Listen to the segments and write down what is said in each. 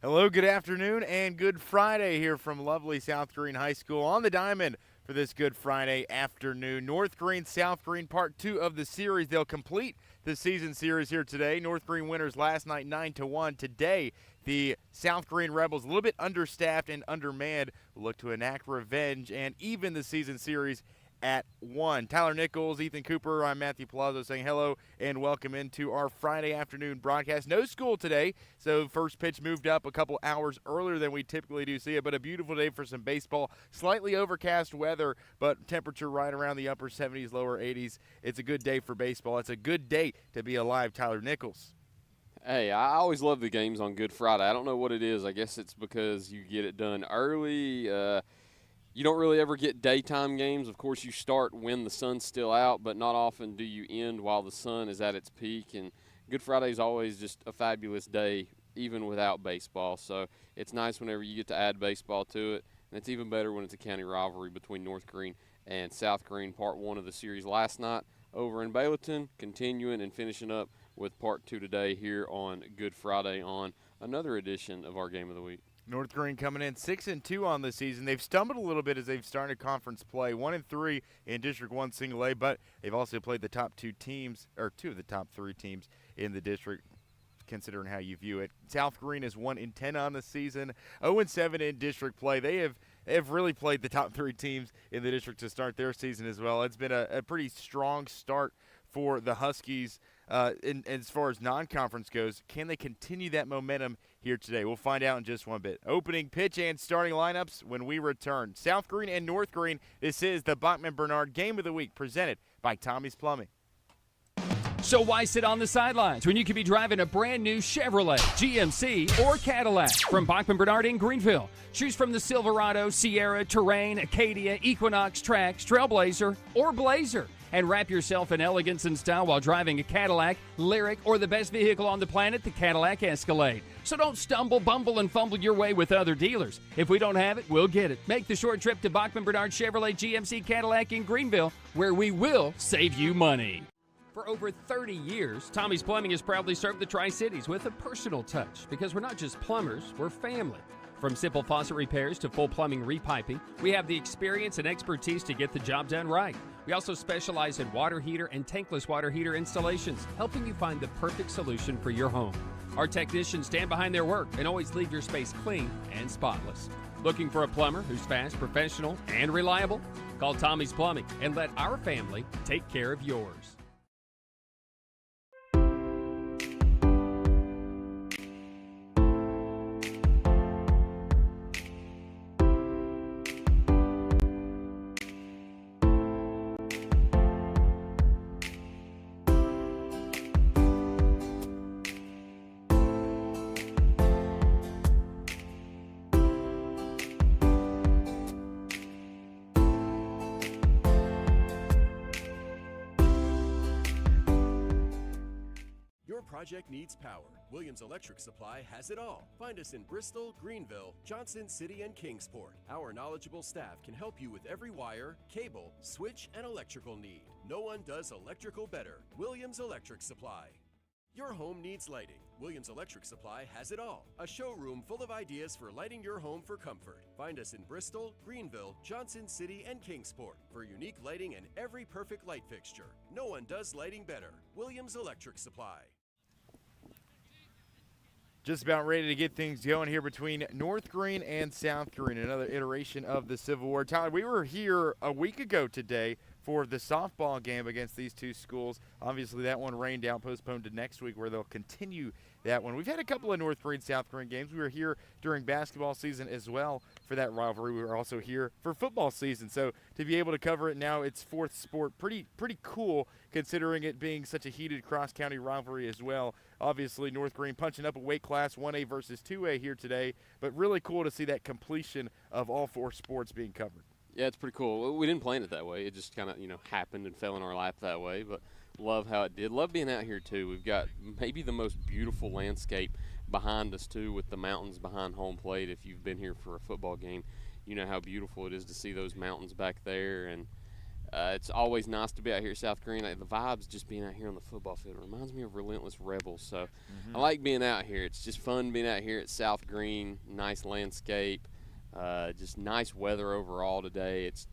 Hello, good afternoon, and good Friday here from lovely South Greene High School on the diamond for this Good Friday afternoon. North Greene, South Greene, part 2 of the series. They'll complete the season series here today. North Greene winners last night 9-1. Today, the South Greene Rebels, a little bit understaffed and undermanned, will look to enact revenge and even the season series at 1. Tyler Nichols, Ethan Cooper, I'm Matthew Palazzo saying hello and welcome into our Friday afternoon broadcast. No school today, so first pitch moved up a couple hours earlier than we typically do see it, but a beautiful day for some baseball. Slightly overcast weather, but temperature right around the upper 70s, lower 80s. It's a good day for baseball. It's a good day to be alive, Tyler Nichols. Hey, I always love the games on Good Friday. I don't know what it is. I guess it's because you get it done early. You don't really ever get daytime games. Of course, you start when the sun's still out, but not often do you end while the sun is at its peak. And Good Friday is always just a fabulous day, even without baseball. So it's nice whenever you get to add baseball to it. And it's even better when it's a county rivalry between North Greene and South Greene, part 1 of the series last night over in Bayleton, continuing and finishing up with part 2 today here on Good Friday on another edition of our Game of the Week. North Greene coming in 6-2 on the season. They've stumbled a little bit as they've started conference play, 1-3 in District 1 Single A, but they've also played the top 2 teams, or 2 of the top 3 teams in the district, considering how you view it. South Greene is 1-10 on the season, 0-7 in district play. They have really played the top 3 teams in the district to start their season as well. It's been a pretty strong start for the Huskies. As far as non-conference goes, can they continue that momentum here today? We'll find out in just one bit. Opening pitch and starting lineups when we return. South Greene and North Greene, this is the Bachman-Bernard Game of the Week presented by Tommie's Plumbing. So why sit on the sidelines when you could be driving a brand new Chevrolet, GMC, or Cadillac from Bachman-Bernard in Greenville? Choose from the Silverado, Sierra, Terrain, Acadia, Equinox, Trax, Trailblazer, or Blazer. And wrap yourself in elegance and style while driving a Cadillac, Lyric, or the best vehicle on the planet, the Cadillac Escalade. So don't stumble, bumble, and fumble your way with other dealers. If we don't have it, we'll get it. Make the short trip to Bachman-Bernard Chevrolet GMC Cadillac in Greenville, where we will save you money. For over 30 years, Tommie's Plumbing has proudly served the Tri-Cities with a personal touch, because we're not just plumbers, we're family. From simple faucet repairs to full plumbing repiping, we have the experience and expertise to get the job done right. We also specialize in water heater and tankless water heater installations, helping you find the perfect solution for your home. Our technicians stand behind their work and always leave your space clean and spotless. Looking for a plumber who's fast, professional, and reliable? Call Tommie's Plumbing and let our family take care of yours. Your project needs power. Williams Electric Supply has it all. Find us in Bristol, Greenville, Johnson City, and Kingsport. Our knowledgeable staff can help you with every wire, cable, switch, and electrical need. No one does electrical better. Williams Electric Supply. Your home needs lighting. Williams Electric Supply has it all. A showroom full of ideas for lighting your home for comfort. Find us in Bristol, Greenville, Johnson City, and Kingsport for unique lighting and every perfect light fixture. No one does lighting better. Williams Electric Supply. Just about ready to get things going here between North Greene and South Greene, another iteration of the Civil War. Tyler, we were here a week ago today for the softball game against these two schools. Obviously, that one rained out, postponed to next week, where they'll continue that one. We've had a couple of North Greene, South Greene games. We were here during basketball season as well for that rivalry. We were also here for football season. So to be able to cover it now, its fourth sport, pretty cool, considering it being such a heated cross-county rivalry as well. Obviously, North Greene punching up a weight class, 1A versus 2A here today, but really cool to see that completion of all four sports being covered. Yeah, it's pretty cool. We didn't plan it that way. It just kind of, happened and fell in our lap that way, but love how it did. Love being out here, too. We've got maybe the most beautiful landscape behind us, too, with the mountains behind home plate. If you've been here for a football game, you know how beautiful it is to see those mountains back there. And It's always nice to be out here at South Greene. The vibes just being out here on the football field reminds me of Relentless Rebels. So I like being out here. It's just fun being out here at South Greene. Nice landscape, just nice weather overall today. It's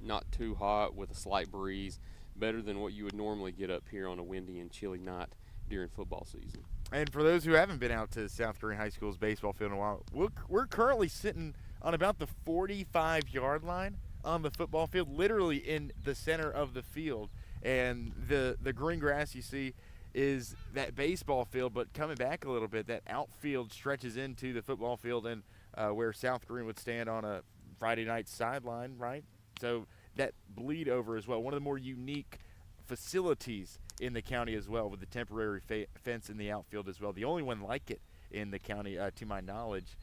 not too hot with a slight breeze. Better than what you would normally get up here on a windy and chilly night during football season. And for those who haven't been out to South Greene High School's baseball field in a while, we're currently sitting on about the 45-yard line on the football field, literally in the center of the field. And the green grass you see is that baseball field, but coming back a little bit, that outfield stretches into the football field and where South Greene would stand on a Friday night sideline, right? So that bleed over as well. One of the more unique facilities in the county as well, with the temporary fence in the outfield as well. The only one like it in the county, to my knowledge.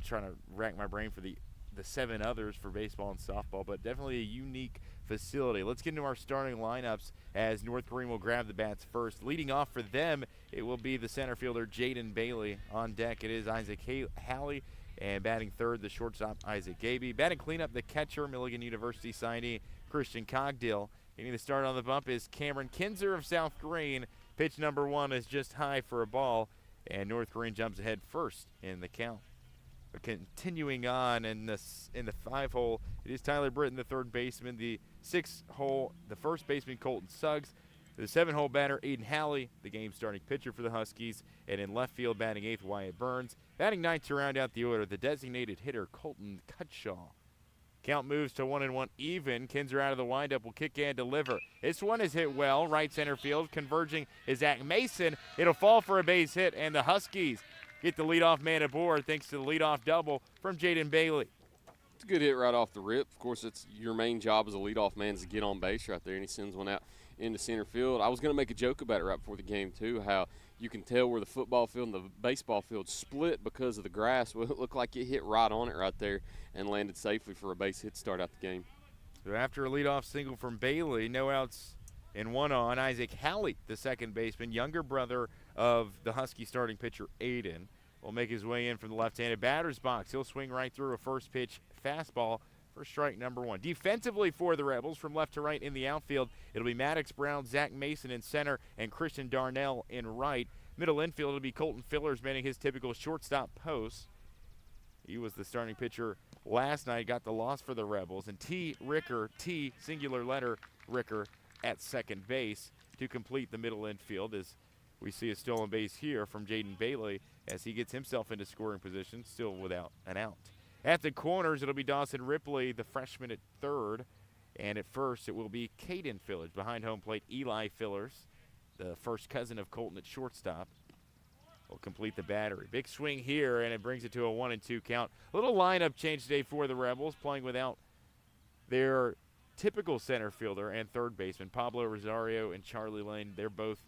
Trying to rack my brain for the 7 others for baseball and softball, but definitely a unique facility. Let's get into our starting lineups as North Greene will grab the bats first. Leading off for them, it will be the center fielder, Jaden Bailey. On deck, it is Isaac Halley. And batting third, the shortstop, Isaac Gaby. Batting cleanup, the catcher, Milligan University signee, Christian Cogdill. Getting the start on the bump is Cameron Kinzer of South Greene. Pitch number 1 is just high for a ball, and North Greene jumps ahead first in the count. But continuing on in the 5-hole, it is Tyler Britton, the third baseman. The 6-hole, the first baseman, Colton Suggs. The 7-hole batter, Aiden Halley, the game's starting pitcher for the Huskies. And in left field, batting 8th, Wyatt Burns. Batting 9th to round out the order, the designated hitter, Colton Cutshaw. Count moves to 1-1 even. Kinzer out of the windup will kick and deliver. This one is hit well, right center field. Converging is Zach Mason. It'll fall for a base hit, and the Huskies get the leadoff man aboard thanks to the leadoff double from Jaden Bailey. It's a good hit right off the rip. Of course, it's your main job as a leadoff man is to get on base right there, and he sends one out into center field. I was going to make a joke about it right before the game, too, how you can tell where the football field and the baseball field split because of the grass. Well, it looked like it hit right on it right there and landed safely for a base hit to start out the game. So after a leadoff single from Bailey, no outs and 1 on, Isaac Halley, the second baseman, younger brother of the Husky starting pitcher Aiden, will make his way in from the left-handed batter's box. He'll swing right through a first pitch fastball for strike number 1. Defensively for the Rebels, from left to right in the outfield, it'll be Maddox Brown, Zach Mason in center, and Christian Darnell in right. Middle infield, it'll be Colton Fillers manning his typical shortstop post. He was the starting pitcher last night, got the loss for the Rebels. And T. Ricker, T, singular letter, Ricker, at second base to complete the middle infield, as we see a stolen base here from Jaden Bailey as he gets himself into scoring position, still without an out. At the corners, it'll be Dawson Ripley, the freshman, at third. And at first, it will be Caden Fillers. Behind home plate, Eli Fillers, the first cousin of Colton at shortstop, will complete the battery. Big swing here, and it brings it to a 1-2 count. A little lineup change today for the Rebels, playing without their typical center fielder and third baseman, Pablo Rosario and Charlie Lane. They're both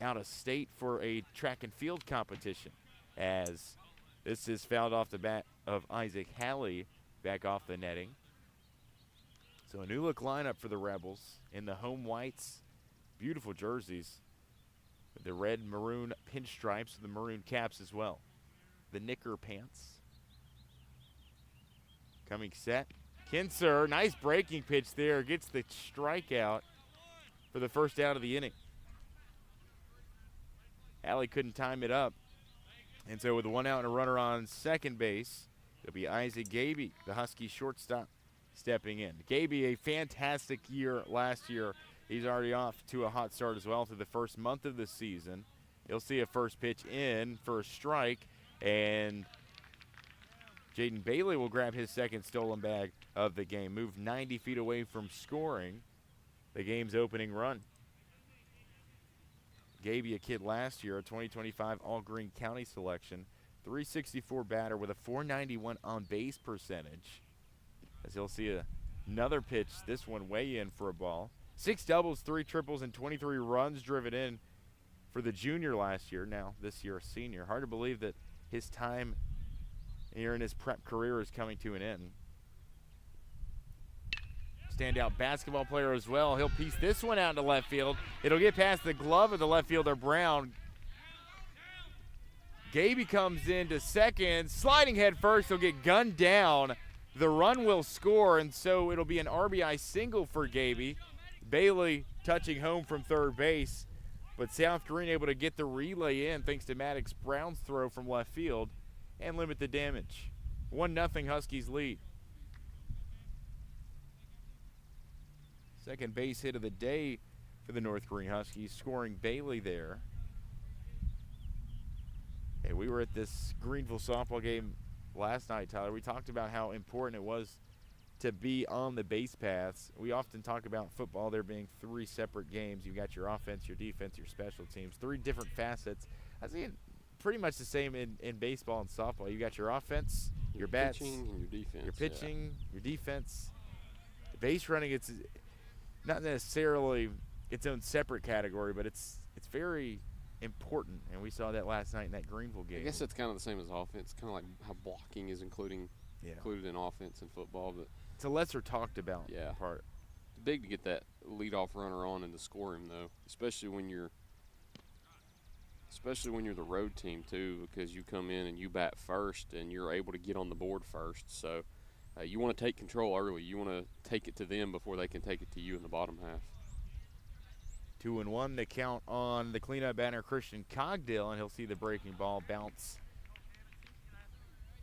out of state for a track and field competition, as this is fouled off the bat of Isaac Halley back off the netting. So a new look lineup for the Rebels in the home whites. Beautiful jerseys with the red maroon pinstripes, the maroon caps as well. The knicker pants. Coming set. Kinzer, nice breaking pitch there. Gets the strikeout for the first out of the inning. Halley couldn't time it up. And so with 1 out and a runner on second base, it'll be Isaac Gaby, the Husky shortstop, stepping in. Gaby, a fantastic year last year. He's already off to a hot start as well through the first month of the season. He'll see a first pitch in for a strike, and Jaden Bailey will grab his second stolen bag of the game. Moved 90 feet away from scoring the game's opening run. Gaby, a kid last year, a 2025 All-Greene County selection, 364 batter with a 491 on-base percentage. As he'll see another pitch, this one way in for a ball. 6 doubles, 3 triples, and 23 runs driven in for the junior last year. Now this year a senior. Hard to believe that his time here in his prep career is coming to an end. Standout basketball player as well. He'll piece this one out into left field. It'll get past the glove of the left fielder, Brown. Gaby comes into second, sliding head first. He'll get gunned down. The run will score, and so it'll be an RBI single for Gaby. Bailey touching home from third base, but South Greene able to get the relay in thanks to Maddox Brown's throw from left field and limit the damage. 1-0 Huskies lead. Second base hit of the day for the North Greene Huskies, scoring Bailey there. Hey, we were at this Greenville softball game last night, Tyler. We talked about how important it was to be on the base paths. We often talk about football there being 3 separate games. You've got your offense, your defense, your special teams, 3 different facets. I think pretty much the same in baseball and softball. You got your offense, your bats, pitching, and your defense. Your pitching, your defense. The base running, it's not necessarily its own separate category, but it's very important, and we saw that last night in that Greenville game. I guess that's kind of the same as offense, kind of like how blocking is included in offense in football, but it's a lesser talked about part. It's big to get that leadoff runner on and to score him though, especially when you're the road team too, because you come in and you bat first and you're able to get on the board first. So you want to take control early. You want to take it to them before they can take it to you in the bottom half. 2-1 the count on the cleanup batter Christian Cogdill, and he'll see the breaking ball bounce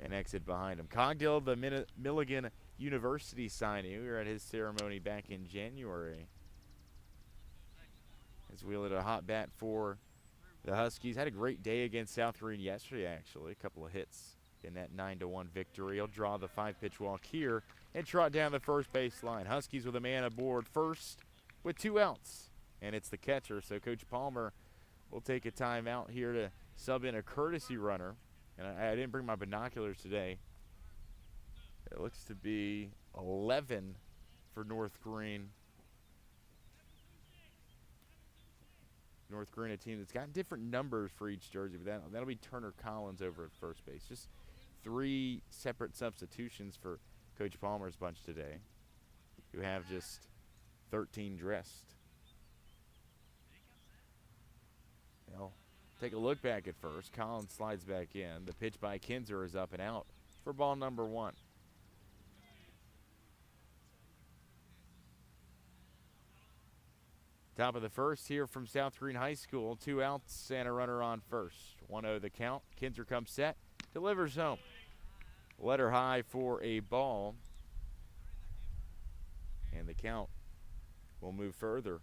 and exit behind him. Cogdill, the Milligan University signee. We were at his ceremony back in January. As we wielded a hot bat for the Huskies. Had a great day against South Greene yesterday, actually. A couple of hits in that 9-1 victory. He'll draw the 5-pitch walk here and trot down the first base line. Huskies with a man aboard first with 2 outs. And it's the catcher, so Coach Palmer will take a timeout here to sub in a courtesy runner. And I didn't bring my binoculars today. It looks to be 11 for North Greene. North Greene, a team that's got different numbers for each jersey, but that'll be Turner Collins over at first base. Just 3 separate substitutions for Coach Palmer's bunch today, who have just 13 dressed. They'll take a look back at first. Collins slides back in. The pitch by Kinzer is up and out for ball number 1. Top of the first here from South Greene High School. 2 outs and a runner on first. 1-0 the count. Kinzer comes set. Delivers home. Letter high for a ball. And the count will move further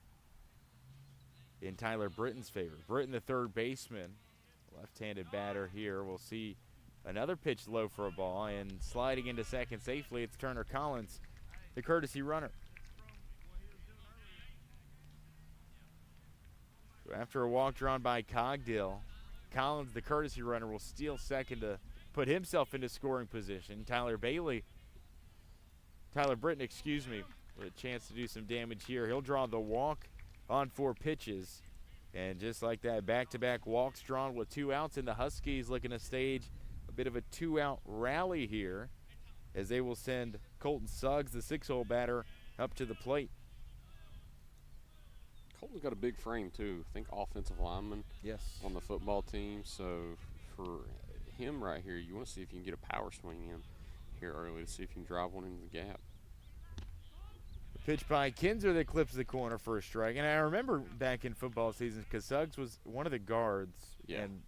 in Tyler Britton's favor. Britton, the third baseman, left-handed batter here. We'll see another pitch low for a ball, and sliding into second safely, it's Turner Collins, the courtesy runner. So after a walk drawn by Cogdill, Collins, the courtesy runner, will steal second to put himself into scoring position. Tyler Britton, with a chance to do some damage here. He'll draw the walk on 4 pitches, and just like that, back-to-back walks drawn with 2 outs, and the Huskies looking to stage a bit of a 2-out rally here as they will send Colton Suggs, the 6-hole batter, up to the plate. Colton's got a big frame too. I think offensive lineman on the football team, so for him right here, you want to see if you can get a power swing in here early to see if you can drive one into the gap. Pitch by Kinzer that clips the corner for a strike. And I remember back in football season, because Suggs was one of the guards. Yeah. And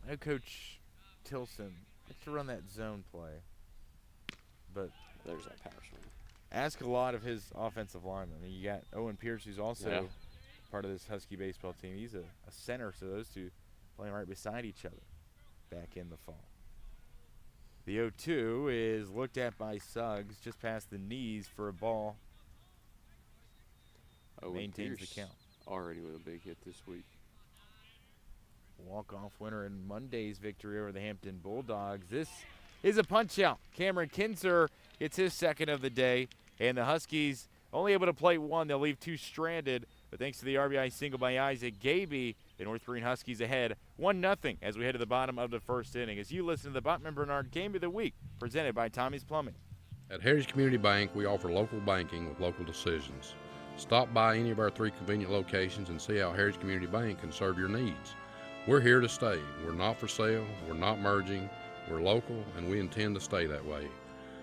I know Coach Tilson likes to run that zone play. But there's that power swing. Ask a lot of his offensive linemen. I mean, you got Owen Pierce, who's also part of this Husky baseball team. He's a center, so those two playing right beside each other back in the fall. The 0-2 is looked at by Suggs just past the knees for a ball. Maintains the count. Already with a big hit this week. Walk-off winner in Monday's victory over the Hampton Bulldogs. This is a punch-out. Cameron Kinzer gets his second of the day, and the Huskies only able to play 1. They'll leave 2 stranded, but thanks to the RBI single by Isaac Gaby, the North Greene Huskies ahead 1-0 as we head to the bottom of the first inning. As you listen to the Bachman Bernard Game of the Week, presented by Tommie's Plumbing. At Heritage Community Bank, we offer local banking with local decisions. Stop by any of our 3 convenient locations and see how Heritage Community Bank can serve your needs. We're here to stay. We're not for sale. We're not merging. We're local, and we intend to stay that way.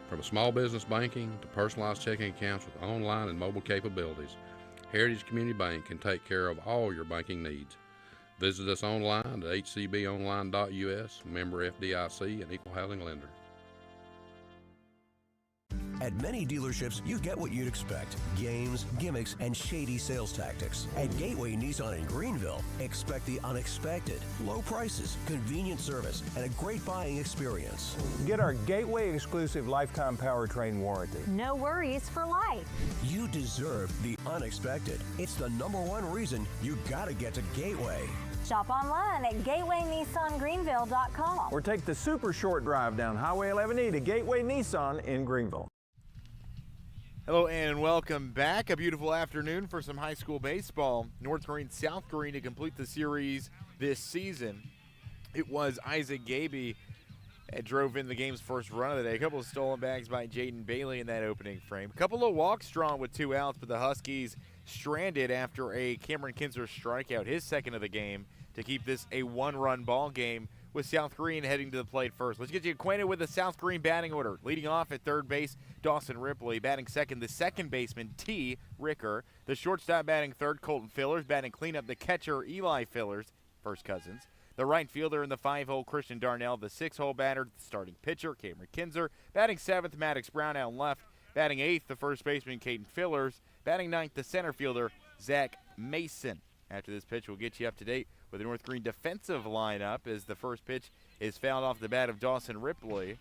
From small business banking to personalized checking accounts with online and mobile capabilities, Heritage Community Bank can take care of all your banking needs. Visit us online at hcbonline.us, member FDIC, and equal housing lender. At many dealerships, you get what you'd expect. Games, gimmicks, and shady sales tactics. At Gateway Nissan in Greenville, expect the unexpected. Low prices, convenient service, and a great buying experience. Get our Gateway exclusive lifetime powertrain warranty. No worries for life. You deserve the unexpected. It's the #1 reason you gotta get to Gateway. Shop online at gatewaynissangreenville.com. Or take the super short drive down Highway 11E to Gateway Nissan in Greenville. Hello and welcome back. A beautiful afternoon for some high school baseball. North Greene, South Greene to complete the series this season. It was Isaac Gaby that drove in the game's first run of the day. A couple of stolen bags by Jaden Bailey in that opening frame. A couple of walks drawn with 2 outs, but the Huskies stranded after a Cameron Kinzer strikeout, his second of the game, to keep this a 1-run ball game with South Greene heading to the plate first. Let's get you acquainted with the South Greene batting order. Leading off at third base, Dawson Ripley. Batting second, the second baseman, T. Ricker. The shortstop batting third, Colton Fillers. Batting cleanup, the catcher, Eli Fillers, first cousins. The right fielder in the 5-hole, Christian Darnell. The 6-hole batter, the starting pitcher, Cameron Kinzer. Batting seventh, Maddox Brown out left. Batting eighth, the first baseman, Caden Fillers. Batting ninth, the center fielder, Zach Mason. After this pitch, we'll get you up to date with the North Greene defensive lineup as the first pitch is fouled off the bat of Dawson Ripley.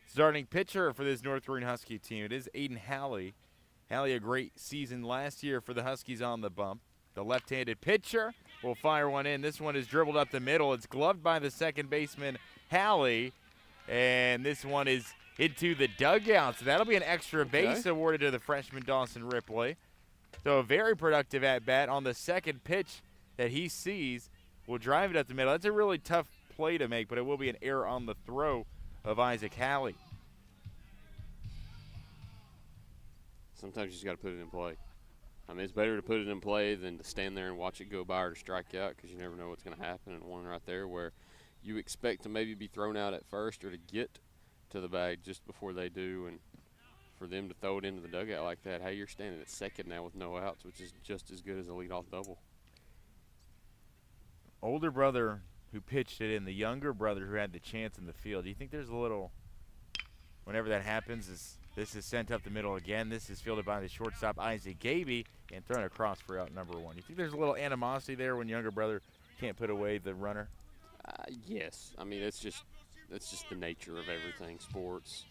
Starting pitcher for this North Greene Husky team, it is Aiden Halley. Halley, a great season last year for the Huskies on the bump. The left-handed pitcher will fire one in. This one is dribbled up the middle. It's gloved by the second baseman, Halley, and this one is into the dugout. So that'll be an extra base awarded to the freshman Dawson Ripley. So a very productive at-bat on the second pitch that he sees will drive it up the middle. That's a really tough play to make, but it will be an error on the throw of Isaac Halley. Sometimes you just got to put it in play. I mean, it's better to put it in play than to stand there and watch it go by or to strike out, because you never know what's going to happen. And one right there where you expect to maybe be thrown out at first or to get to the bag just before they do, and for them to throw it into the dugout like that, hey, you're standing at second now with no outs, which is just as good as a leadoff double. Older brother who pitched it in, the younger brother who had the chance in the field. Do you think there's a little, whenever that happens, this is sent up the middle again. This is fielded by the shortstop, Isaac Gaby, and thrown across for out number one. You think there's a little animosity there when younger brother can't put away the runner? Yes. I mean, that's just the nature of everything, sports,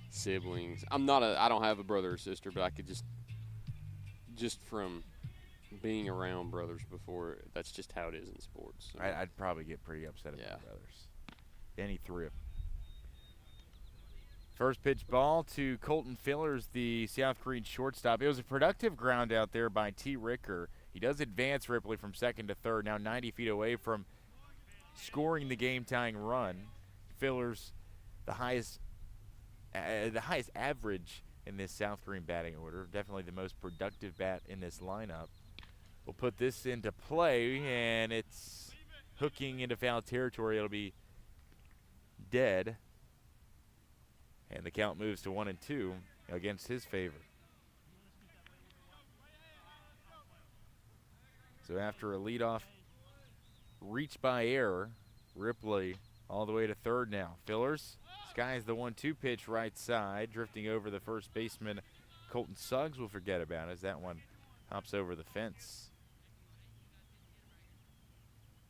siblings. I don't have a brother or sister, but I could just from being around brothers before, that's just how it is in sports. So. I'd probably get pretty upset at my brothers. Any three of them. First pitch ball to Colton Fillers, the South Greene shortstop. It was a productive ground out there by T. Ricker. He does advance Ripley from second to third, now 90 feet away from scoring the game-tying run. Fillers, the highest average in this South Greene batting order. Definitely the most productive bat in this lineup. We'll put this into play, and it's hooking into foul territory. It'll be dead. And the count moves to 1-2 against his favor. So after a leadoff reach by error, Ripley all the way to third now. Fillers skies the 1-2 pitch right side, drifting over the first baseman. Colton Suggs will forget about it as that one hops over the fence.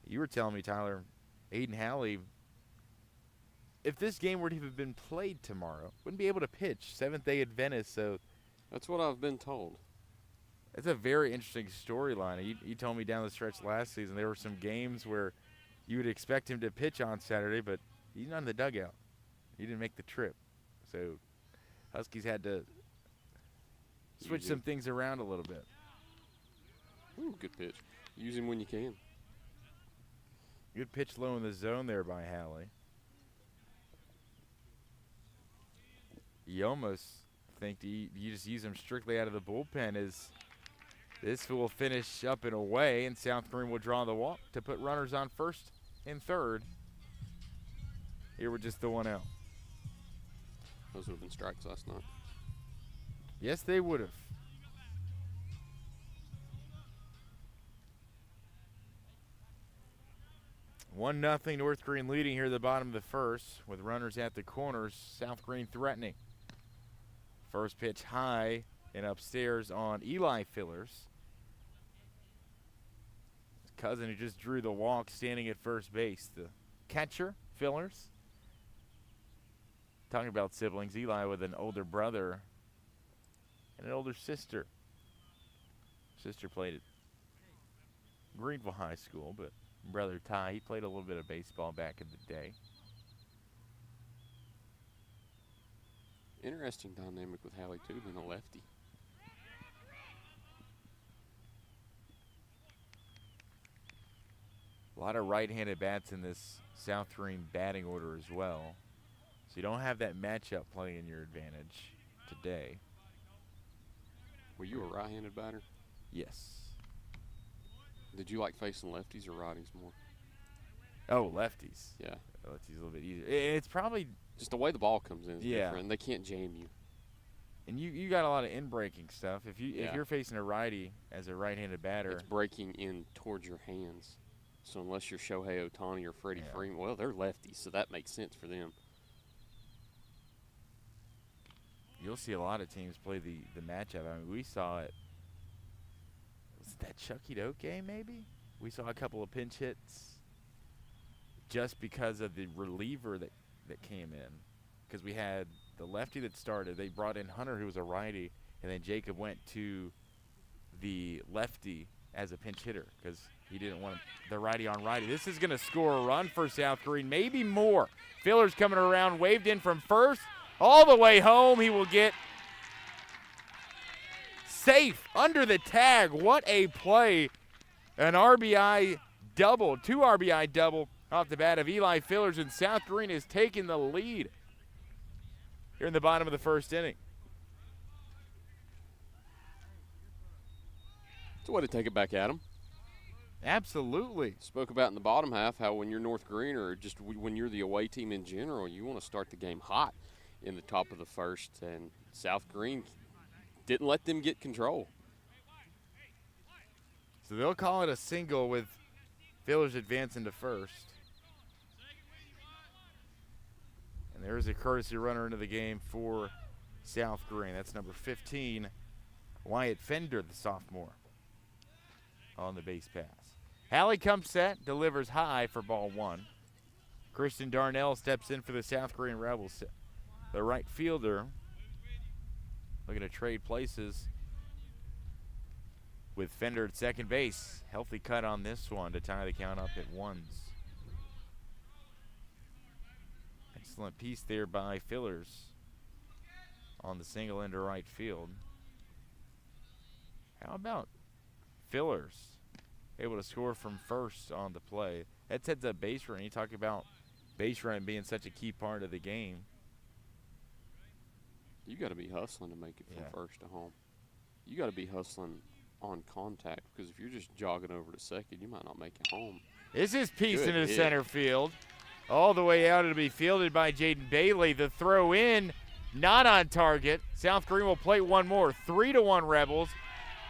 You were telling me, Tyler, Aiden Halley, if this game were to have been played tomorrow, wouldn't be able to pitch. Seventh day Adventist, so. That's what I've been told. It's a very interesting storyline. You told me down the stretch last season there were some games where you would expect him to pitch on Saturday, but he's not in the dugout. He didn't make the trip. So Huskies had to switch some things around a little bit. Ooh, good pitch. Use him when you can. Good pitch low in the zone there by Halley. You almost think you just use him strictly out of the bullpen, as this will finish up and away, and South Greene will draw the walk to put runners on first and third. Here with just the one out. Those would have been strikes last night. Yes, they would have. 1-0 North Greene leading here at the bottom of the first with runners at the corners. South Greene threatening. First pitch high and upstairs on Eli Fillers. His cousin who just drew the walk standing at first base. The catcher, Fillers. Talking about siblings, Eli with an older brother and an older sister. Sister played at Greenville High School, but brother Ty, he played a little bit of baseball back in the day. Interesting dynamic with Hallie, too, being a lefty. A lot of right-handed bats in this South Greene batting order as well. So you don't have that matchup playing in your advantage today. Were you a right-handed batter? Yes. Did you like facing lefties or righties more? Oh, lefties. Yeah. Lefties a little bit easier. It's probably just the way the ball comes in is yeah. different. They can't jam you. And you got a lot of in-breaking stuff. If you're facing a righty as a right-handed batter, it's breaking in towards your hands. So unless you're Shohei Ohtani or Freddie Freeman, well, they're lefties, so that makes sense for them. You'll see a lot of teams play the matchup. I mean, we saw it. Was it that Chucky Doak game, maybe? We saw a couple of pinch hits just because of the reliever that came in. Because we had the lefty that started. They brought in Hunter, who was a righty, and then Jacob went to the lefty as a pinch hitter because he didn't want the righty on righty. This is going to score a run for South Greene, maybe more. Fillers coming around, waved in from first. All the way home, he will get safe under the tag. What a play. An RBI double, 2 RBI double off the bat of Eli Fillers, and South Greene is taking the lead here in the bottom of the first inning. It's a way to take it back at them. Absolutely. Spoke about in the bottom half how when you're North Greene or just when you're the away team in general, you want to start the game hot in the top of the first, and South Greene didn't let them get control. So they'll call it a single with Fillers advancing to first. And there's a courtesy runner into the game for South Greene. That's number 15, Wyatt Fender, the sophomore, on the base pass. Hallie comes set, delivers high for ball 1. Christian Darnell steps in for the South Greene Rebels. The right fielder looking to trade places with Fender at second base. Healthy cut on this one to tie the count up at 1s. Excellent piece there by Fillers on the single into right field. How about Fillers able to score from first on the play? That sets up base running. You talk about base running being such a key part of the game. You got to be hustling to make it from first to home. You got to be hustling on contact, because if you're just jogging over to second, you might not make it home. This is piece into center field. All the way out, it'll be fielded by Jaden Bailey. The throw in, not on target. South Greene will play one more. 3-1 Rebels,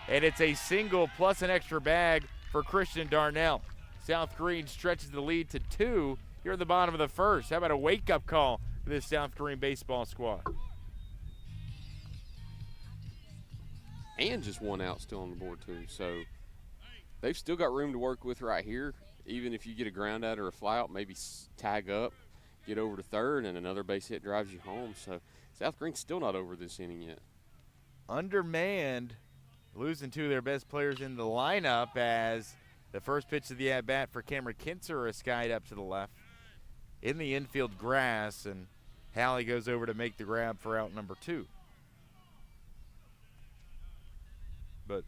and it's a single plus an extra bag for Christian Darnell. South Greene stretches the lead to 2 here at the bottom of the first. How about a wake-up call for this South Greene baseball squad? And just 1 out still on the board, too. So they've still got room to work with right here. Even if you get a ground out or a fly out, maybe tag up, get over to third, and another base hit drives you home. So South Greene's still not over this inning yet. Undermanned, losing 2 of their best players in the lineup as the first pitch of the at-bat for Cameron Kinser is skied up to the left in the infield grass, and Hallie goes over to make the grab for out number 2. But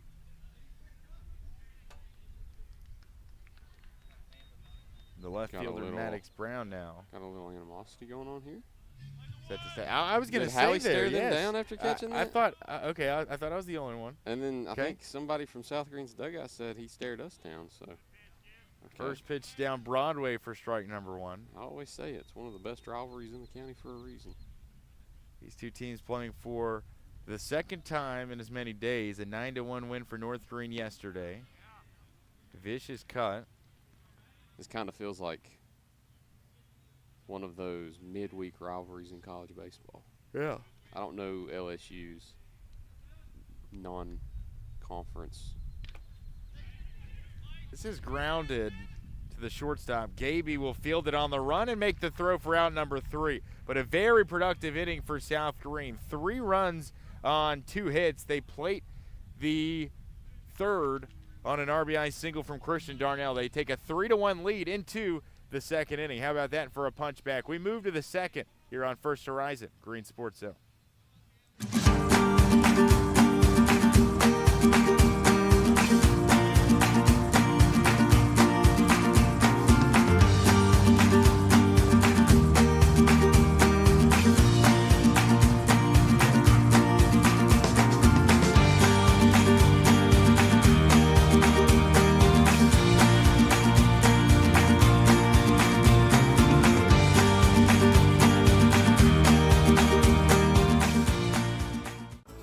the left fielder, Maddox Brown, now. Got a little animosity going on here. Set to stay. I was going to say Hallie there, stare them down after catching that? I thought, okay, I thought I was the only one. And then I think somebody from South Greene's dugout said he stared us down. So First pitch down Broadway for strike number 1. I always say it's one of the best rivalries in the county for a reason. These two teams playing for the second time in as many days. A 9-1 win for North Greene yesterday. Vicious cut. This kind of feels like one of those midweek rivalries in college baseball. Yeah. I don't know LSU's non-conference. This is grounded to the shortstop. Gaby will field it on the run and make the throw for out number 3. But a very productive inning for South Greene. 3 runs on 2 hits. They plate the third on an RBI single from Christian Darnell. They take a 3-1 lead into the second inning. How about that for a punchback? We move to the second here on First Horizon, Green Sports Zone.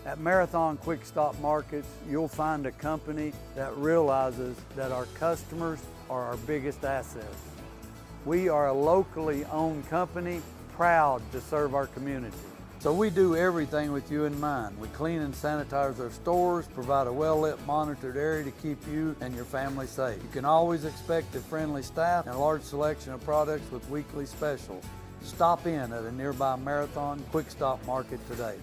At Marathon Quick Stop Markets, you'll find a company that realizes that our customers are our biggest assets. We are a locally owned company, proud to serve our community. So we do everything with you in mind. We clean and sanitize our stores, provide a well-lit, monitored area to keep you and your family safe. You can always expect a friendly staff and a large selection of products with weekly specials. Stop in at a nearby Marathon Quick Stop Market today.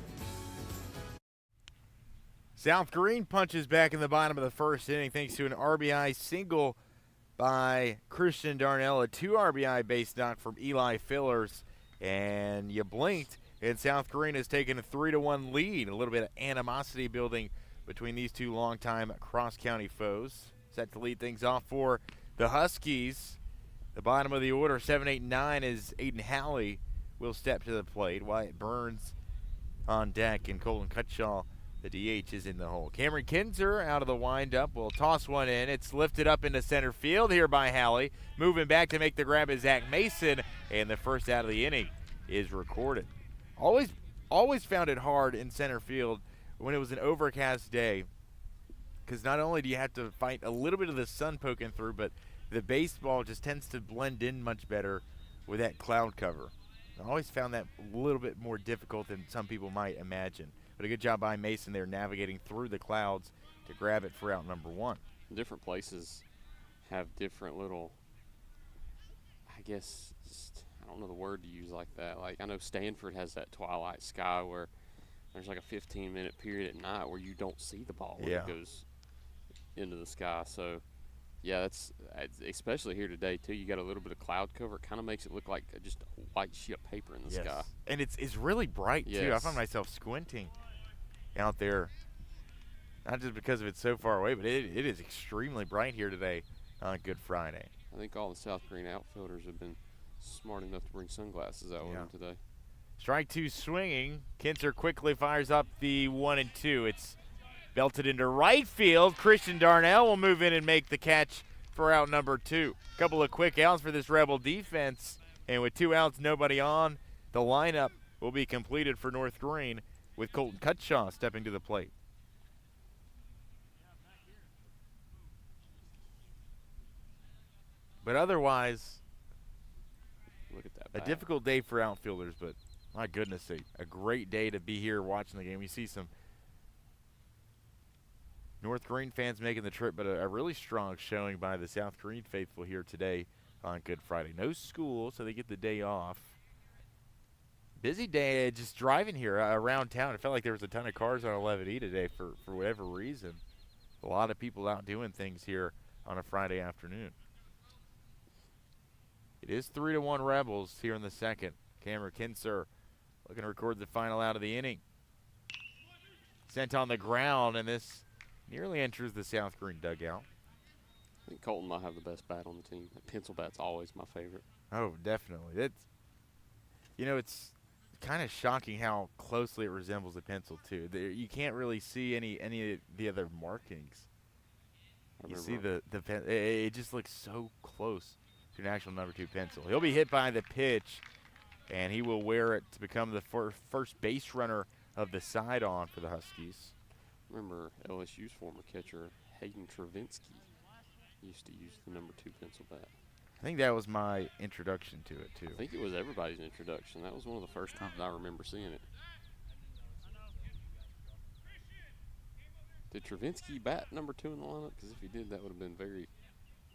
South Greene punches back in the bottom of the first inning thanks to an RBI single by Christian Darnell, a 2 RBI base knock from Eli Fillers, and you blinked, and South Greene has taken a 3-1 lead. A little bit of animosity building between these two longtime cross-county foes. Set to lead things off for the Huskies. The bottom of the order, 7, 8, 9, is Aiden Halley will step to the plate. Wyatt Burns on deck, and Colton Cutshaw, the DH, is in the hole. Cameron Kinzer out of the windup will toss one in. It's lifted up into center field here by Halley. Moving back to make the grab is Zach Mason, and the first out of the inning is recorded. Always found it hard in center field when it was an overcast day, because not only do you have to fight a little bit of the sun poking through, but the baseball just tends to blend in much better with that cloud cover. I always found that a little bit more difficult than some people might imagine. But a good job by Mason there navigating through the clouds to grab it for out number 1. Different places have different little, I guess, I don't know the word to use like that. Like, I know Stanford has that twilight sky where there's like a 15-minute period at night where you don't see the ball when it goes into the sky. So, yeah, that's especially here today, too. You got a little bit of cloud cover. It kind of makes it look like just a white sheet of paper in the sky. And it's really bright, too. Yes. I found myself squinting out there, not just because of it's so far away, but it is extremely bright here today on Good Friday. I think all the South Greene outfielders have been smart enough to bring sunglasses out with them today. Strike 2 swinging. Kinzer quickly fires up the 1-2. It's belted into right field. Christian Darnell will move in and make the catch for out number 2. Couple of quick outs for this Rebel defense, and with 2 outs, nobody on, the lineup will be completed for North Greene, with Colton Cutshaw stepping to the plate. But otherwise, look at that a difficult day for outfielders, but my goodness, a great day to be here watching the game. You see some North Greene fans making the trip, but a really strong showing by the South Greene faithful here today on Good Friday. No school, so they get the day off. Busy day just driving here around town. It felt like there was a ton of cars on 11E today for whatever reason. A lot of people out doing things here on a Friday afternoon. It is 3-1 Rebels here in the second. Cameron Kinzer looking to record the final out of the inning. Sent on the ground, and this nearly enters the South Greene dugout. I think Colton might have the best bat on the team. That pencil bat's always my favorite. Oh, definitely. It's kind of shocking how closely it resembles a pencil, too. You can't really see any of the other markings. You see the pen, it just looks so close to an actual number 2 pencil. He'll be hit by the pitch, and he will wear it to become the first base runner of the side-on for the Huskies. Remember LSU's former catcher Hayden Travinsky used to use the number 2 pencil bat. I think that was my introduction to it, too. I think it was everybody's introduction. That was one of the first times I remember seeing it. Did Travinsky bat number 2 in the lineup? Because if he did, that would have been very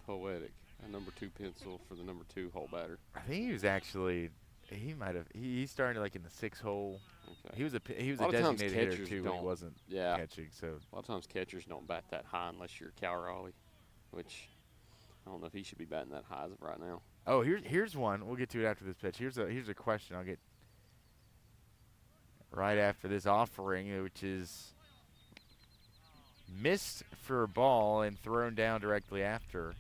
poetic. A number 2 pencil for the number 2 hole batter. I think he was actually he might have he started like in the 6 hole. Okay. He was a lot of times designated hitter catchers too when he don't- wasn't yeah. catching. So A lot of times catchers don't bat that high unless you're Cal Raleigh, which I don't know if he should be batting that high as of right now. oh here's one. We'll get to it after this pitch. Here's a question I'll get right after this offering, which is missed for a ball and thrown down directly after.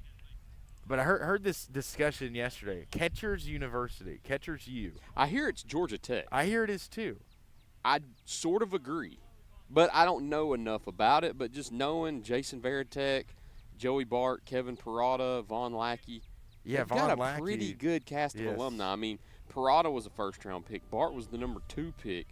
But I heard this discussion yesterday. Catchers University, Catchers U. I hear it's Georgia Tech. I hear it is too. I sort of agree, but I don't know enough about it. But just knowing Jason Veritek, Joey Bart, Kevin Parada, Vaughn Lackey, Yeah, they've Vaughn got a Lackey. pretty good cast of Yes. alumni. I mean, Parada was a first-round pick. Bart was the number 2 pick.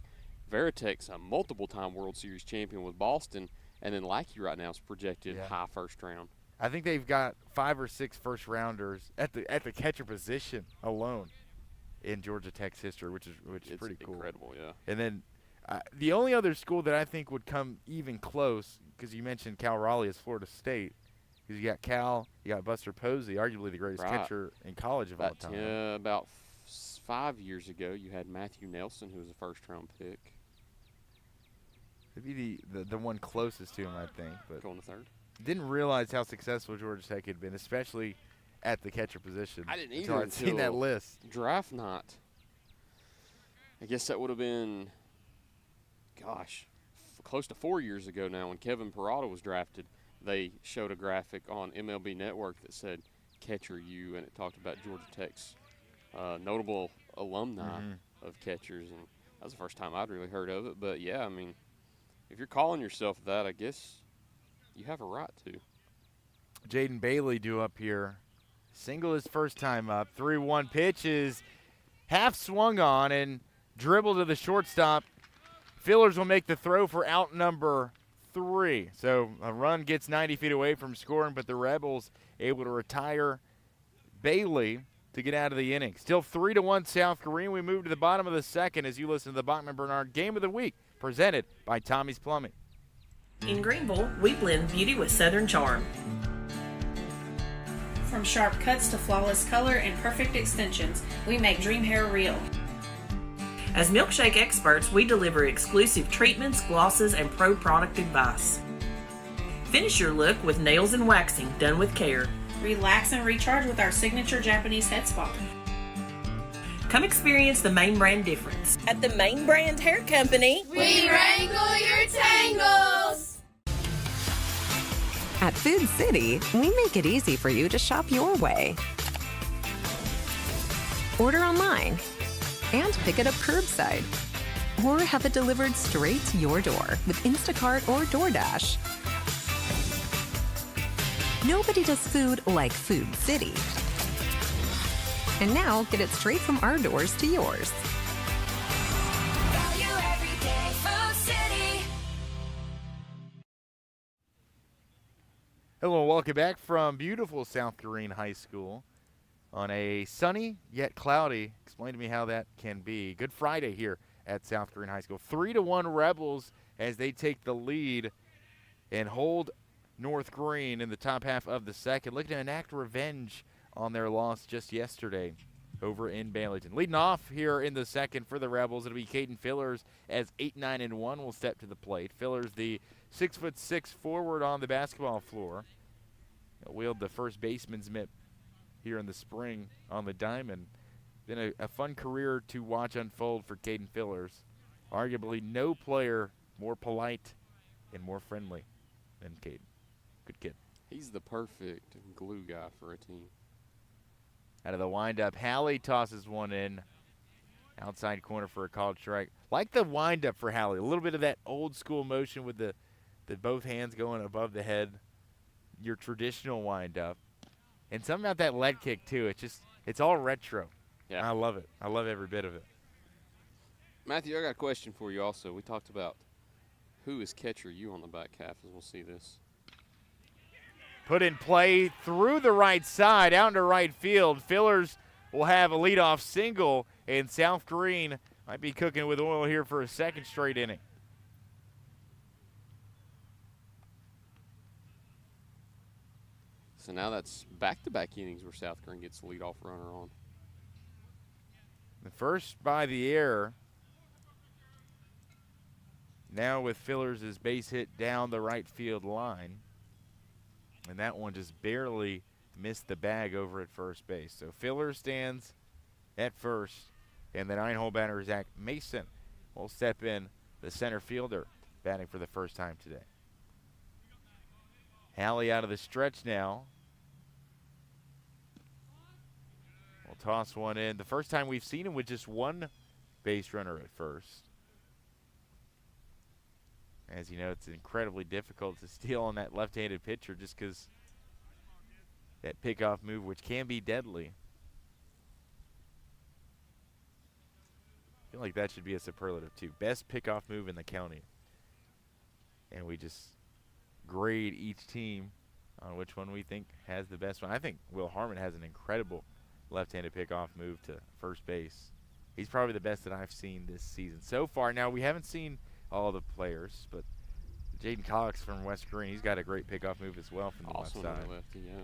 Veritek's a multiple-time World Series champion with Boston, and then Lackey right now is projected high first round. I think they've got 5 or 6 first-rounders at the catcher position alone in Georgia Tech's history, which is pretty cool. Incredible, yeah. And then the only other school that I think would come even close, because you mentioned Cal Raleigh, is Florida State. Because you got Cal, you got Buster Posey, arguably the greatest Right. catcher in college of all time. About 5 years ago, you had Matthew Nelson, who was a first-round pick. It'd be the one closest to him, I think. But Going to third. didn't realize how successful Georgia Tech had been, especially at the catcher position. I didn't until either I'd seen that until list. Draft night. I guess that would have been, close to 4 years ago now when Kevin Parada was drafted. They showed a graphic on MLB Network that said Catcher U, and it talked about Georgia Tech's notable alumni of catchers. And that was the first time I'd really heard of it. But, yeah, I mean, if you're calling yourself that, I guess you have a right to. Jaden Bailey due up here. Single his first time up. 3-1 pitch is half swung on and dribbled to the shortstop. Fillers will make the throw for out number 3. So a run gets 90 feet away from scoring, but the Rebels able to retire Bailey to get out of the inning. Still 3-1 South Greene. We move to the bottom of the second as you listen to the Bachman Bernard Game of the Week, presented by Tommie's Plumbing. In Greenville, we blend beauty with Southern charm. From sharp cuts to flawless color and perfect extensions, we make dream hair real. As milkshake experts, we deliver exclusive treatments, glosses, and pro product advice. Finish your look with nails and waxing done with care. Relax and recharge with our signature Japanese head spa. Come experience the Main Brand difference. At the Main Brand Hair Company, we wrangle your tangles! At Food City, we make it easy for you to shop your way. Order online and pick it up curbside. Or have it delivered straight to your door with Instacart or DoorDash. Nobody does food like Food City. And now, get it straight from our doors to yours. Value every day, Food City. Hello and welcome back from beautiful South Greene High School on a sunny yet cloudy. Explain to me how that can be. Good Friday here at South Greene High School. 3-1 Rebels as they take the lead and hold North Greene in the top half of the second, looking to enact revenge on their loss just yesterday over in Baileyton. Leading off here in the second for the Rebels, it'll be Caden Fillers as 8-9-1 will step to the plate. Fillers, the 6'6" forward on the basketball floor, wield the first baseman's mitt here in the spring on the diamond. Been a fun career to watch unfold for Caden Fillers. Arguably no player more polite and more friendly than Caden. Good kid. He's the perfect glue guy for a team. Out of the windup, Hallie tosses one in. Outside corner for a called strike. Like the windup for Hallie. A little bit of that old school motion with the both hands going above the head. Your traditional windup. And something about that lead kick, too. It's all retro. Yeah. I love it. I love every bit of it. Matthew, I got a question for you also. We talked about who is catcher you on the back half, as we'll see this. put in play through the right side, out into right field. Fillers will have a leadoff single, and South Greene might be cooking with oil here for a second straight inning. So now that's back-to-back innings where South Greene gets the leadoff runner on. The first by the air. Now with Fillers' base hit down the right field line. And that one just barely missed the bag over at first base. So Fillers stands at first, and the 9-hole batter, Zach Mason, will step in, the center fielder, batting for the first time today. Halley out of the stretch now. We'll toss one in. The first time we've seen him with just one base runner at first. As you know, it's incredibly difficult to steal on that left-handed pitcher just because that pickoff move, which can be deadly. I feel like that should be a superlative, too. Best pickoff move in the county. And we just grade each team on which one we think has the best one. I think Will Harmon has an incredible left-handed pickoff move to first base. He's probably the best that I've seen this season so far. Now, we haven't seen all the players, but Jaden Cox from West Greene, he's got a great pickoff move as well from the left side. Also lefty, yeah.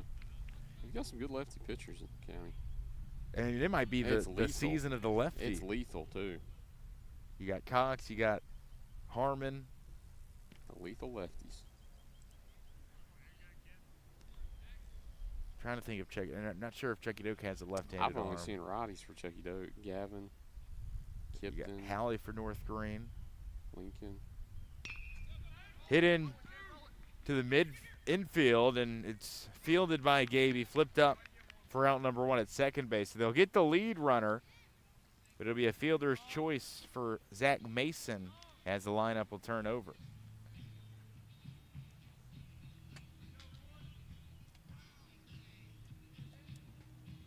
We've got some good lefty pitchers in the county. And it might be the season of the lefty. It's lethal, too. You got Cox, you got Harmon. The lethal lefties. Trying to think of Chucky. I'm not sure if Chucky Doak has a left-handed arm. I've only seen righties for Chucky Doak. Gavin, Kipton. You got Halley for North Greene. Lincoln. Hit in to the mid infield, and it's fielded by Gabe. He flipped up for out number one at second base. So they'll get the lead runner, but it'll be a fielder's choice for Zach Mason as the lineup will turn over.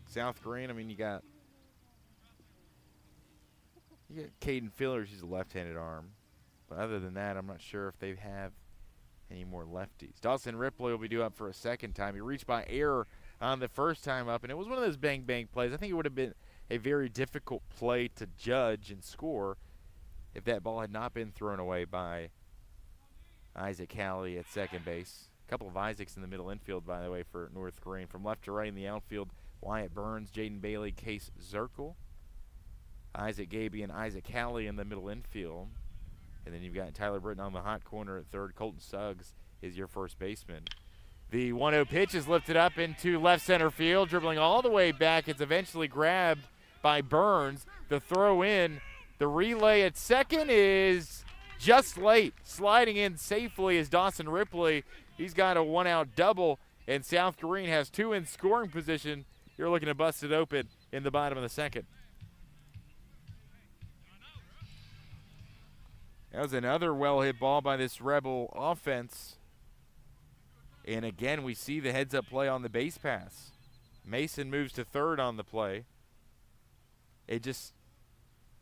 South Greene, I mean, you got Caden Fillers, he's a left-handed arm. But other than that, I'm not sure if they have any more lefties. Dawson Ripley will be due up for a second time. He reached by error on the first time up, and it was one of those bang-bang plays. I think it would have been a very difficult play to judge and score if that ball had not been thrown away by Isaac Halley at second base. A couple of Isaacs in the middle infield, by the way, for North Greene. From left to right in the outfield, Wyatt Burns, Jaden Bailey, Case Zirkle, Isaac Gaby, and Isaac Halley in the middle infield. And then you've got Tyler Britton on the hot corner at third. Colton Suggs is your first baseman. The 1-0 pitch is lifted up into left center field, dribbling all the way back. It's eventually grabbed by Burns. The throw in, the relay at second is just late. Sliding in safely is Dawson Ripley. He's got a one-out double, and South Greene has two in scoring position. You're looking to bust it open in the bottom of the second. That was another well-hit ball by this Rebel offense. And again, we see the heads-up play on the base pass. Mason moves to third on the play. It just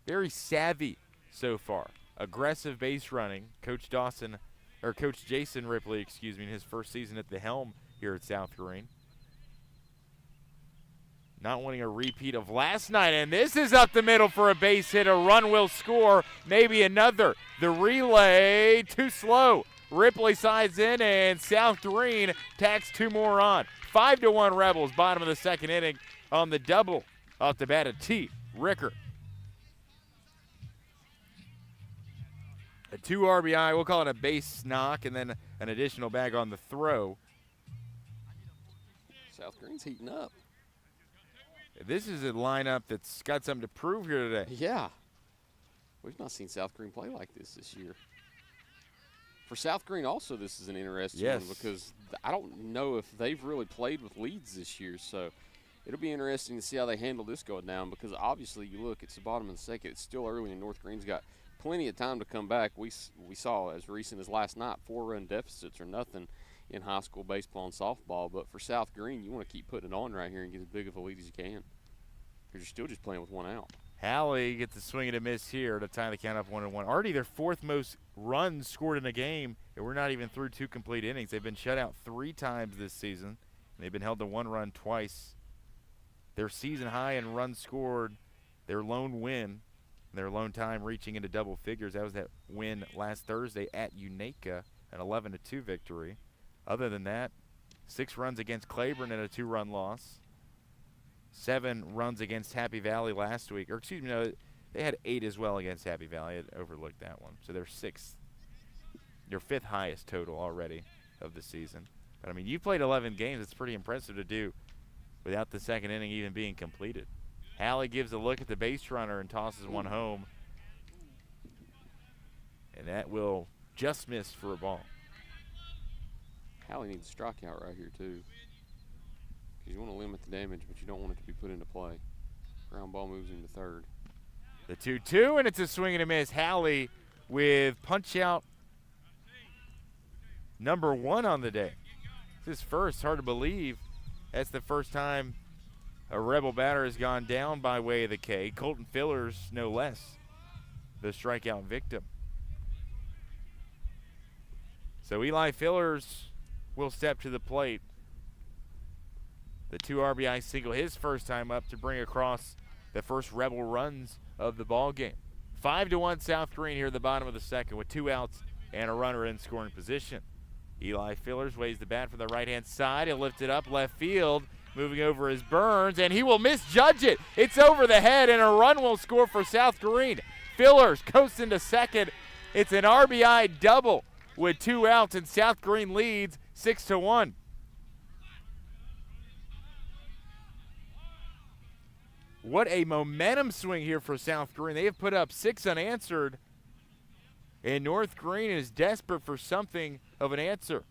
very savvy so far. Aggressive base running. Coach Jason Ripley, in his first season at the helm here at South Greene. Not wanting a repeat of last night, and this is up the middle for a base hit. A run will score, maybe another. The relay, too slow. Ripley sides in, and South Greene tacks two more on. 5-1 Rebels, bottom of the second inning on the double off the bat of T. Ricker. A 2 RBI, we'll call it a base knock, and then an additional bag on the throw. South Greene's heating up. This is a lineup that's got something to prove here today. Yeah. We've not seen South Greene play like this year. For South Greene also, this is an interesting one because I don't know if they've really played with leads this year. So it'll be interesting to see how they handle this going down because obviously you look, it's the bottom of the second. It's still early and North Greene's got plenty of time to come back. We saw as recent as last night 4-run deficits or nothing in high school baseball and softball. But for South Greene, you want to keep putting it on right here and get as big of a lead as you can because you're still just playing with one out. Hallie gets a swing and a miss here to tie the count up 1-1. Already their 4th most runs scored in a game, and we're not even through 2 complete innings. They've been shut out 3 times this season, and they've been held to 1 run twice. Their season high in runs scored, their lone win, their lone time reaching into double figures. That was that win last Thursday at Unaka, an 11-2 victory. Other than that, 6 runs against Claiborne and a 2-run loss. 7 runs against Happy Valley last week. Or excuse me, no, they had 8 as well against Happy Valley. I had overlooked that one. So they're 6th. Your 5th highest total already of the season. But, I mean, you played 11 games. It's pretty impressive to do without the second inning even being completed. Hallie gives a look at the base runner and tosses one home. And that will just miss for a ball. Hallie needs a strikeout right here, too. Because you want to limit the damage, but you don't want it to be put into play. Ground ball moves into third. The 2-2, and it's a swing and a miss. Hallie with punch-out number 1 on the day. It's his first. Hard to believe. That's the first time a Rebel batter has gone down by way of the K. Colton Fillers, no less, the strikeout victim. So Eli Fillers will step to the plate. The 2 RBI single, his first time up, to bring across the first Rebel runs of the ball game. 5-1 South Greene here at the bottom of the second with 2 outs and a runner in scoring position. Eli Fillers waves the bat from the right-hand side. He'll lift it up left field, moving over his Burns, and he will misjudge it. It's over the head, and a run will score for South Greene. Fillers coasts into second. It's an RBI double with 2 outs, and South Greene leads 6-1. What a momentum swing here for South Greene. They have put up 6 unanswered, and North Greene is desperate for something of an answer.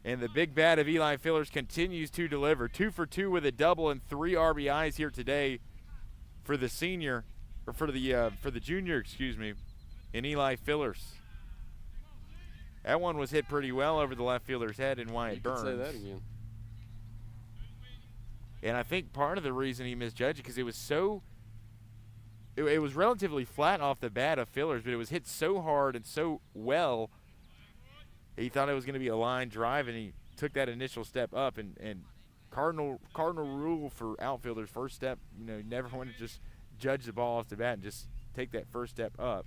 And the big bat of Eli Fillers continues to deliver. 2 for 2 with a double and 3 RBIs here today for the senior, or for the junior, excuse me, in Eli Fillers. That one was hit pretty well over the left fielder's head in Wyatt Burns. Say that again. And I think part of the reason he misjudged it because it was so it was relatively flat off the bat of Fillers, but it was hit so hard and so well, he thought it was going to be a line drive, and he took that initial step up. And Cardinal rule for outfielders, first step, you never want to just judge the ball off the bat and just take that first step up.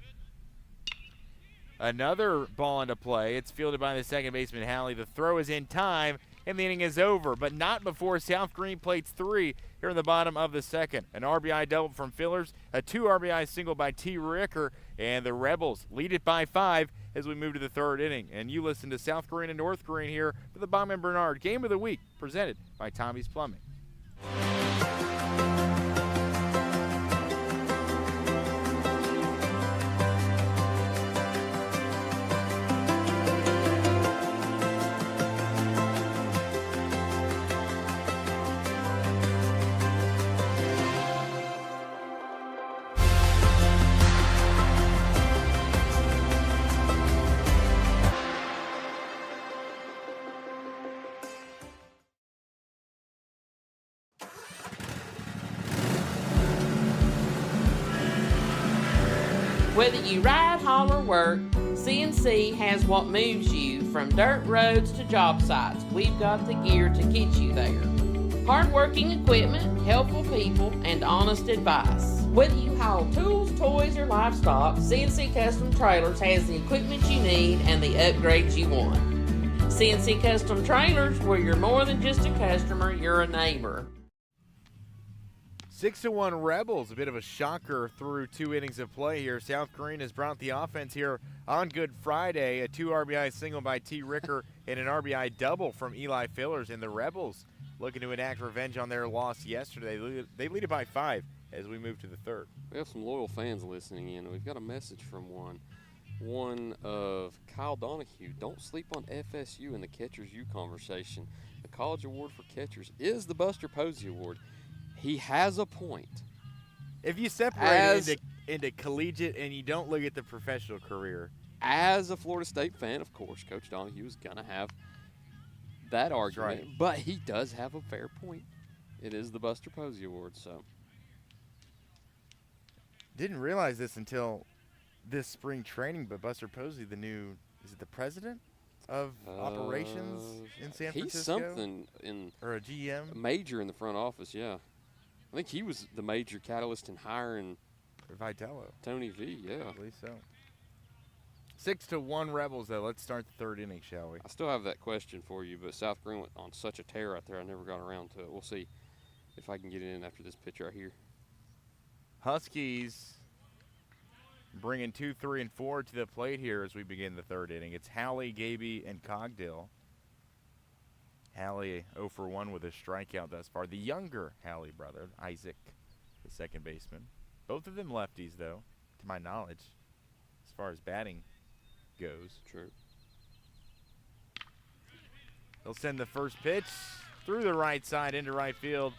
Another ball into play. It's fielded by the second baseman, Hallie. The throw is in time, and the inning is over, but not before South Greene plates 3 here in the bottom of the second. An RBI double from Fillers, a 2 RBI single by T. Ricker, and the Rebels lead it by 5 as we move to the third inning. And you listen to South Greene and North Greene here for the Bachman Bernard Game of the Week, presented by Tommie's Plumbing. Whether you ride, haul, or work, CNC has what moves you from dirt roads to job sites. We've got the gear to get you there. Hardworking equipment, helpful people, and honest advice. Whether you haul tools, toys, or livestock, CNC Custom Trailers has the equipment you need and the upgrades you want. CNC Custom Trailers, where you're more than just a customer, you're a neighbor. 6-1 Rebels, a bit of a shocker through 2 innings of play here. South Greene has brought the offense here on Good Friday. A 2 RBI single by T. Ricker and an RBI double from Eli Fillers. And the Rebels looking to enact revenge on their loss yesterday. They lead it by 5 as we move to the third. We have some loyal fans listening in. We've got a message from one of Kyle Donahue. Don't sleep on FSU in the Catchers U conversation. The College Award for Catchers is the Buster Posey Award. He has a point. If you separate into collegiate and you don't look at the professional career. As a Florida State fan, of course, Coach Donahue is going to have that argument. Right. But he does have a fair point. It is the Buster Posey Award, so. Didn't realize this until this spring training, but Buster Posey, is it the president of operations in San Francisco? He's something in. Or a GM? A major in the front office, yeah. I think he was the major catalyst in hiring Vitello. Tony V, yeah. I believe so. 6-1 Rebels, though. Let's start the third inning, shall we? I still have that question for you, but South Greene went on such a tear right there, I never got around to it. We'll see if I can get it in after this pitch right here. Huskies bringing 2, 3, and 4 to the plate here as we begin the third inning. It's Halley, Gaby, and Cogdill. Halley 0 for 1 with a strikeout thus far. The younger Halley brother, Isaac, the second baseman. Both of them lefties, though, to my knowledge, as far as batting goes. True. They'll send the first pitch through the right side into right field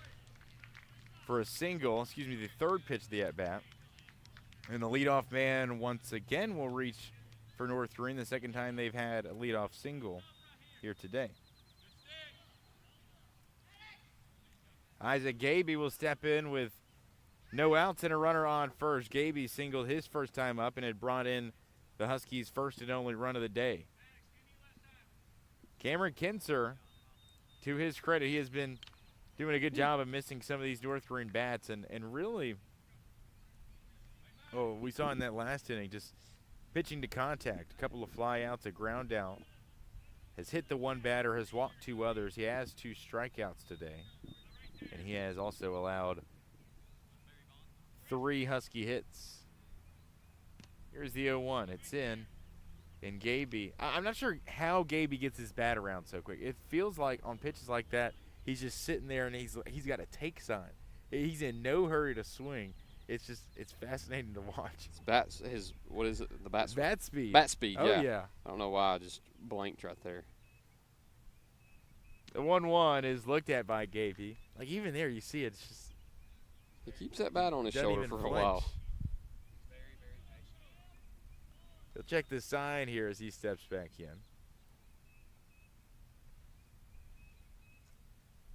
for a single. The third pitch of the at-bat. And the leadoff man once again will reach for North Greene, the second time they've had a leadoff single here today. Isaac Gaby will step in with no outs and a runner on first. Gaby singled his first time up and had brought in the Huskies' first and only run of the day. Cameron Kinser, to his credit, he has been doing a good job of missing some of these North Greene bats and really, we saw in that last inning, just pitching to contact. A couple of fly outs, a ground out. Has hit the one batter, has walked 2 others. He has 2 strikeouts today. And he has also allowed 3 Husky hits. Here's the 0-1. It's in. And Gaby, I'm not sure how Gaby gets his bat around so quick. It feels like on pitches like that, he's just sitting there and he's got a take sign. He's in no hurry to swing. It's fascinating to watch. What is it? The bat speed? Bat speed. Bat speed, yeah. Oh, yeah. I don't know why I just blanked right there. The 1-1 is looked at by Gaby. Like, even there, you see it's just. He keeps that bat on his shoulder for a while. He'll check the sign here as he steps back in.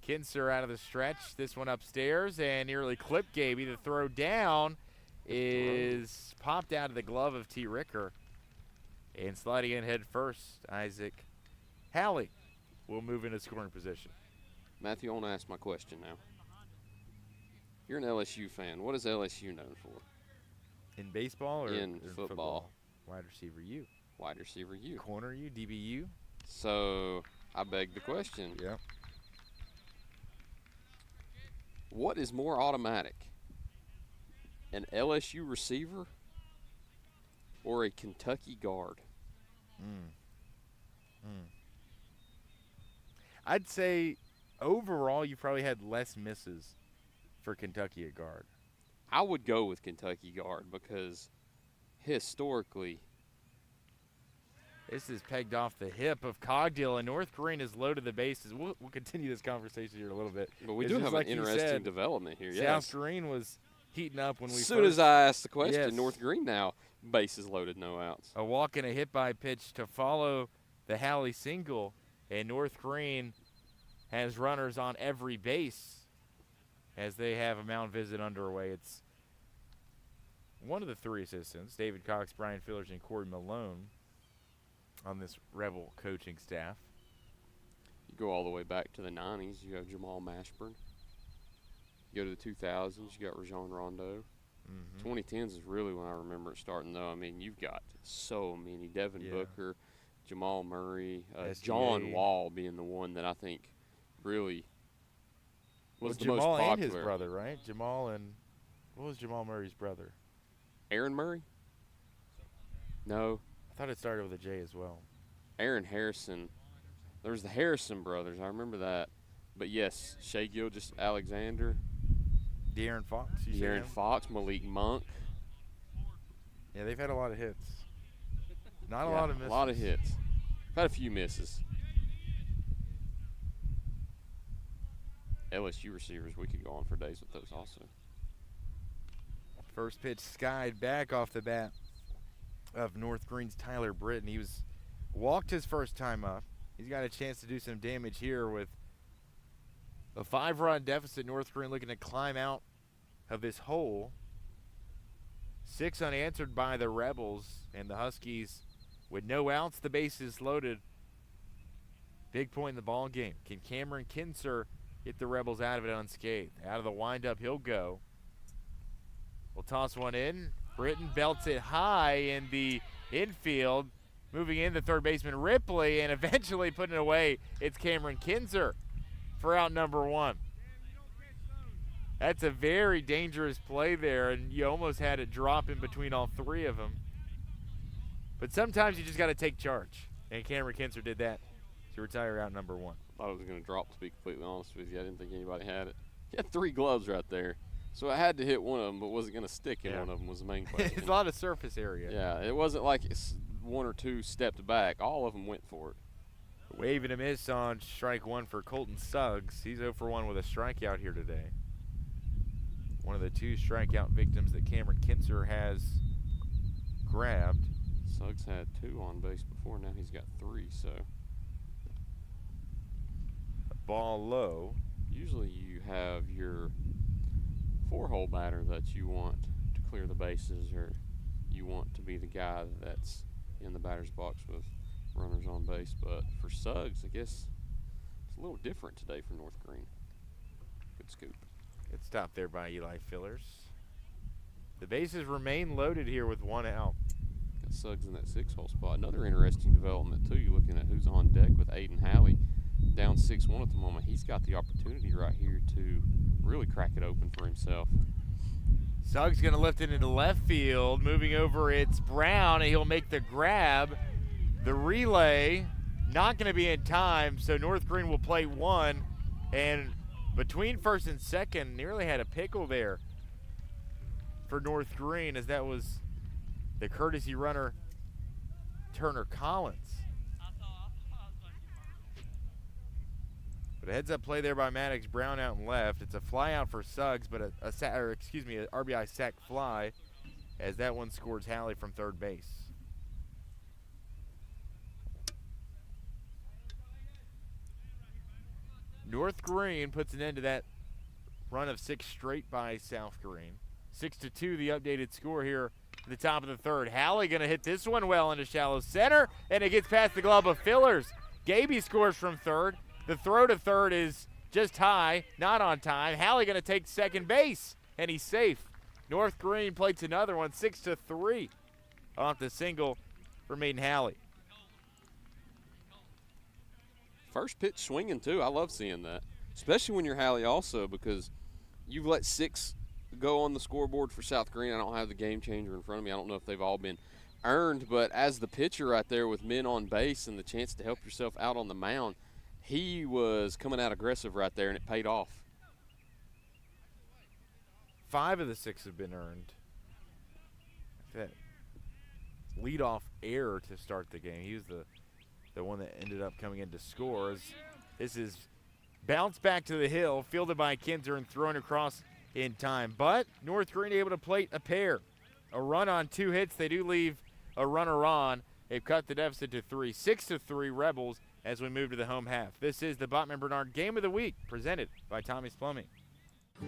Kinser out of the stretch. This one upstairs and nearly clipped Gaby. The throw down is popped out of the glove of T. Ricker. And sliding in head first, Isaac Halley will move into scoring position. Matthew, I want to ask my question now. You're an LSU fan. What is LSU known for? In baseball or in football? Wide receiver U. Wide receiver U. Corner U, DBU. So I beg the question. Yeah. What is more automatic? An LSU receiver or a Kentucky guard? I'd say overall you probably had less misses for Kentucky at guard. I would go with Kentucky guard because historically this is pegged off the hip of Cogdill, and North Greene has loaded the bases. We'll continue this conversation here in a little bit. But we do have an interesting development here, yes. South Greene was heating up when we As soon as I asked the question, yes. North Greene now, bases loaded, no outs. A walk and a hit-by pitch to follow the Halley single, and North Greene has runners on every base as they have a mound visit underway. It's one of the 3 assistants, David Cox, Brian Fillers, and Corey Malone, on this Rebel coaching staff. You go all the way back to the 90s, you have Jamal Mashburn. You go to the 2000s, you got Rajon Rondo. 2010s is really when I remember it starting, though. I mean, you've got so many. Devin Booker, Jamal Murray, John Wall being the one that I think really was the most popular. Jamal and his brother, right? Jamal and – what was Jamal Murray's brother? Aaron Murray? No. I thought it started with a J as well. Aaron Harrison. There was the Harrison brothers. I remember that. But, yes, Shea Gilgeous-Alexander. De'Aaron Fox. De'Aaron Fox, Malik Monk. Yeah, they've had a lot of hits. Not a lot of misses. A lot of hits. Had a few misses. LSU receivers, we could go on for days with those also. First pitch skied back off the bat of North Greene's Tyler Britton. He was walked his first time up. He's got a chance to do some damage here with A 5-run deficit. North Greene looking to climb out of this hole. 6 unanswered by the Rebels, and the Huskies with no outs, the bases loaded. Big point in the ball game. Can Cameron Kinser get the Rebels out of it unscathed? Out of the windup, he'll go. We'll toss one in. Britton belts it high in the infield. Moving in, the third baseman Ripley, and eventually putting it away, it's Cameron Kinser for out number 1. That's a very dangerous play there, and you almost had it drop in between all 3 of them. But sometimes you just got to take charge, and Cameron Kinser did that to retire out number 1. I thought it was going to drop, to be completely honest with you. I didn't think anybody had it. He had 3 gloves right there. So I had to hit one of them, but was it going to stick in one of them was the main question. It's a lot of surface area. Yeah, it wasn't like it's 1 or 2 stepped back. All of them went for it. Wave and a miss on strike 1 for Colton Suggs. He's 0 for 1 with a strikeout here today. One of the 2 strikeout victims that Cameron Kinser has grabbed. Suggs had 2 on base before. Now he's got 3, so. Ball low. Usually you have your 4-hole batter that you want to clear the bases, or you want to be the guy that's in the batter's box with runners on base. But for Suggs, I guess it's a little different today for North Greene. Good scoop. Good stop there by Eli Fillers. The bases remain loaded here with 1 out. Got Suggs in that 6-hole spot. Another interesting development, too. You're looking at who's on deck with Aiden Halley. Down 6-1 at the moment. He's got the opportunity right here to really crack it open for himself. Suggs going to lift it into left field. Moving over, it's Brown, and he'll make the grab. The relay not going to be in time, so North Greene will play 1. And between first and second, nearly had a pickle there for North Greene, as that was the courtesy runner, Turner Collins. But a heads-up play there by Maddox. Brown out and left. It's a fly out for Suggs, but an RBI sac fly, as that one scores Halley from third base. North Greene puts an end to that run of 6 straight by South Greene. 6-2, the updated score here at the top of the third. Halley going to hit this one well into shallow center, and it gets past the glove of Fillers. Gaby scores from third. The throw to third is just high, not on time. Halley going to take second base, and he's safe. North Greene plates another one, 6-3 off the single for Maiden Halley. First pitch swinging, too. I love seeing that, especially when you're Halley also, because you've let 6 go on the scoreboard for South Greene. I don't have the game changer in front of me. I don't know if they've all been earned, but as the pitcher right there with men on base and the chance to help yourself out on the mound, he was coming out aggressive right there, and it paid off. 5 of the 6 have been earned. That leadoff error to start the game. He was the one that ended up coming in to score. This is bounced back to the hill, fielded by Kinser and thrown across in time. But North Greene able to plate a pair. A run on 2 hits. They do leave a runner on. They've cut the deficit to 3. 6-3 Rebels as we move to the home half. This is the Bachman Bernard Game of the Week, presented by Tommie's Plumbing.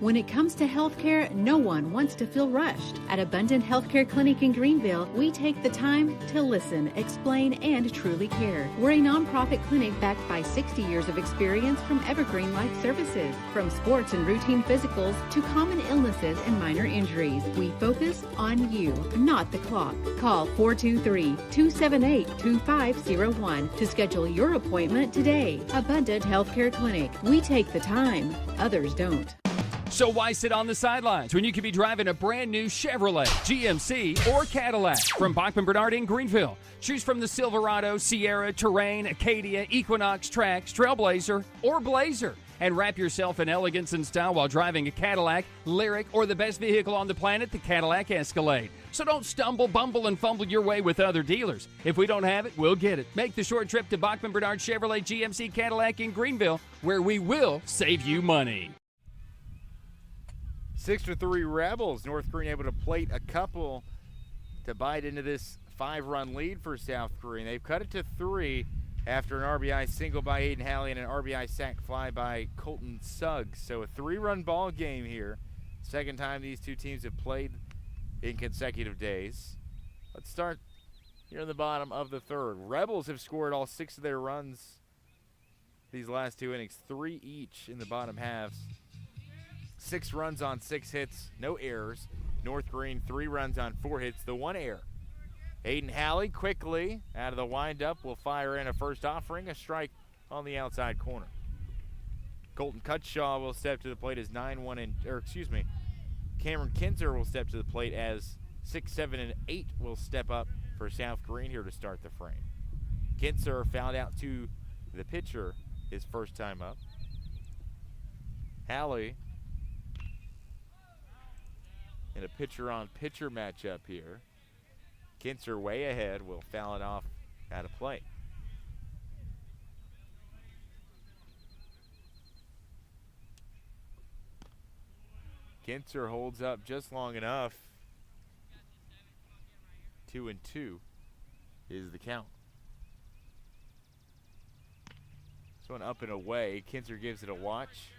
When it comes to healthcare, no one wants to feel rushed. At Abundant Healthcare Clinic in Greenville, we take the time to listen, explain, and truly care. We're a nonprofit clinic backed by 60 years of experience from Evergreen Life Services. From sports and routine physicals to common illnesses and minor injuries, we focus on you, not the clock. Call 423-278-2501 to schedule your appointment today. Abundant Healthcare Clinic. We take the time. Others don't. So why sit on the sidelines when you could be driving a brand new Chevrolet, GMC, or Cadillac from Bachman Bernard in Greenville? Choose from the Silverado, Sierra, Terrain, Acadia, Equinox, Trax, Trailblazer, or Blazer. And wrap yourself in elegance and style while driving a Cadillac, Lyric, or the best vehicle on the planet, the Cadillac Escalade. So don't stumble, bumble, and fumble your way with other dealers. If we don't have it, we'll get it. Make the short trip to Bachman Bernard Chevrolet GMC Cadillac in Greenville, where we will save you money. 6-3 Rebels. North Greene able to plate a couple to bite into this 5-run lead for South Greene. They've cut it to 3 after an RBI single by Aiden Halley and an RBI sac fly by Colton Suggs. So a 3-run ball game here. Second time these two teams have played in consecutive days. Let's start here in the bottom of the third. Rebels have scored all 6 of their runs these last 2 innings, 3 each in the bottom halves. 6 runs on 6 hits, no errors. North Greene 3 runs on 4 hits, the 1 error. Aiden Halley quickly out of the windup will fire in a first offering, a strike on the outside corner. Colton Cutshaw will step to the plate as Cameron Kinzer will step to the plate as 6, 7, and 8 will step up for South Greene here to start the frame. Kinzer fouled out to the pitcher his first time up. Halley in a pitcher-on-pitcher matchup here. Kinzer way ahead will foul it off out of play. Kinzer holds up just long enough. 2-2 is the count. This one up and away. Kinzer gives it a watch.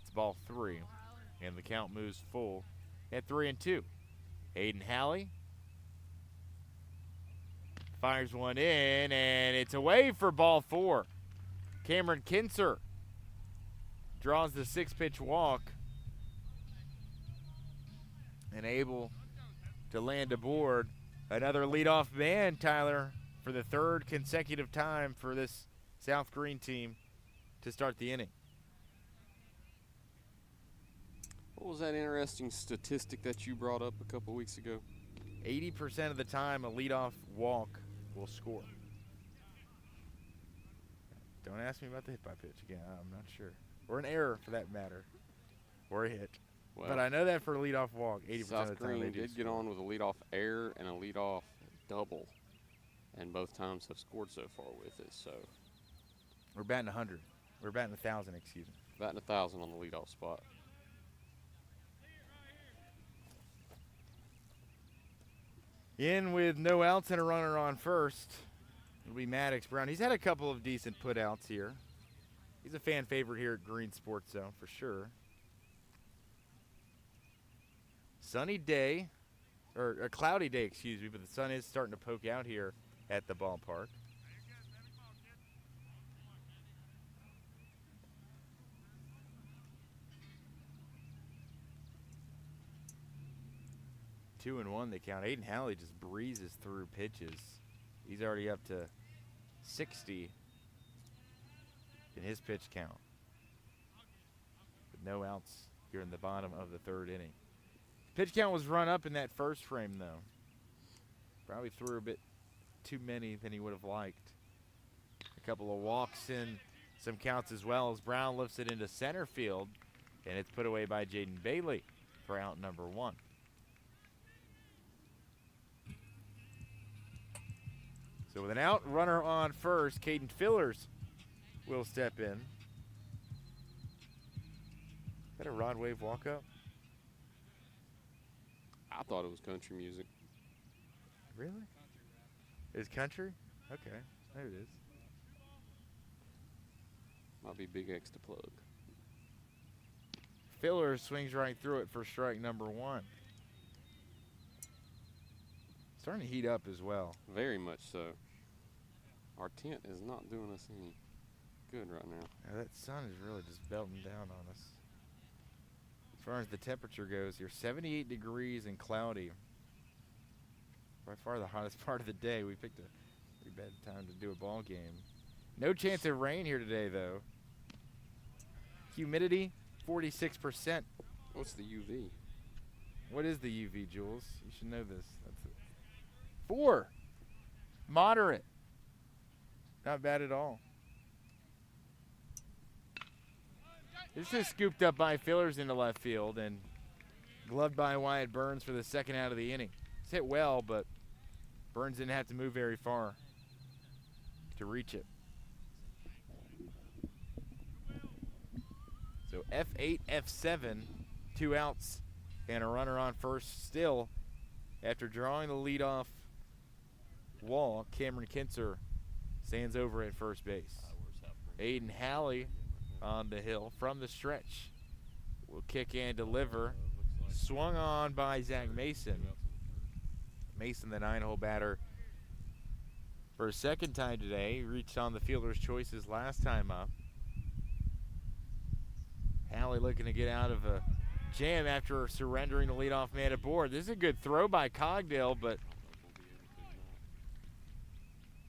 It's ball 3, and the count moves full at 3-2. Aiden Halley fires one in, and it's away for ball 4. Cameron Kinzer draws the 6-pitch walk and able to land aboard another leadoff man, Tyler, for the 3rd consecutive time for this South Greene team to start the inning. What was that interesting statistic that you brought up a couple weeks ago? 80% of the time a leadoff walk will score. Don't ask me about the hit by pitch again. I'm not sure. Or an error for that matter. Or a hit. Well, but I know that for a leadoff walk, 80% of the time South they Greene do did get on with a leadoff error and a leadoff double, and both times have scored so far with it. So we're batting 100. We're batting 1,000, excuse me. Batting 1,000 on the leadoff spot. In with no outs and a runner on first, it'll be Maddox Brown. He's had a couple of decent putouts here. He's a fan favorite here at Green Sports Zone for sure. Sunny day, or a cloudy day, excuse me, but the sun is starting to poke out here at the ballpark. Two and one they count. Aiden Halley just breezes through pitches. He's already up to 60 in his pitch count. With no outs here in the bottom of the 3rd inning. Pitch count was run up in that first frame, though. Probably threw a bit too many than he would have liked. A couple of walks in some counts as well as Brown lifts it into center field, and it's put away by Jaden Bailey for out number 1. So with an out runner on first, Caden Fillers will step in. Is that a Rod Wave walk-up? I thought it was country music. Really? Is country? Okay, there it is. Might be Big X to plug. Fillers swings right through it for strike number 1. Starting to heat up as well. Very much so. Our tent is not doing us any good right now. Yeah, that sun is really just belting down on us. As far as the temperature goes here, 78 degrees and cloudy. By far the hottest part of the day. We picked a pretty bad time to do a ball game. No chance of rain here today, though. Humidity, 46%. What's the UV? What is the UV, Jules? You should know this. That's it. 4. Moderate. Not bad at all. This is scooped up by Fillers into left field and gloved by Wyatt Burns for the second out of the inning. It's hit well, but Burns didn't have to move very far to reach it. So F8, F7, 2 outs and a runner on first still. After drawing the leadoff wall, Cameron Kinzer stands over at first base. Aiden Halley on the hill from the stretch will kick and deliver. Swung on by Zach Mason. Mason, the 9-hole batter, for a second time today. He reached on the fielder's choices last time up. Halley looking to get out of a jam after surrendering the leadoff man aboard. This is a good throw by Cogdale, but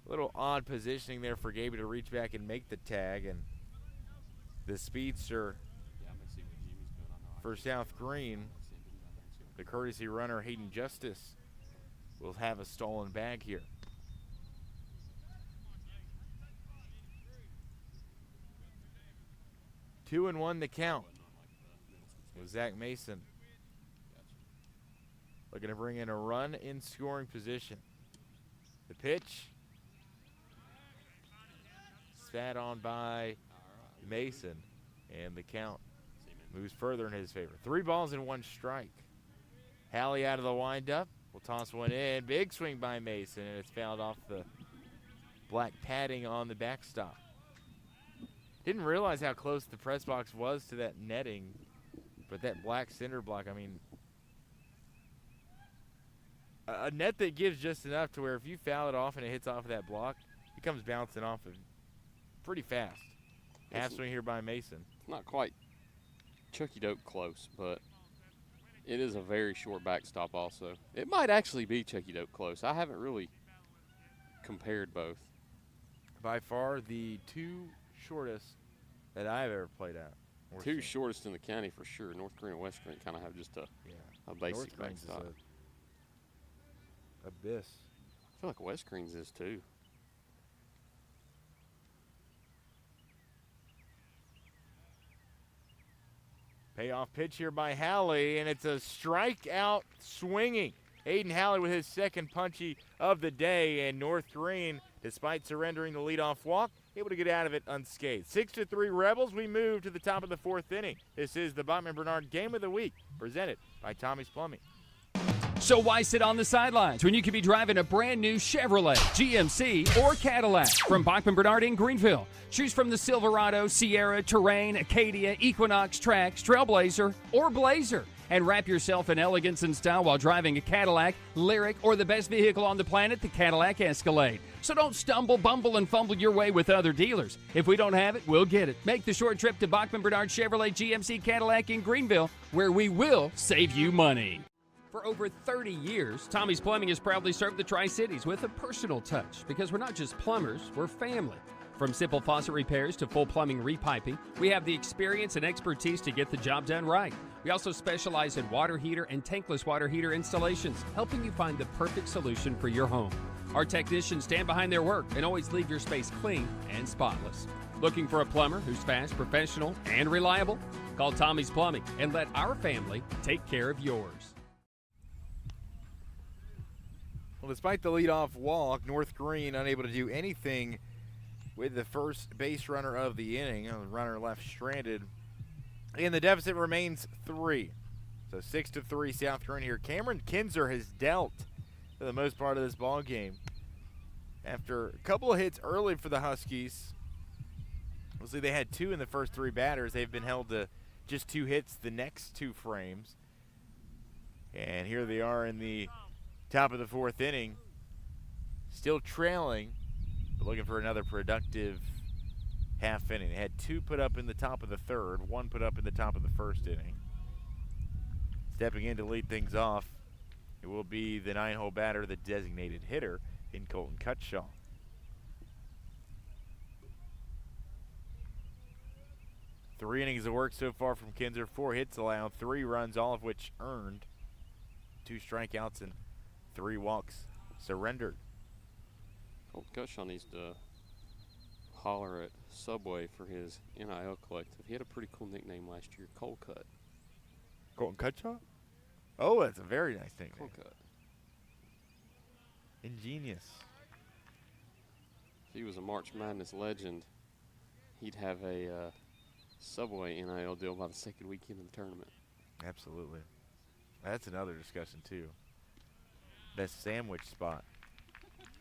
a little odd positioning there for Gaby to reach back and make the tag. And the speedster for South Greene, the courtesy runner Hayden Justice, will have a stolen bag here. Two and one the count with Zach Mason looking to bring in a run in scoring position. The pitch spat on by Mason, and the count moves further in his favor. 3 balls and 1 strike. Halley out of the windup. Will toss one in. Big swing by Mason, and it's fouled off the black padding on the backstop. Didn't realize how close the press box was to that netting, but that black cinder block, I mean, a net that gives just enough to where if you foul it off and it hits off of that block, it comes bouncing off of pretty fast. Half swing here by Mason. It's not quite Chucky Doke close, but it is a very short backstop also. It might actually be Chucky Doke close. I haven't really compared both. By far the 2 shortest that I've ever played at. 2 shortest in the county for sure. North Greene and West Greene kind of have just a basic North Greene's backstop. is abyss. I feel like West Greene's is too. Payoff pitch here by Halley, and it's a strikeout swinging. Aiden Halley with his second punchy of the day, and North Greene, despite surrendering the leadoff walk, able to get out of it unscathed. 6-3 Rebels. We move to the top of the 4th inning. This is the Bachman Bernard Game of the Week, presented by Tommie's Plumbing. So why sit on the sidelines when you could be driving a brand new Chevrolet, GMC, or Cadillac from Bachman Bernard in Greenville? Choose from the Silverado, Sierra, Terrain, Acadia, Equinox, Trax, Trailblazer, or Blazer. And wrap yourself in elegance and style while driving a Cadillac, Lyric, or the best vehicle on the planet, the Cadillac Escalade. So don't stumble, bumble, and fumble your way with other dealers. If we don't have it, we'll get it. Make the short trip to Bachman Bernard Chevrolet GMC Cadillac in Greenville, where we will save you money. For over 30 years, Tommie's Plumbing has proudly served the Tri-Cities with a personal touch, because we're not just plumbers, we're family. From simple faucet repairs to full plumbing repiping, we have the experience and expertise to get the job done right. We also specialize in water heater and tankless water heater installations, helping you find the perfect solution for your home. Our technicians stand behind their work and always leave your space clean and spotless. Looking for a plumber who's fast, professional, and reliable? Call Tommie's Plumbing and let our family take care of yours. Well, despite the leadoff walk, North Greene unable to do anything with the first base runner of the inning. The runner left stranded. And the deficit remains 3. So 6-3 South Greene here. Cameron Kinzer has dealt for the most part of this ball game. After a couple of hits early for the Huskies, obviously they had 2 in the first 3 batters. They've been held to just 2 hits the next 2 frames. And here they are in the top of the 4th inning, still trailing, but looking for another productive half inning. They had 2 put up in the top of the 3rd, 1 put up in the top of the 1st inning. Stepping in to lead things off, it will be the 9-hole batter, the designated hitter, in Colton Cutshaw. Three innings of work so far from Kinzer, 4 hits allowed, 3 runs, all of which earned, 2 strikeouts and 3 walks surrendered. Colton Cutshaw needs to holler at Subway for his NIL collective. He had a pretty cool nickname last year, Cold Cut. Colton Cutshaw? Oh, that's a very nice nickname. Cold Cut. Ingenious. If he was a March Madness legend, he'd have a Subway NIL deal by the 2nd weekend of the tournament.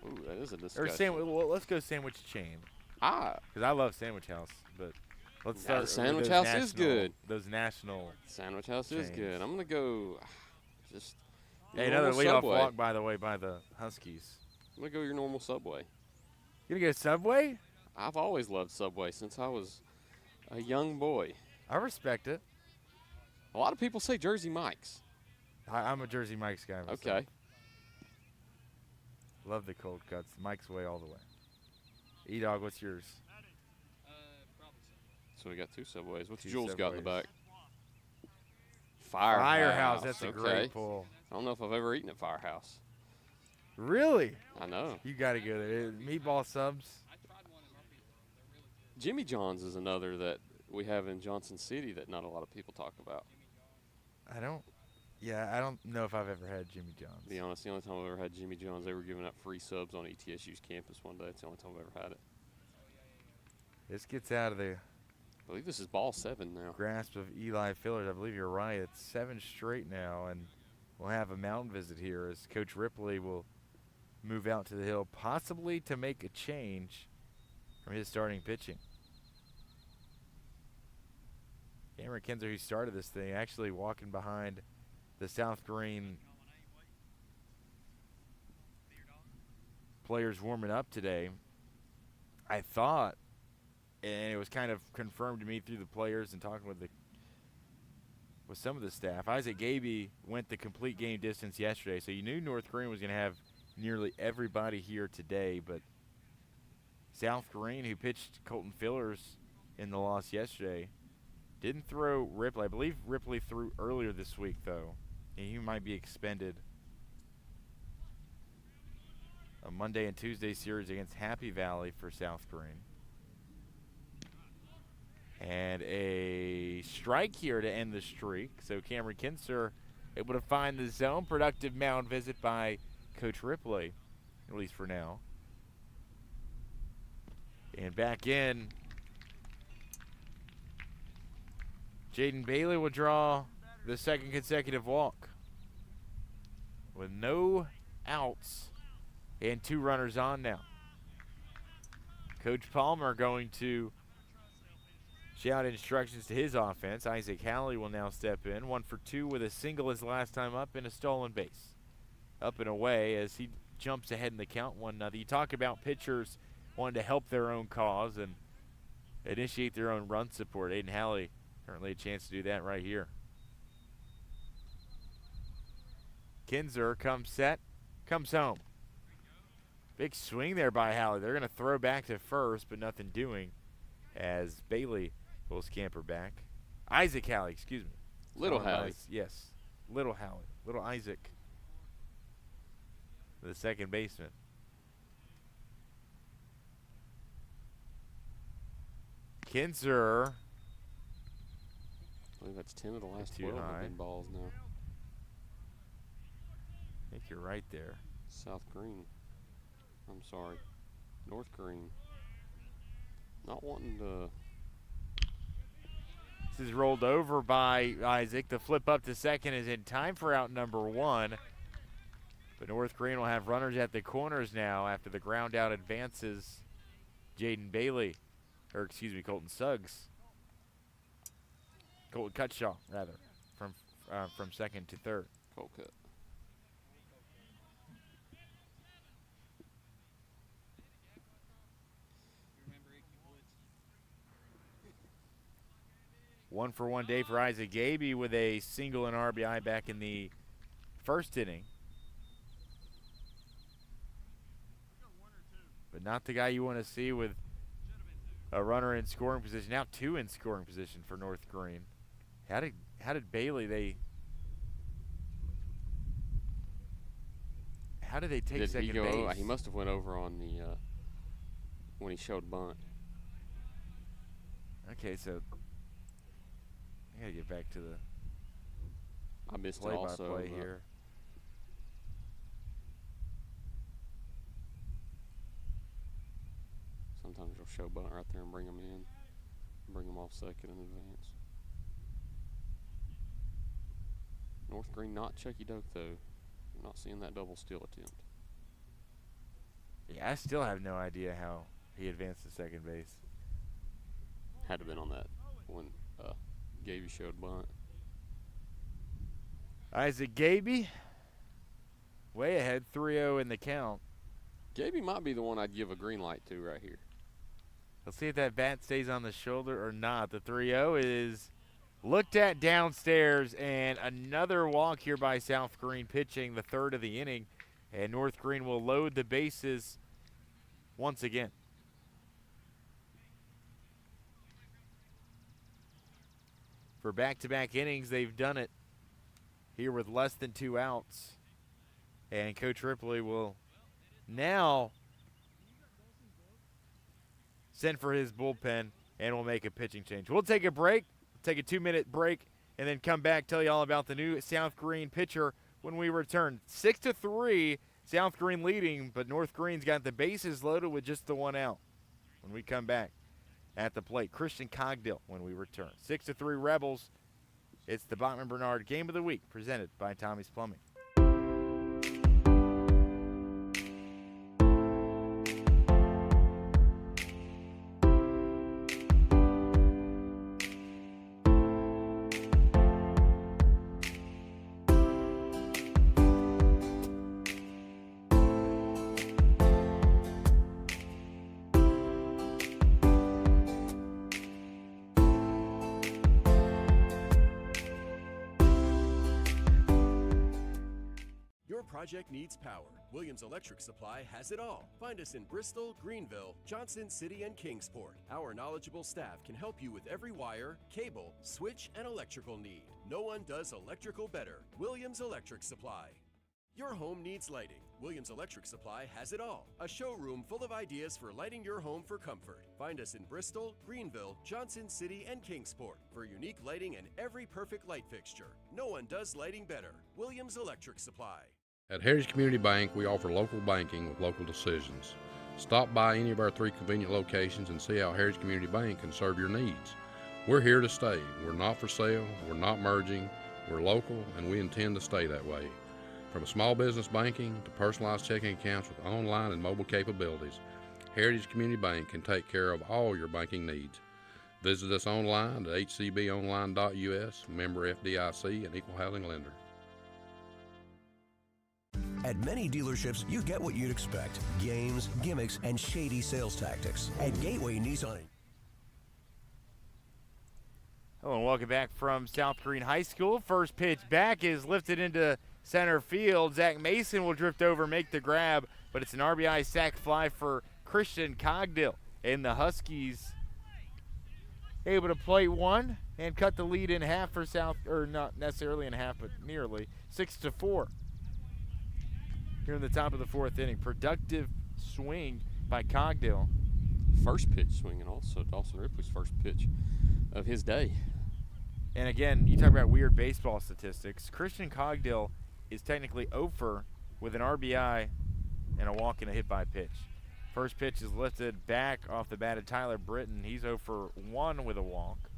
Ooh, that is a Or discussion. well, let's go sandwich chain. Because I love Sandwich House, but let's Yeah, start. the with Sandwich those House is national- good. Those national. Sandwich House is chains. good. I'm gonna go. Just. Hey, your another normal leadoff Subway. walk, by the way, by the Huskies. I'm gonna go your normal Subway. You gonna go Subway? I've always loved Subway since I was a young boy. I respect it. A lot of people say Jersey Mike's. I'm a Jersey Mike's guy myself. Okay. Love the cold cuts. Mike's way all the way. E-Dog, what's yours? So we got 2 Subways. What's Two Jules got in the Subways. back? Firehouse. That's a okay. great pull. I don't know if I've ever eaten at Firehouse. Really? I know. You got to go there. Meatball subs. Jimmy John's is another that we have in Johnson City that not a lot of people talk about. I don't know if I've ever had Jimmy John's. To be honest, the only time I've ever had Jimmy John's, they were giving out free subs on ETSU's campus one day. It's the only time I've ever had it. This gets out of the I believe this is ball 7 now. grasp of Eli Fillers. I believe you're right. It's 7 straight now, and we'll have a mountain visit here as Coach Ripley will move out to the hill, possibly to make a change from his starting pitching. Cameron Kinzer, who started this thing, actually walking behind the South Greene players warming up today. I thought, and it was kind of confirmed to me through the players and talking with some of the staff, Isaac Gaby went the complete game distance yesterday, so you knew North Greene was going to have nearly everybody here today, but South Greene, who pitched Colton Fillers in the loss yesterday, didn't throw Ripley. I believe Ripley threw earlier this week, though, and he might be expended. A Monday and Tuesday series against Happy Valley for South Greene. And a strike here to end the streak. So Cameron Kinzer able to find the zone. Productive mound visit by Coach Ripley, at least for now. And back in, Jaden Bailey will draw the second consecutive walk with no outs and 2 runners on now. Coach Palmer going to shout instructions to his offense. Isaac Halley will now step in. 1 for 2 with a single his last time up and a stolen base. Up and away as he jumps ahead in the count 1-0. You talk about pitchers wanting to help their own cause and initiate their own run support. Aiden Halley currently a chance to do that right here. Kinzer comes set, comes home. Big swing there by Halley. They're going to throw back to first, but nothing doing as Bailey will scamper back. Isaac Halley, excuse me. Little Halley. Yes, Little Halley. Little Isaac, the second baseman. Kinzer. I believe that's 10 of the last Too 12 have high. been balls now. I think you're right there. South Greene. I'm sorry. North Greene. Not wanting to. This is rolled over by Isaac. The flip up to second is in time for out number 1. But North Greene will have runners at the corners now after the ground out advances Jaden Bailey, or excuse me, Colton Suggs. Colton Cutshaw, rather, from second to third. Colcut. One for one day for Isaac Gaby with a single and RBI back in the first inning. But not the guy you want to see with a runner in scoring position. Now 2 in scoring position for North Greene. How did Bailey how did they take Did second he go base? over? He must have went over on the when he showed bunt. Okay, so I gotta get back to the I missed it play-by-play also. here. Sometimes you'll show bunt right there and bring them in. Bring them off second in advance. North Greene not Chucky Doak though. I'm not seeing that double steal attempt. Yeah, I still have no idea how he advanced to second base. Had to have been on that when Gaby showed bunt. Isaac Gaby, way ahead, 3-0 in the count. Gaby might be the one I'd give a green light to right here. Let's see if that bat stays on the shoulder or not. The 3-0 is looked at downstairs, and another walk here by South Greene pitching the third of the inning. And North Greene will load the bases once again. For back-to-back innings, they've done it here with less than 2 outs. And Coach Ripley will now send for his bullpen and will make a pitching change. We'll take a break, take a 2-minute break, and then come back, tell you all about the new South Greene pitcher when we return. 6-3, South Greene leading, but North Greene's got the bases loaded with just the 1 out. When we come back at the plate, Christian Cogdill when we return. 6-3 Rebels. It's the Bachman Bernard Game of the Week presented by Tommie's Plumbing. Your project needs power. Williams Electric Supply has it all. Find us in Bristol, Greenville, Johnson City, and Kingsport. Our knowledgeable staff can help you with every wire, cable, switch, and electrical need. No one does electrical better. Williams Electric Supply. Your home needs lighting. Williams Electric Supply has it all. A showroom full of ideas for lighting your home for comfort. Find us in Bristol, Greenville, Johnson City, and Kingsport for unique lighting and every perfect light fixture. No one does lighting better. Williams Electric Supply. At Heritage Community Bank, we offer local banking with local decisions. Stop by any of our 3 convenient locations and see how Heritage Community Bank can serve your needs. We're here to stay. We're not for sale. We're not merging. We're local, and we intend to stay that way. From small business banking to personalized checking accounts with online and mobile capabilities, Heritage Community Bank can take care of all your banking needs. Visit us online at hcbonline.us, member FDIC, and equal housing lender. At many dealerships, you get what you'd expect. Games, gimmicks, and shady sales tactics. At Gateway Nissan. Hello and welcome back from South Greene High School. First pitch back is lifted into center field. Zach Mason will drift over, make the grab, but it's an RBI sac fly for Christian Cogdill. And the Huskies able to play one and cut the lead in half for South, or not necessarily in half, but nearly 6-4. Here in the top of the 4th inning. Productive swing by Cogdill. First pitch swing, and also Dawson Ripley's first pitch of his day. And again, you talk about weird baseball statistics. Christian Cogdill is technically 0 with an RBI and a walk and a hit by pitch. First pitch is lifted back off the bat of Tyler Britton. He's 0 for 1 with a walk.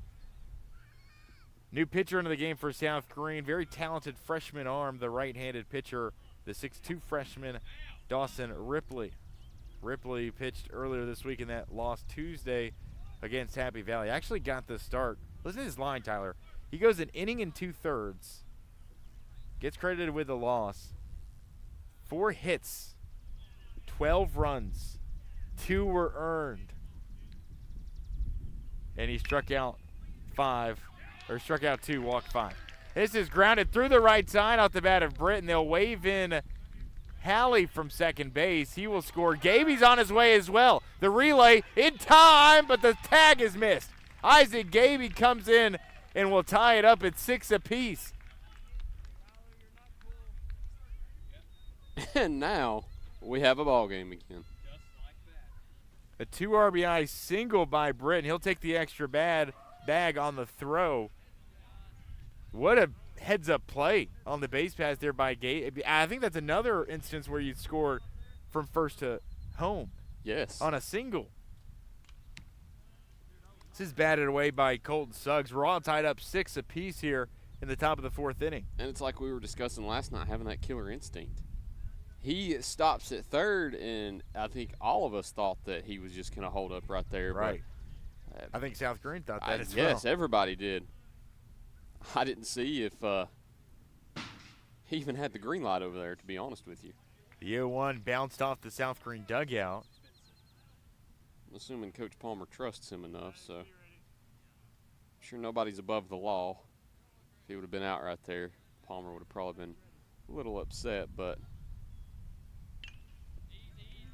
New pitcher into the game for South Greene. Very talented freshman arm, the right-handed pitcher, the 6'2 freshman, Dawson Ripley. Ripley pitched earlier this week in that loss Tuesday against Happy Valley. Actually got the start. Listen to his line, Tyler. He goes an inning and 2/3. Gets credited with the loss. 4 hits, 12 runs, 2 were earned. And he struck out 2, walked 5. This is grounded through the right side off the bat of Britton. They'll wave in Halley from second base. He will score. Gaby's on his way as well. The relay in time, but the tag is missed. Isaac Gaby comes in and will tie it up at 6 apiece. And now we have a ball game again. A 2 RBI single by Britton. He'll take the extra bag on the throw. What a heads-up play on the base pass there by Gaby. I think that's another instance where you score from first to home. Yes. On a single. This is batted away by Colton Suggs. We're all tied up 6 apiece here in the top of the 4th inning. And it's like we were discussing last night, having that killer instinct. he stops at third, and I think all of us thought that he was just going to hold up right there. Right. But, I think South Greene thought that as well. Yes, everybody did. I didn't see if he even had the green light over there, to be honest with you. The 0-1 bounced off the South Greene dugout. I'm assuming Coach Palmer trusts him enough, so I'm sure nobody's above the law. If he would have been out right there, Palmer would have probably been a little upset, but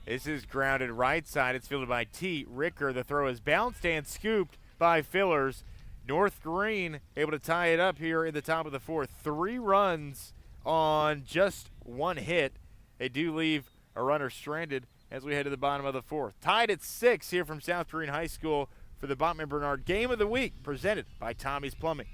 this is grounded right side. It's fielded by T. Ricker. The throw is bounced and scooped by Fillers. North Greene able to tie it up here in the top of the fourth. 3 runs on just 1 hit. They do leave a runner stranded as we head to the bottom of the fourth. Tied at 6 here from South Greene High School for the Bachman Bernard Game of the Week, presented by Tommie's Plumbing.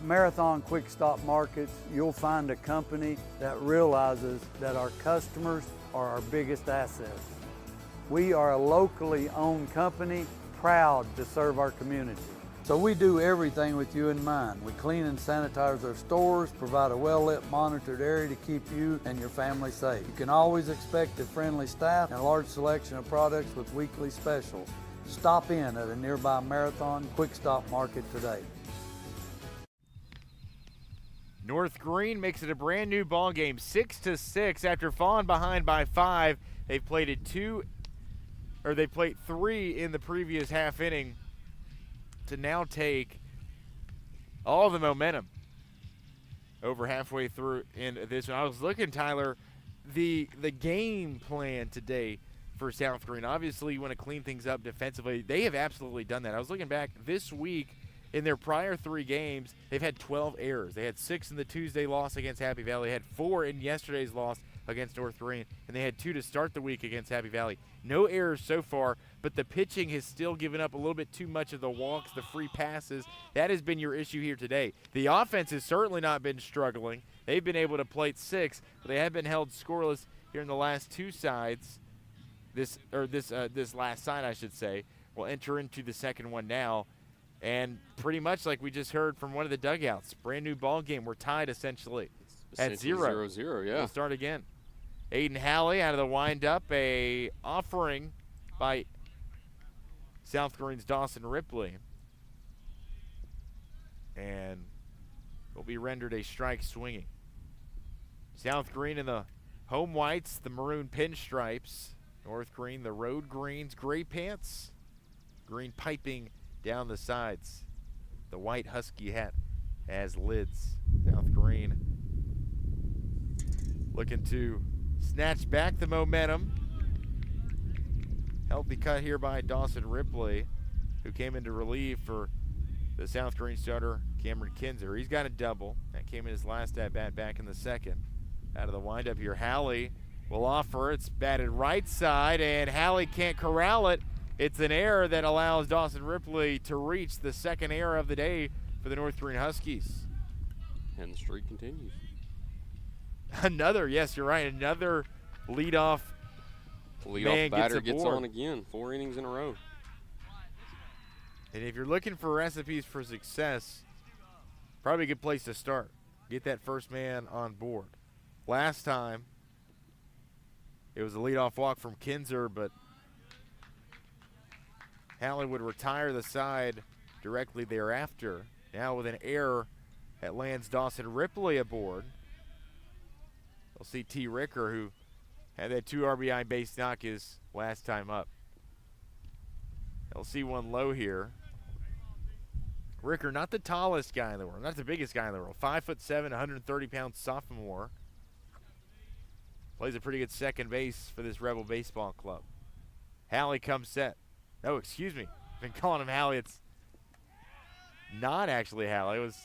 Marathon Quick Stop Markets, you'll find a company that realizes that our customers are our biggest assets. We are a locally owned company, proud to serve our community. So we do everything with you in mind. We clean and sanitize our stores, provide a well-lit, monitored area to keep you and your family safe. You can always expect a friendly staff and a large selection of products with weekly specials. Stop in at a nearby Marathon Quick Stop Market today. North Greene makes it a brand new ball game, 6-6 after falling behind by 5. They've played 3 in the previous half inning to now take all the momentum over halfway through in this one. I was looking, Tyler, the game plan today for South Greene. Obviously, you want to clean things up defensively. They have absolutely done that. I was looking back this week. In their prior 3 games, they've had 12 errors. They had 6 in the Tuesday loss against Happy Valley. They had 4 in yesterday's loss against North Greene, and they had 2 to start the week against Happy Valley. No errors so far, but the pitching has still given up a little bit too much of the walks, the free passes. That has been your issue here today. The offense has certainly not been struggling. They've been able to plate 6, but they have been held scoreless here in the last 2 sides. This last side, I should say. We'll enter into the second one now. And pretty much like we just heard from one of the dugouts, brand new ball game. We're tied essentially at 0. 0-0, yeah. We'll start again. Aiden Halley out of the windup, a offering by South Greene's Dawson Ripley. And will be rendered a strike swinging. South Greene in the home whites, the maroon pinstripes. North Greene, the road greens, gray pants, green piping down the sides. The white husky hat has lids. South Greene looking to snatch back the momentum. Healthy cut here by Dawson Ripley, who came into relief for the South Greene starter, Cameron Kinzer. He's got a double. That came in his last at-bat back in the second. Out of the windup here, Halley will offer. It's batted right side, and Halley can't corral it. It's an error that allows Dawson Ripley to reach the second error of the day for the North Greene Huskies. And the streak continues. Another, yes, you're right, another leadoff batter gets on again, 4 innings in a row. And if you're looking for recipes for success, probably a good place to start. Get that first man on board. Last time, it was a leadoff walk from Kinzer, but Halley would retire the side directly thereafter. Now with an error that lands Dawson Ripley aboard. We'll see T. Ricker, who had that 2 RBI base knock his last time up. They'll see one low here. Ricker, not the tallest guy in the world, not the biggest guy in the world. 5'7", 130-pound sophomore. Plays a pretty good second base for this Rebel baseball club. Halley comes set. Oh, excuse me. Been calling him Halley. It's not actually Halley. It was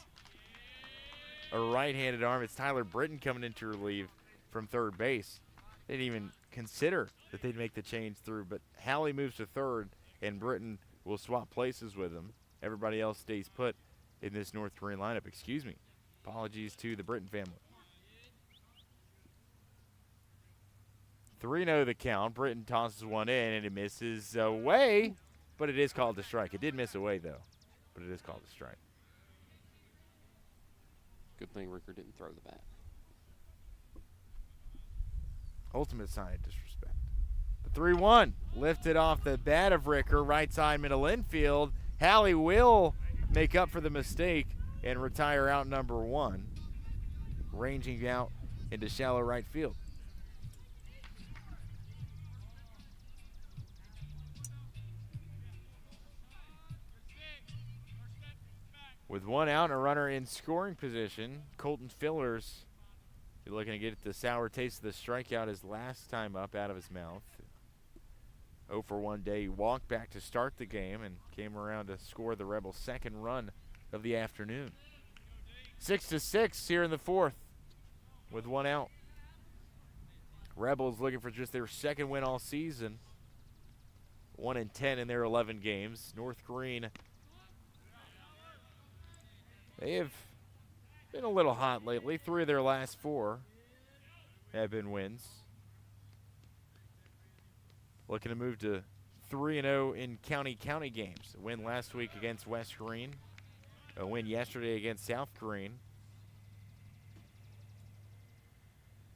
a right-handed arm. It's Tyler Britton coming in to relieve from third base. They didn't even consider that they'd make the change through, but Hallie moves to third, and Britton will swap places with him. Everybody else stays put in this North Greene lineup. Excuse me. Apologies to the Britton family. 3-0 the count. Britton tosses one in, and it misses away, but it is called a strike. It did miss away, though, but it is called a strike. Good thing Ricker didn't throw the bat. Ultimate sign of disrespect. The 3-1 lifted off the bat of Ricker, right side middle infield. Hallie will make up for the mistake and retire out number one, ranging out into shallow right field. With one out and a runner in scoring position, Colton Fillers looking to get the sour taste of the strikeout his last time up out of his mouth. 0 for 1 day. He walked back to start the game and came around to score the Rebels' second run of the afternoon. 6-6 here in the fourth with one out. Rebels looking for just their second win all season. 1-10 in their 11 games. North Greene, they have been a little hot lately. 3 of their last 4 have been wins. Looking to move to 3-0 in county games. A win last week against West Greene. A win yesterday against South Greene.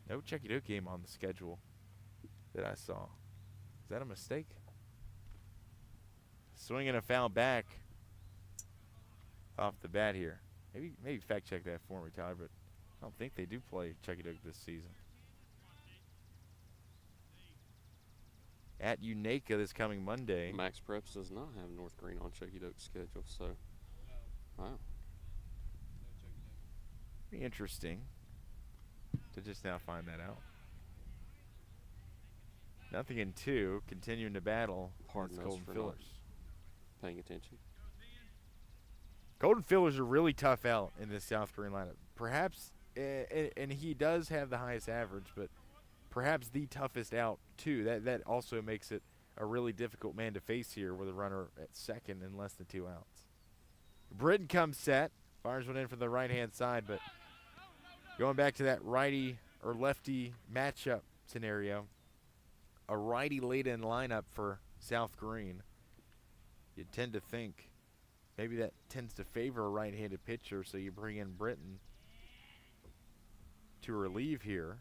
No Chucky Doke game on the schedule that I saw. Is that a mistake? Swinging a foul back off the bat here. Maybe fact check that for me, Tyler, but I don't think they do play Chucky Doke this season. At Unaka this coming Monday. Max Preps does not have North Greene on Chucky Doke's schedule, so wow. Be interesting to just now find that out. 0-2, continuing to battle against Colton Fillers. Paying attention. Colton Fillers is a really tough out in this South Greene lineup. Perhaps, and he does have the highest average, but perhaps the toughest out too. That also makes it a really difficult man to face here with a runner at second and less than 2 outs. Britton comes set, fires one in from the right-hand side, but going back to that righty or lefty matchup scenario, a righty laden lineup for South Greene, you'd tend to think maybe that tends to favor a right-handed pitcher, so you bring in Britton to relieve here.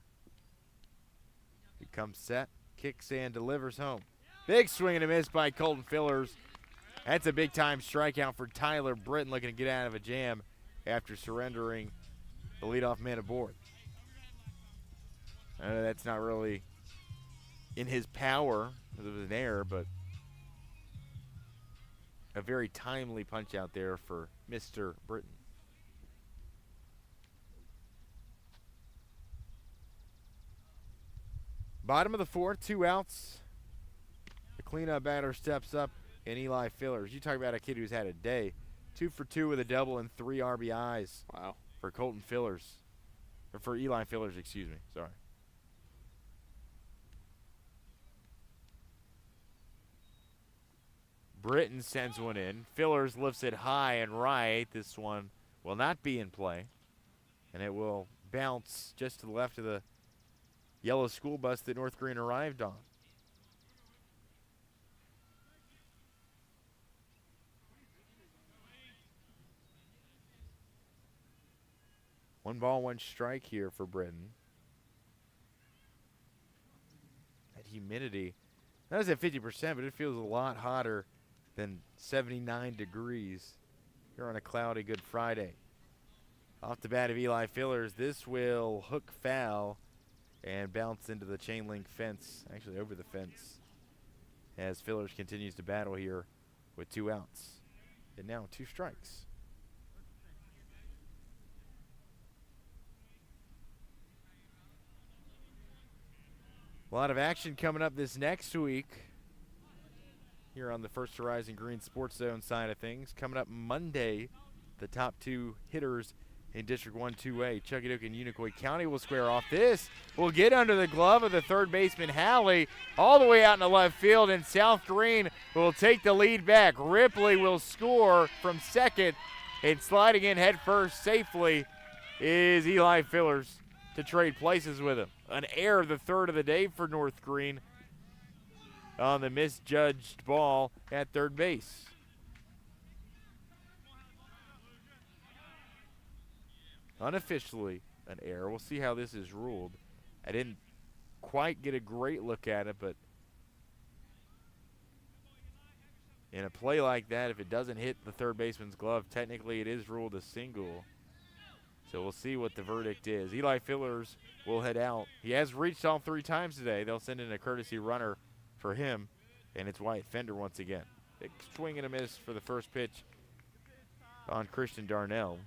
He comes set, kicks and delivers home. Big swing and a miss by Colton Fillers. That's a big-time strikeout for Tyler Britton, looking to get out of a jam after surrendering the leadoff man aboard. I know that's not really in his power because it was an error, but a very timely punch out there for Mr. Britton. Bottom of the fourth, 2 outs. The cleanup batter steps up, and Eli Fillers. You talk about a kid who's had a day. 2 for 2 with a double and 3 RBIs. Wow. For Colton Fillers. Or for Eli Fillers, excuse me. Sorry. Britton sends one in. Fillers lifts it high and right. This one will not be in play. And it will bounce just to the left of the yellow school bus that North Greene arrived on. One ball, one strike here for Britton. That humidity, that was at 50%, but it feels a lot hotter than 79 degrees here on a cloudy Good Friday. Off the bat of Eli Fillers, this will hook foul and bounce into the chain link fence, actually over the fence, as Fillers continues to battle here with 2 outs. And now 2 strikes. A lot of action coming up this next week here on the First Horizon Green Sports Zone side of things. Coming up Monday, the top 2 hitters in District 1 2A. Chuckadook and Unicoi County will square off. This will get under the glove of the third baseman, Halley, all the way out in the left field, and South Greene will take the lead back. Ripley will score from second, and sliding in head first safely is Eli Fillers to trade places with him. An error, the third of the day for North Greene on the misjudged ball at third base. Unofficially an error. We'll see how this is ruled. I didn't quite get a great look at it, but in a play like that, if it doesn't hit the third baseman's glove, technically it is ruled a single. So we'll see what the verdict is. Eli Fillers will head out. He has reached all 3 times today. They'll send in a courtesy runner for him, and it's Wyatt Fender once again. Big swing and a miss for the first pitch on Christian Darnell.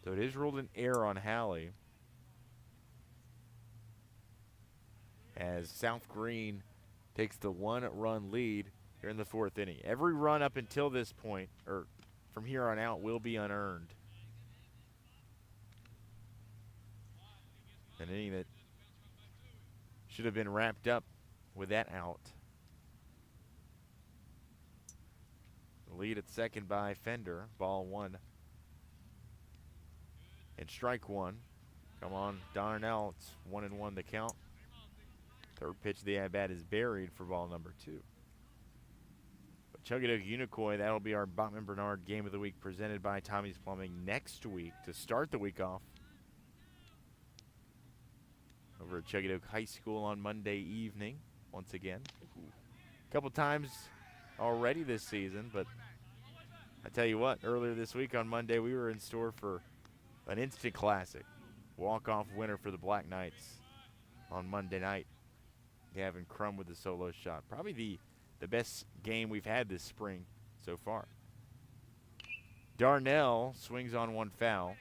So it is ruled an error on Halley, as South Greene takes the 1-run lead here in the 4th inning. Every run up until this point, or from here on out, will be unearned. An inning that should have been wrapped up with that out. The lead at second by Fender. Ball 1. And strike 1. Come on, Darnell. It's 1-1 the count. Third pitch of the at-bat is buried for ball number 2. But Chuckadook Unicoi, that'll be our Bachman Bernard Game of the Week presented by Tommie's Plumbing next week to start the week off. Over at Chuckadook High School on Monday evening, once again. A couple times already this season, but I tell you what, earlier this week on Monday, we were in store for an instant classic. Walk-off winner for the Black Knights on Monday night. Gavin Crum with the solo shot. Probably the best game we've had this spring so far. Darnell swings on one foul.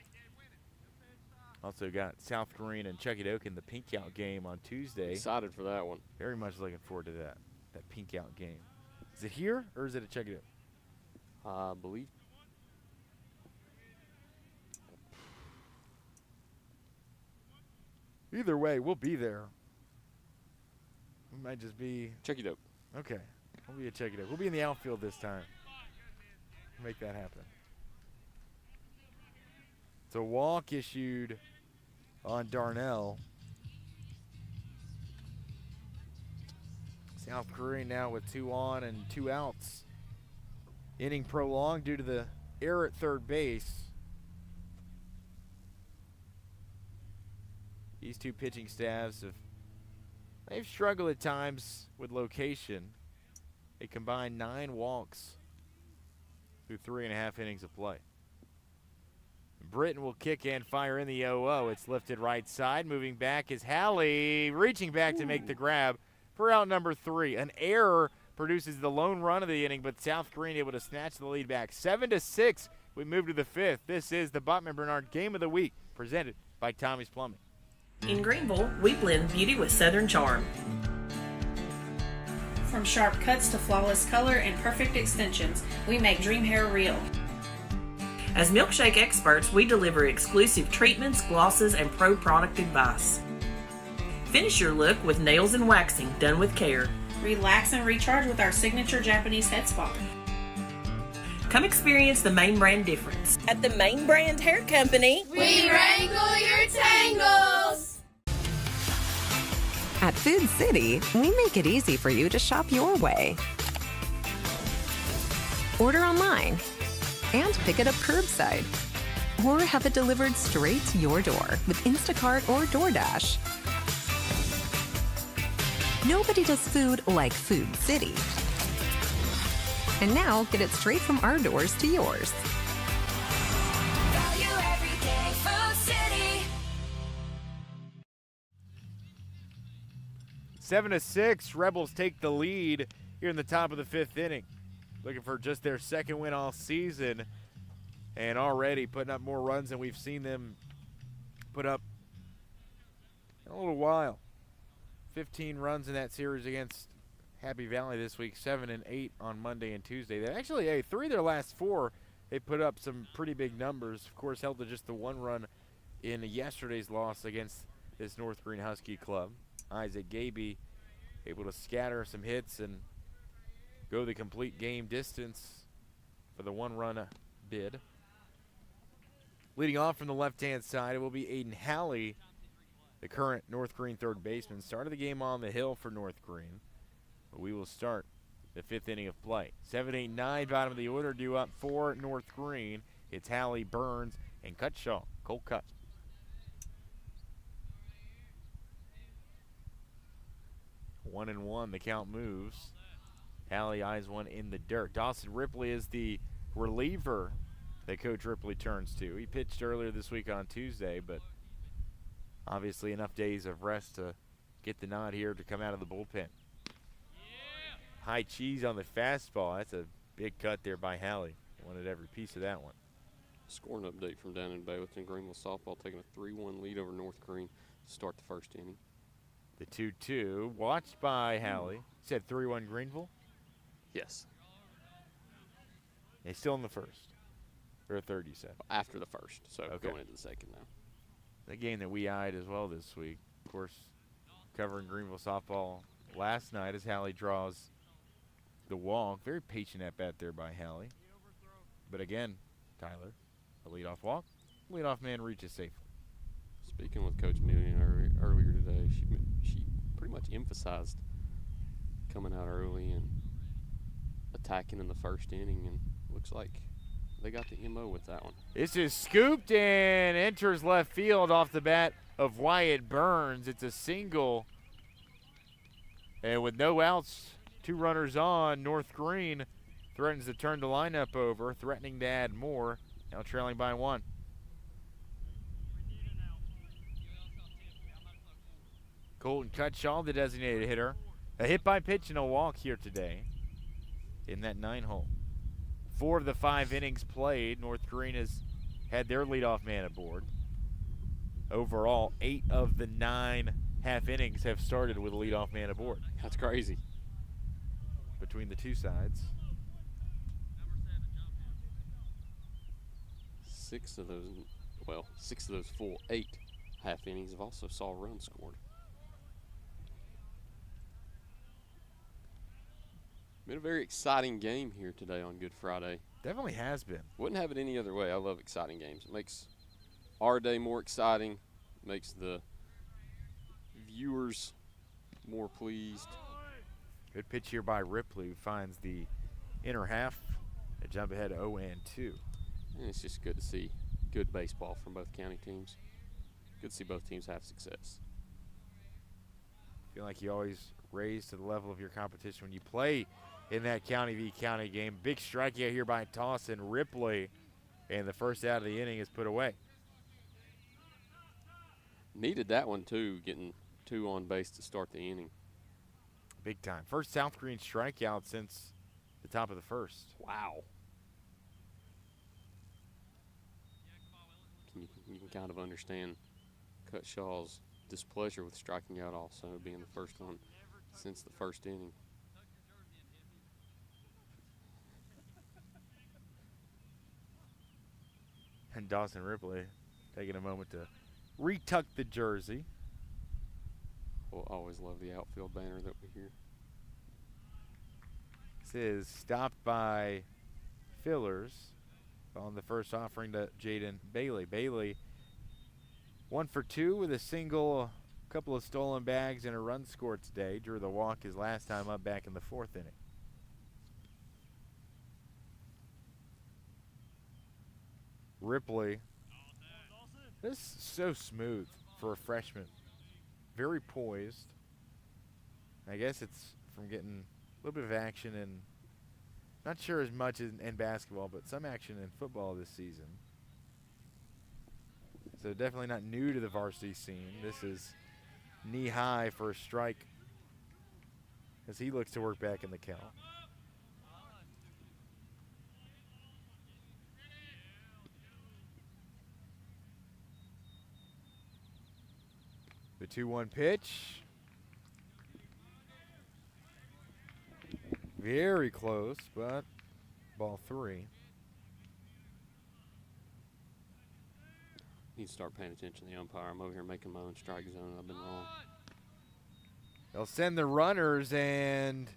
Also got South Greene and Chuckadook in the pink out game on Tuesday. Excited for that one. Very much looking forward to that pink out game. Is it here or is it at Chuckadook? I believe. Either way, we'll be there. We might just be Chuckadook. Okay, we'll be at Chuckadook. We'll be in the outfield this time. Make that happen. It's a walk issued on Darnell. South Greene now with 2 on and 2 outs. Inning prolonged due to the error at third base. These two pitching staffs they've struggled at times with location. They combined 9 walks through 3.5 innings of play. Britton will kick and fire in the 0-0. It's lifted right side. Moving back is Halley, reaching back to make the grab for out number 3. An error produces the lone run of the inning, but South Greene able to snatch the lead back. 7-6, we move to the 5th. This is the Bachman Bernard Game of the Week, presented by Tommie's Plumbing. In Greenville, we blend beauty with Southern charm. From sharp cuts to flawless color and perfect extensions, we make dream hair real. As milkshake experts, we deliver exclusive treatments, glosses, and pro product advice. Finish your look with nails and waxing done with care. Relax and recharge with our signature Japanese head spa. Come experience the Main Brand difference. At the Main Brand Hair Company, we wrangle your tangles. At Food City, we make it easy for you to shop your way. Order online and pick it up curbside, or have it delivered straight to your door with Instacart or DoorDash. Nobody does food like Food City. And now, get it straight from our doors to yours. Value everyday, Food City. 7-6, Rebels take the lead here in the top of the 5th inning. Looking for just their 2nd win all season, and already putting up more runs than we've seen them put up in a little while. 15 runs in that series against Happy Valley this week, 7 and 8 on Monday and Tuesday. They actually, 3 of their last 4 they put up some pretty big numbers. Of course, held to just the 1 run in yesterday's loss against this North Greene Husky club. Isaac Gaby able to scatter some hits and go the complete game distance for the 1 run bid. Leading off from the left-hand side, it will be Aiden Halley, the current North Greene third baseman. Started the game on the hill for North Greene. But we will start the 5th inning of play. 7, 8, 9, bottom of the order, due up for North Greene. It's Halley, Burns, and Cutshaw. Cole Cut. 1-1, the count moves. Halley eyes one in the dirt. Dawson Ripley is the reliever that Coach Ripley turns to. He pitched earlier this week on Tuesday, but obviously enough days of rest to get the nod here to come out of the bullpen. High cheese on the fastball. That's a big cut there by Halley. Wanted every piece of that one. Scoring update from down in Bayleton. Greenville softball taking a 3-1 lead over North Greene to start the first inning. The 2-2, watched by Halley. Said 3-1 Greenville? Yes. They still in the first. Or third, you said? After the first, so okay. Going into the second now. The game that we eyed as well this week. Of course, covering Greenville softball last night as Halley draws the walk. Very patient at bat there by Halley. But again, Tyler, a leadoff walk. Leadoff man reaches safely. Speaking with Coach Millian earlier today, she pretty much emphasized coming out early and attacking in the first inning, and looks like they got the MO with that one. This is scooped and enters left field off the bat of Wyatt Burns. It's a single. And with no outs, 2 runners on, North Greene threatens to turn the lineup over, threatening to add more. Now trailing by 1. Colton Cutshaw, the designated hitter. A hit by pitch and a walk here today in that 9-hole. 4 of the 5 innings played. North Greene has had their leadoff man aboard. Overall, 8 of the 9 half innings have started with a leadoff man aboard. That's crazy. Between the two sides. 6 of those full 8 half innings have also saw runs scored. Been a very exciting game here today on Good Friday. Definitely has been. Wouldn't have it any other way. I love exciting games. It makes our day more exciting, makes the viewers more pleased. Good pitch here by Ripley, who finds the inner half. A jump ahead 0-2. And it's just good to see good baseball from both county teams. Good to see both teams have success. I feel like you always raise to the level of your competition when you play in that county v county game. Big strikeout here by Dawson Ripley, and the first out of the inning is put away. Needed that one too, getting 2 on base to start the inning. Big time. First South Greene strikeout since the top of the first. Wow. You can kind of understand Cutshaw's displeasure with striking out also, being the first one since the first inning. And Dawson Ripley taking a moment to retuck the jersey. We'll always love the outfield banner that we hear. This is stopped by Fillers on the first offering to Jaden Bailey. Bailey 1 for 2 with a single, a couple of stolen bags, and a run scored today. Drew the walk his last time up back in the 4th inning. Ripley. This is so smooth for a freshman. Very poised. I guess it's from getting a little bit of action and not sure as much in basketball, but some action in football this season. So definitely not new to the varsity scene. This is knee high for a strike as he looks to work back in the count. The 2-1 pitch. Very close, but ball 3. Need to start paying attention to the umpire. I'm over here making my own strike zone, and I've been wrong. They'll send the runners, and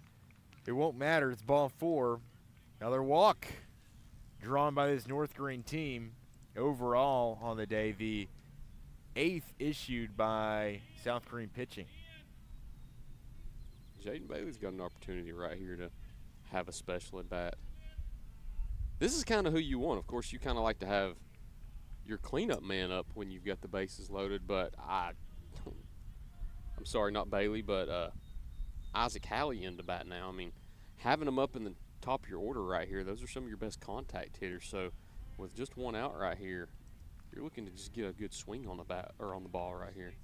it won't matter. It's ball 4. Another walk drawn by this North Greene team. Overall on the day, the 8th issued by South Greene pitching. Jaden Bailey's got an opportunity right here to have a special at bat. This is kind of who you want. Of course, you kind of like to have your cleanup man up when you've got the bases loaded, but I'm sorry, not Bailey, but Isaac Halley in the bat now. I mean, having him up in the top of your order right here, those are some of your best contact hitters. So with just one out right here, you're looking to just get a good swing on the bat or on the ball right here.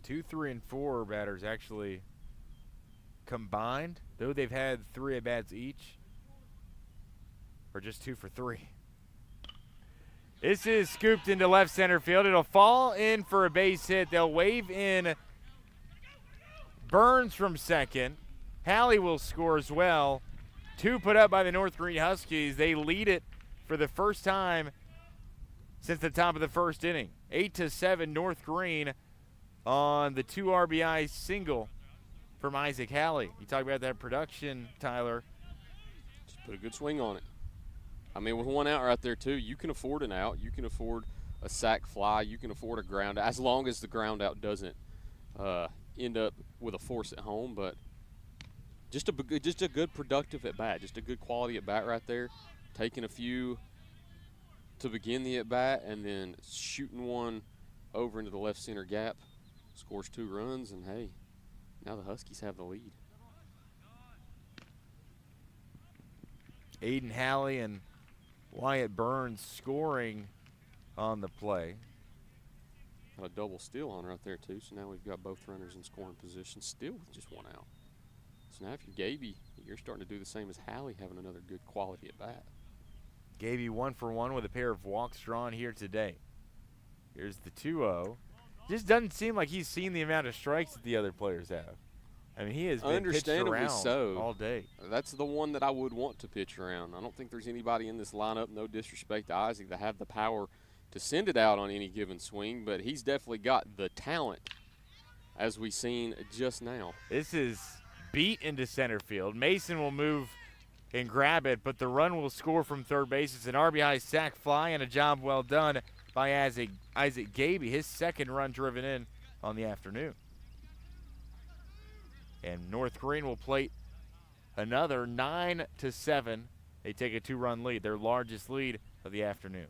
Two, 3, and 4 batters actually combined, though they've had 3 at-bats each, or just 2 for 3. This is scooped into left center field. It'll fall in for a base hit. They'll wave in Burns from second. Halley will score as well. 2 put up by the North Greene Huskies. They lead it for the first time since the top of the first inning. 8-7 North Greene on the 2 RBI single from Isaac Halley. You talk about that production, Tyler. Just put a good swing on it. I mean, with one out right there, too, you can afford an out. You can afford a sac fly. You can afford a ground out, as long as the ground out doesn't end up with a force at home. But just a good productive at bat, just a good quality at bat right there. Taking a few to begin the at bat, and then shooting one over into the left center gap. Scores 2 runs, and hey, now the Huskies have the lead. Aiden Halley and Wyatt Burns scoring on the play. Got a double steal on right there, too, so now we've got both runners in scoring position, still with just one out. So now if you're Gaby, you're starting to do the same as Halley, having another good quality at bat. Gaby 1 for 1 with a pair of walks drawn here today. Here's the 2-0. Just doesn't seem like he's seen the amount of strikes that the other players have. I mean, he has been pitched around all day. That's the one that I would want to pitch around. I don't think there's anybody in this lineup, no disrespect to Isaac, that have the power to send it out on any given swing, but he's definitely got the talent, as we've seen just now. This is beat into center field. Mason will move and grab it, but the run will score from third base. It's an RBI sac fly and a job well done by Isaac Gaby, his second run driven in on the afternoon. And North Greene will plate another 9-7. They take a 2-run lead, their largest lead of the afternoon.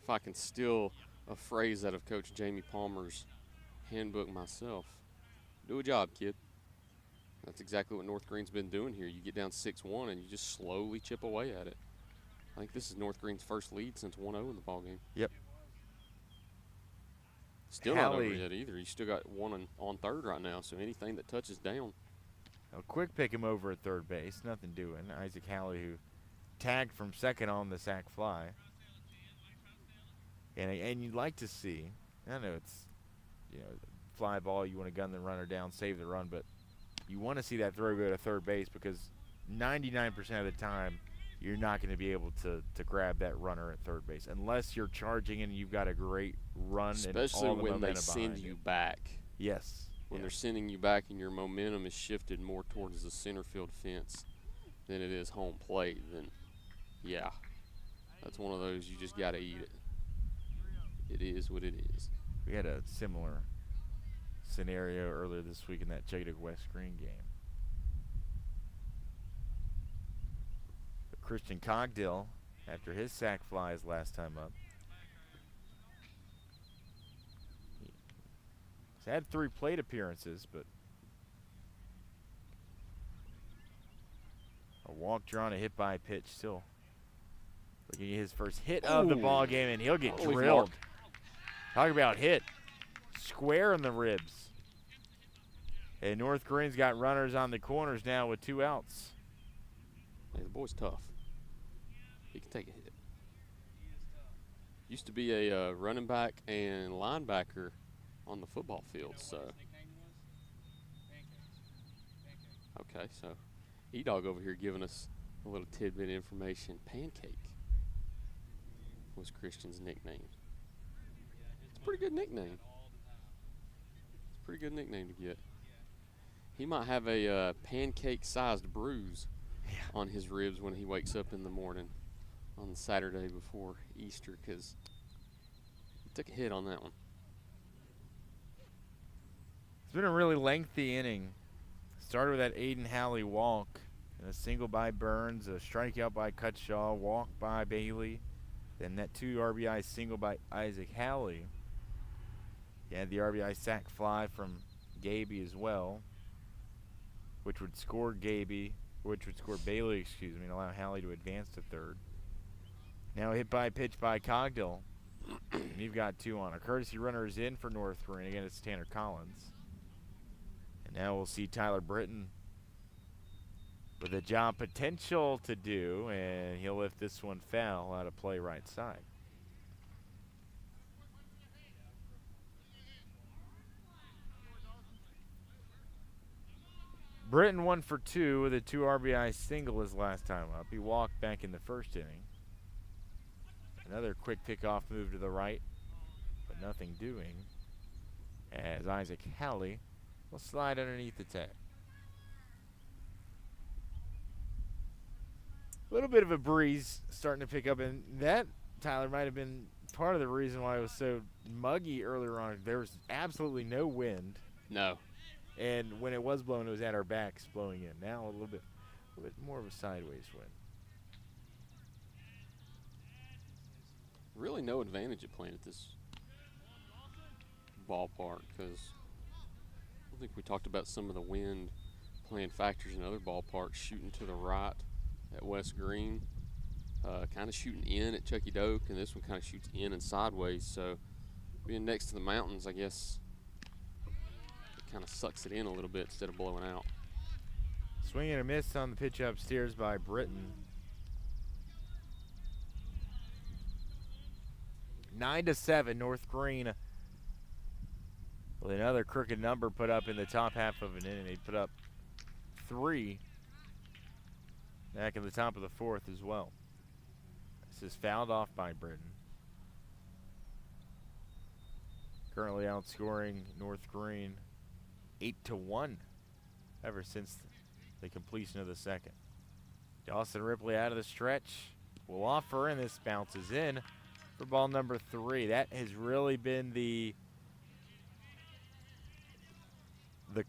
If I can steal a phrase out of Coach Jamie Palmer's handbook myself, do a job, kid. That's exactly what North Greene's been doing here. You get down 6-1 and you just slowly chip away at it. I think this is North Greene's first lead since 1-0 in the ballgame. Yep. Still not over yet either. He's still got one on third right now, so anything that touches down. A quick pick him over at third base, nothing doing. Isaac Halley, who tagged from second on the sac fly. And you'd like to see, I know it's, fly ball, you want to gun the runner down, save the run, but you want to see that throw go to third base because 99% of the time you're not going to be able to grab that runner at third base unless you're charging and you've got a great run. Especially and all the when they momentum send you back. Yes. When they're sending you back and your momentum is shifted more towards the center field fence than it is home plate, then yeah, that's one of those you just got to eat it. It is what it is. We had a similar scenario earlier this week in that Chickadeau West Greene game. But Christian Cogdill, after his sac flies last time up, he's had 3 plate appearances, but a walk drawn, a hit by pitch, still looking at his first hit of the ball game, and he'll get drilled. Talk about hit. Square in the ribs. And North Greene's got runners on the corners now with 2 outs. Hey, the boy's tough. He can take a hit. Used to be a running back and linebacker on the football field, so. Okay, so E-Dog over here giving us a little tidbit of information. Pancake was Christian's nickname. It's a pretty good nickname. It's a pretty good nickname to get. He might have a pancake-sized bruise on his ribs when he wakes up in the morning on the Saturday before Easter, because he took a hit on that one. It's been a really lengthy inning. Started with that Aiden Halley walk, and a single by Burns, a strikeout by Cutshaw, walk by Bailey, then that 2 RBI single by Isaac Halley. You had the RBI sac fly from Gaby as well, which would score Bailey, and allow Halley to advance to third. Now a hit by pitch by Cogdill. And you've got 2 on. A courtesy runner is in for North Greene. Again, it's Tanner Collins. And now we'll see Tyler Britton with a job potential to do, and he'll lift this one foul out of play right side. Britton 1 for 2 with a 2 RBI single his last time up. He walked back in the first inning. Another quick pickoff move to the right, but nothing doing as Isaac Halley will slide underneath the tag. A little bit of a breeze starting to pick up, and that, Tyler, might have been part of the reason why it was so muggy earlier on. There was absolutely no wind. No. And when it was blowing, it was at our backs blowing in. Now a little bit more of a sideways wind. Really no advantage of playing at this ballpark, because I think we talked about some of the wind playing factors in other ballparks, shooting to the right at West Greene, kind of shooting in at Chucky Doak, and this one kind of shoots in and sideways. So being next to the mountains, I guess it kind of sucks it in a little bit instead of blowing out. Swing and a miss on the pitch upstairs by Britton. 9-7, North Greene with another crooked number put up in the top half of an inning. They put up 3 back in the top of the 4th as well. This is fouled off by Britton. Currently outscoring North Greene 8-1 ever since the completion of the second. Dawson Ripley out of the stretch will offer, and this bounces in for ball number 3. That has really been the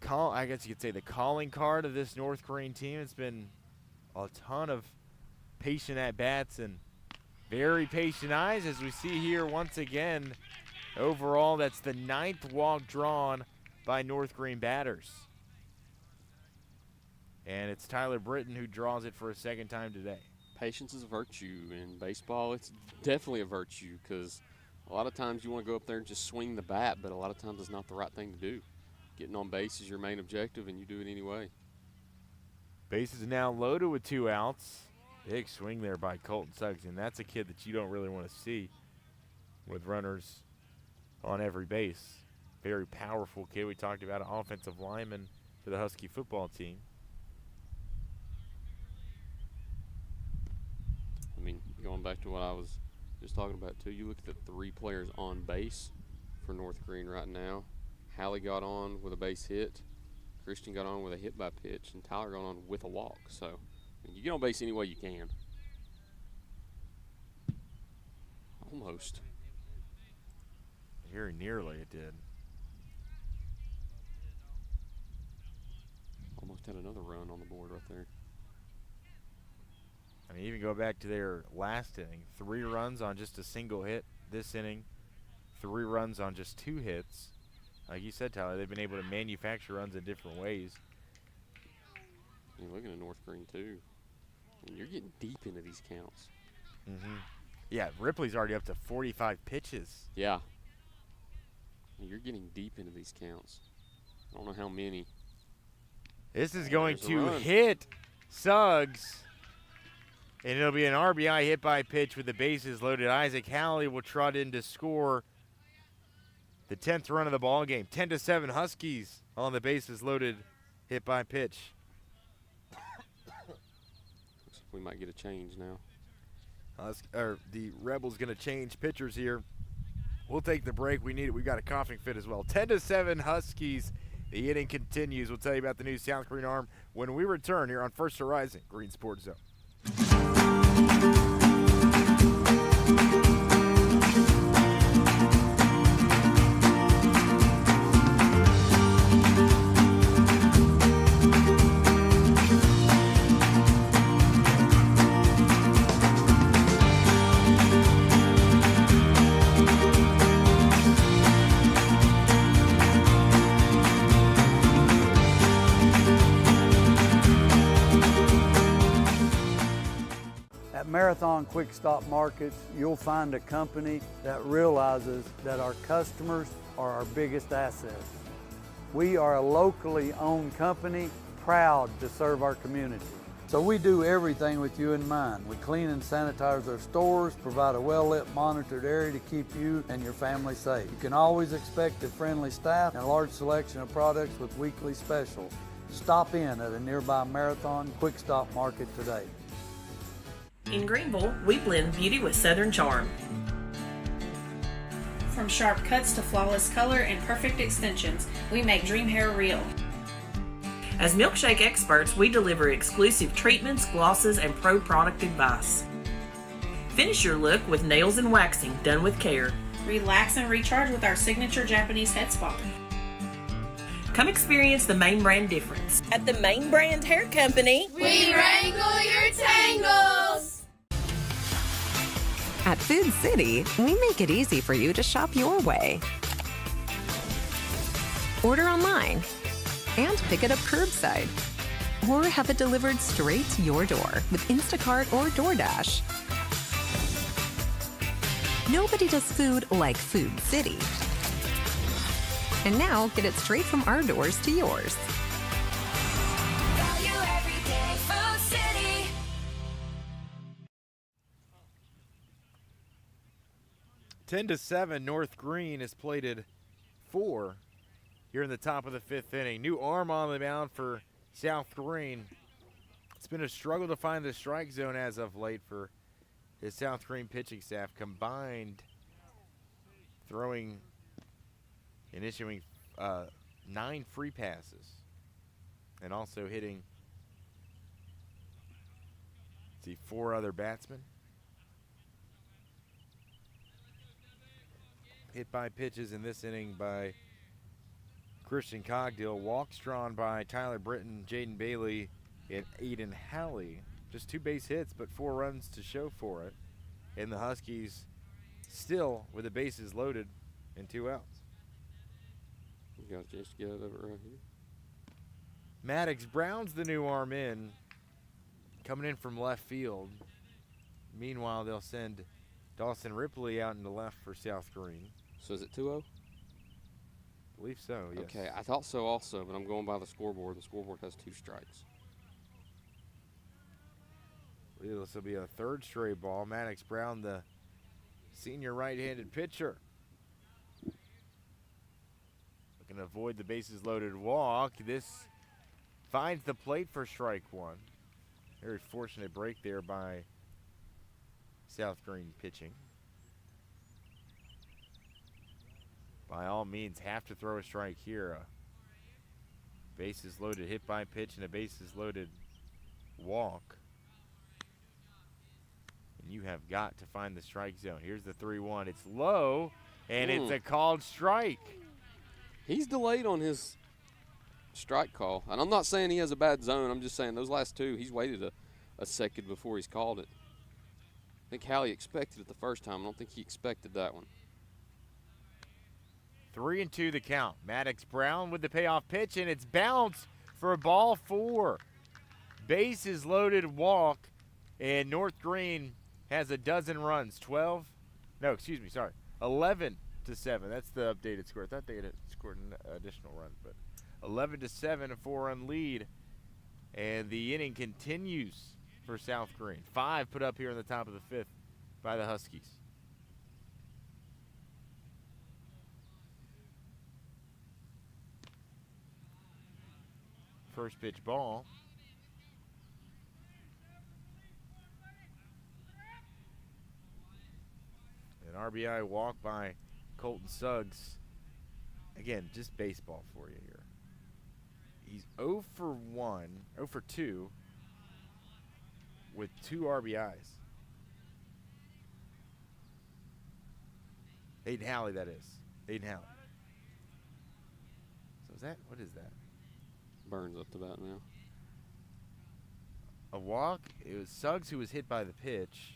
call, I guess you could say, the calling card of this North Greene team. It's been a ton of patient at-bats and very patient eyes, as we see here once again. Overall, that's the 9th walk drawn by North Greene batters. And it's Tyler Britton who draws it for a second time today. Patience is a virtue. In baseball, it's definitely a virtue, because a lot of times you want to go up there and just swing the bat, but a lot of times it's not the right thing to do. Getting on base is your main objective, and you do it anyway. Bases now loaded with 2 outs. Big swing there by Colton Suggs, and that's a kid that you don't really want to see with runners on every base. Very powerful kid. We talked about an offensive lineman for the Husky football team. I mean, going back to what I was just talking about too, you look at the 3 players on base for North Greene right now. Halley got on with a base hit, Christian got on with a hit by pitch, and Tyler got on with a walk. So I mean, you get on base any way you can. Almost. Very nearly it did. Almost had another run on the board right there. I mean, even go back to their last inning. 3 runs on just a single hit this inning. 3 runs on just 2 hits. Like you said, Tyler, they've been able to manufacture runs in different ways. You're looking at North Greene, too. And you're getting deep into these counts. Mm-hmm. Yeah, Ripley's already up to 45 pitches. Yeah. You're getting deep into these counts. I don't know how many. This is going to hit Suggs. And it'll be an RBI hit by pitch with the bases loaded. Isaac Halley will trot in to score the 10th run of the ball game. 10-7 Huskies on the bases loaded hit by pitch. we might get a change now. The Rebels going to change pitchers here. We'll take the break. We need it. We've got a coughing fit as well. 10-7 Huskies. The inning continues. We'll tell you about the new South Greene arm when we return here on First Horizon Green Sports Zone. At Marathon Quick Stop Markets, you'll find a company that realizes that our customers are our biggest assets. We are a locally owned company, proud to serve our community. So we do everything with you in mind. We clean and sanitize our stores, provide a well-lit, monitored area to keep you and your family safe. You can always expect a friendly staff and a large selection of products with weekly specials. Stop in at a nearby Marathon Quick Stop Market today. In Greenville, we blend beauty with Southern charm. From sharp cuts to flawless color and perfect extensions, we make dream hair real. As milkshake experts, we deliver exclusive treatments, glosses, and pro product advice. Finish your look with nails and waxing done with care. Relax and recharge with our signature Japanese head spa. Come experience the Main Brand difference. At the Main Brand Hair Company, We wrangle your tangles. At Food City, we make it easy for you to shop your way. Order online and pick it up curbside, or have it delivered straight to your door with Instacart or DoorDash. Nobody does food like Food City. And now get it straight from our doors to yours. Value every day, Food City. Ten to 7, North Greene has plated 4 here in the top of the 5th inning. New arm on the mound for South Greene. It's been a struggle to find the strike zone as of late for his South Greene pitching staff, combined throwing and issuing 9 free passes, and also hitting 4 other batsmen. Hit by pitches in this inning by Christian Cogdill. Walks drawn by Tyler Britton, Jaden Bailey, and Aiden Halley. Just 2 base hits, but 4 runs to show for it. And the Huskies still with the bases loaded and 2 outs. You got a chance to get out of it right here. Maddox Brown's the new arm in, coming in from left field. Meanwhile, they'll send Dawson Ripley out into left for South Greene. So is it 2-0? I believe so, yes. Okay, I thought so also, but I'm going by the scoreboard. The scoreboard has 2 strikes. This will be a 3rd straight ball. Maddox Brown, the senior right-handed pitcher, looking to avoid the bases loaded walk. This finds the plate for strike 1. Very fortunate break there by South Greene pitching. By all means, have to throw a strike here. A bases loaded hit by pitch and a bases loaded walk. And you have got to find the strike zone. Here's the 3-1. It's low, and it's a called strike. He's delayed on his strike call. And I'm not saying he has a bad zone. I'm just saying those last 2, he's waited a second before he's called it. I think Hallie expected it the first time. I don't think he expected that one. 3-2 the count. Maddox Brown with the payoff pitch, and it's bounced for a ball 4. Bases loaded walk, and North Greene has a dozen runs. 11-7. That's the updated score. I thought they had scored an additional run, but 11-7, a 4-run lead, and the inning continues for South Greene. 5 put up here in the top of the 5th by the Huskies. First pitch ball. An RBI walk by Colton Suggs. Again, just baseball for you here. He's 0 for 1, 0 for 2 with 2 RBIs. Aiden Halley, that is. Aiden Halley. So is that, what is that? Burns up to bat now. A walk. It was Suggs who was hit by the pitch.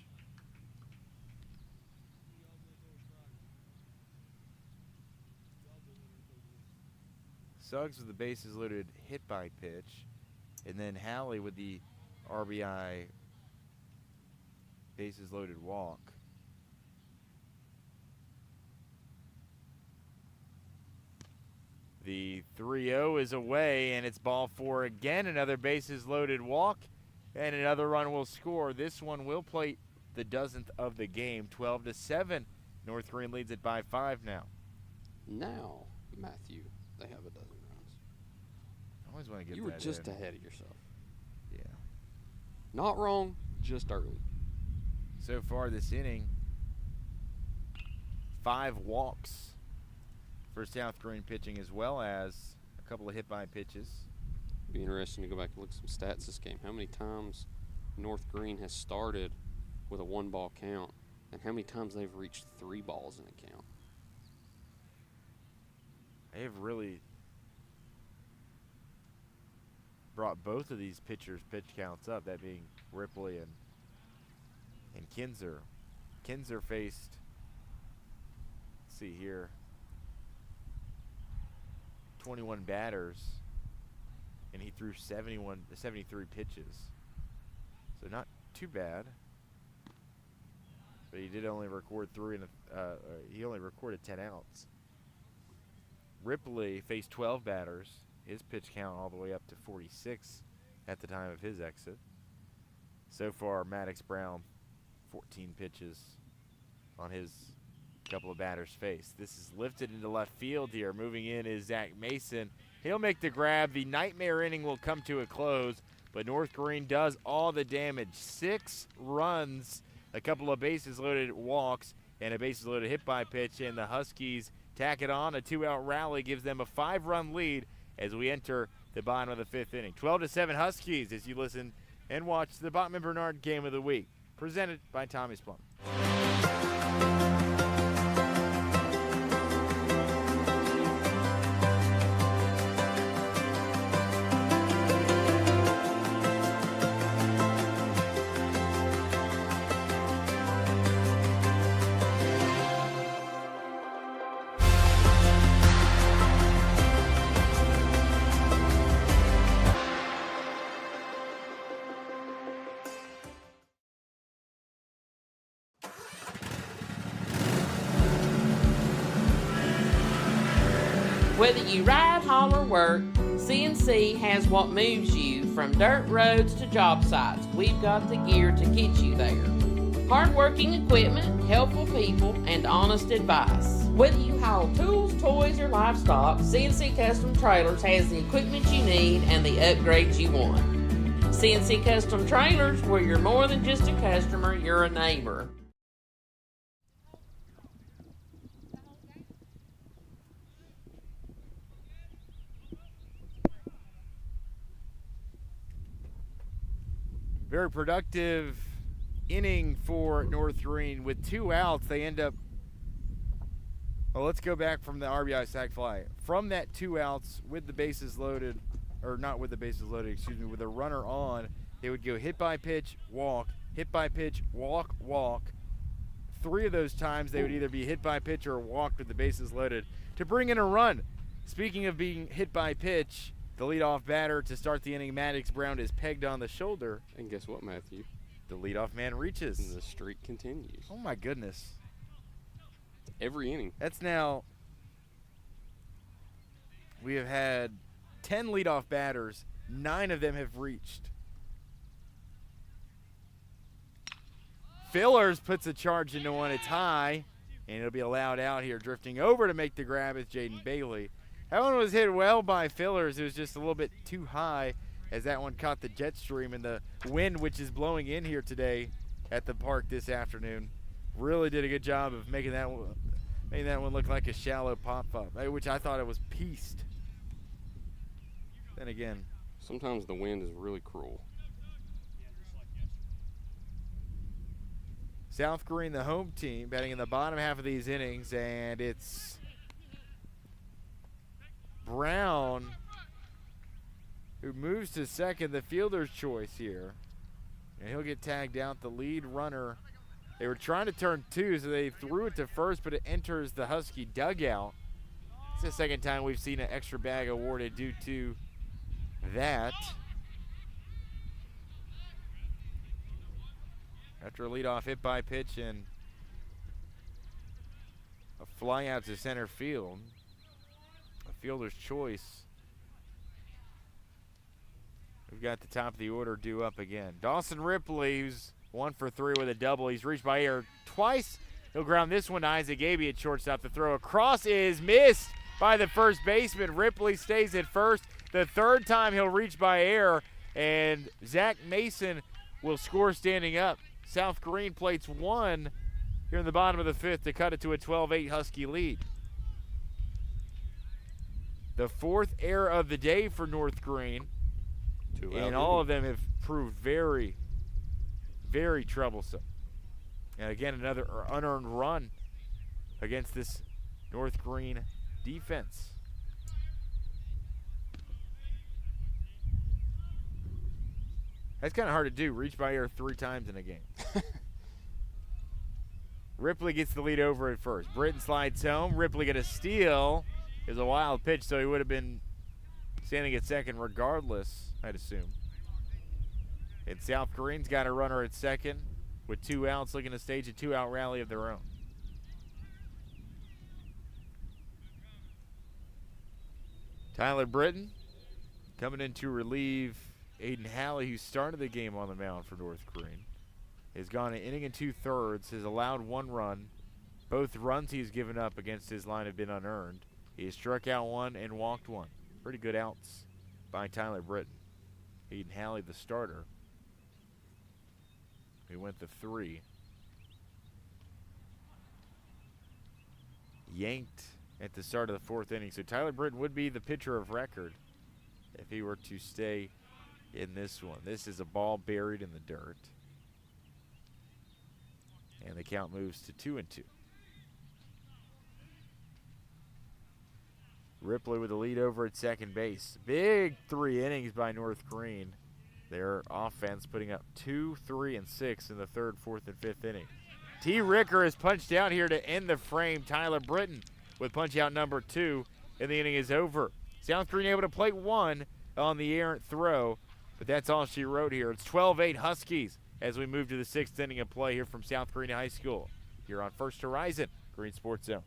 Suggs with the bases loaded hit by pitch. And then Halley with the RBI bases loaded walk. The 3-0 is away, and it's ball 4 again. Another bases loaded walk, and another run will score. This one will plate the dozenth of the game, 12-7. North Greene leads it by 5 now. Now, Matthew, they have a dozen runs. I always want to get You that were just in. ahead of yourself. Yeah. Not wrong, just early. So far this inning, 5 walks for South Greene pitching, as well as a couple of hit by pitches. Be interesting to go back and look at some stats this game. How many times North Greene has started with a 1-ball count, and how many times they've reached 3 balls in a count? They have really brought both of these pitchers' pitch counts up, that being Ripley and Kinzer. Kinzer faced, let's see here, 21 batters, and he threw 73 pitches. So not too bad. But he did only record he only recorded 10 outs. Ripley faced 12 batters. His pitch count all the way up to 46 at the time of his exit. So far, Maddox Brown, 14 pitches on his couple of batters faced. This is lifted into left field here. Moving in is Zach Mason. He'll make the grab. The nightmare inning will come to a close, but North Greene does all the damage. 6 runs, a couple of bases loaded walks, and a bases loaded hit by pitch, and the Huskies tack it on. A 2-out rally gives them a 5-run lead as we enter the bottom of the 5th inning. 12-7 Huskies as you listen and watch the Bachman Bernard Game of the Week, presented by Tommie's Plumbing. Whether you ride, haul, or work, CNC has what moves you from dirt roads to job sites. We've got the gear to get you there. Hardworking equipment, helpful people, and honest advice. Whether you haul tools, toys, or livestock, CNC Custom Trailers has the equipment you need and the upgrades you want. CNC Custom Trailers, where you're more than just a customer, you're a neighbor. Very productive inning for North Greene. With 2 outs, they end up, well, let's go back from the RBI sac fly. From that 2 outs with the bases loaded, or not with the bases loaded, excuse me, with a runner on, they would go hit by pitch, walk, hit by pitch, walk, walk. 3 of those times they would either be hit by pitch or walked with the bases loaded to bring in a run. Speaking of being hit by pitch, the leadoff batter to start the inning, Maddox Brown, is pegged on the shoulder. And guess what, Matthew? The leadoff man reaches. And the streak continues. Oh, my goodness. Every inning. That's now, we have had 10 leadoff batters. 9 of them have reached. Fillers puts a charge into one. It's high, and it'll be allowed out here. Drifting over to make the grab is Jaden Bailey. That one was hit well by Fillers. It was just a little bit too high as that one caught the jet stream, and the wind, which is blowing in here today at the park this afternoon, really did a good job of making that one look like a shallow pop-up, which I thought it was pieced. Then again, sometimes the wind is really cruel. South Greene, the home team, batting in the bottom half of these innings, and it's Brown who moves to second, the fielder's choice here. And he'll get tagged out. The lead runner, they were trying to turn two, so they threw it to first, but it enters the Husky dugout. It's the second time we've seen an extra bag awarded due to that. After a leadoff hit by pitch and a fly out to center field, a fielder's choice. We've got the top of the order due up again. Dawson Ripley, who's 1 for 3 with a double. He's reached by air twice. He'll ground this one to Isaac Gaby at shortstop. The throw across is missed by the first baseman. Ripley stays at first. The third time he'll reach by air, and Zach Mason will score standing up. South Greene plates one here in the bottom of the fifth to cut it to a 12-8 Husky lead. The fourth error of the day for North Greene, and all of them have proved very, very troublesome. And again, another unearned run against this North Greene defense. That's kind of hard to do, reach by air 3 times in a game. Ripley gets the lead over at first. Britton slides home. Ripley get a steal. It was a wild pitch, so he would have been standing at second regardless, I'd assume. And South Greene's got a runner at second with 2 outs, looking to stage a 2-out rally of their own. Tyler Britton coming in to relieve Aiden Halley, who started the game on the mound for North Greene, has gone an inning and 2/3, has allowed 1 run. Both runs he's given up against his line have been unearned. He has struck out 1 and walked 1. Pretty good outs by Tyler Britton. Aiden Halley, the starter, he went to 3. Yanked at the start of the 4th inning. So Tyler Britton would be the pitcher of record if he were to stay in this one. This is a ball buried in the dirt. And the count moves to 2-2. Ripley with the lead over at second base. Big 3 innings by North Greene. Their offense putting up 2, 3, and 6 in the 3rd, 4th, and 5th inning. T. Ricker is punched out here to end the frame. Tyler Britton with punch out number 2, and the inning is over. South Greene able to plate 1 on the errant throw, but that's all she wrote here. It's 12-8 Huskies as we move to the 6th inning of play here from South Greene High School. Here on First Horizon, Green Sports Zone.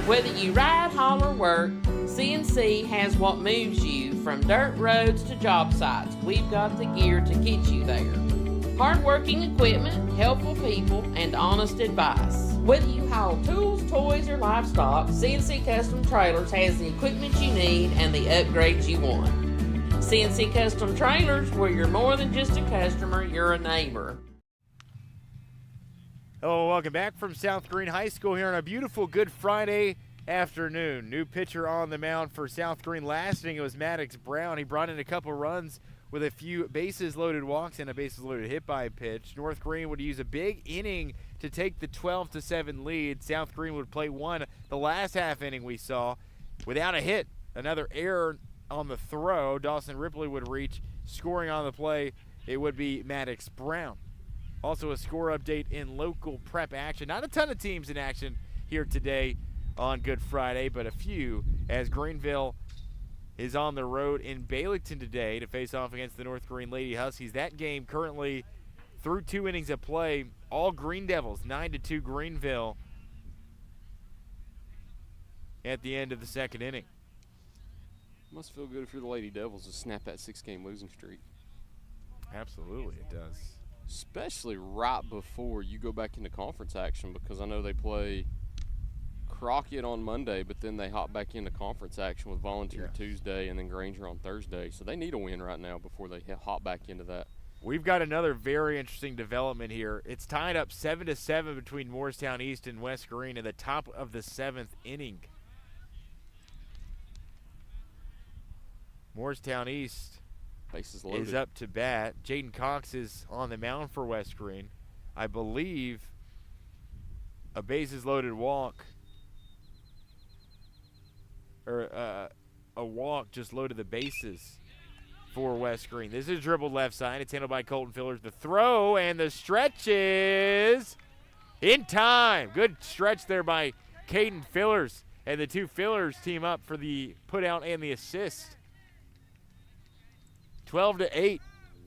Whether you ride, haul, or work, CNC has what moves you from dirt roads to job sites. We've got the gear to get you there. Hardworking equipment, helpful people, and honest advice. Whether you haul tools, toys, or livestock, CNC Custom Trailers has the equipment you need and the upgrades you want. CNC Custom Trailers, where you're more than just a customer, you're a neighbor. Hello, welcome back from South Greene High School here on a beautiful Good Friday afternoon. New pitcher on the mound for South Greene. Last inning it was Maddox Brown. He brought in a couple runs with a few bases-loaded walks and a bases-loaded hit by pitch. North Greene would use a big inning to take the 12-7 lead. South Greene would play 1 the last half inning we saw without a hit. Another error on the throw. Dawson Ripley would reach. Scoring on the play, it would be Maddox Brown. Also a score update in local prep action. Not a ton of teams in action here today on Good Friday, but a few as Greenville is on the road in Baileyton today to face off against the North Greene Lady Huskies. That game currently through 2 innings of play, all Green Devils, 9-2 Greenville at the end of the second inning. Must feel good if you're the Lady Devils to snap that 6-game losing streak. Absolutely, it does. Especially right before you go back into conference action, because I know they play Crockett on Monday, but then they hop back into conference action with Volunteer Tuesday and then Granger on Thursday. So they need a win right now before they hop back into that. We've got another very interesting development here. It's tied up 7-7 between Morristown East and West Greene in the top of the 7th inning. Morristown East is up to bat. Jaden Cox is on the mound for West Greene. I believe a bases loaded walk, or a walk just loaded the bases for West Greene. This is dribbled left side. It's handled by Colton Fillers. The throw and the stretch is in time. Good stretch there by Caden Fillers. And the two Fillers team up for the put out and the assist. 12-8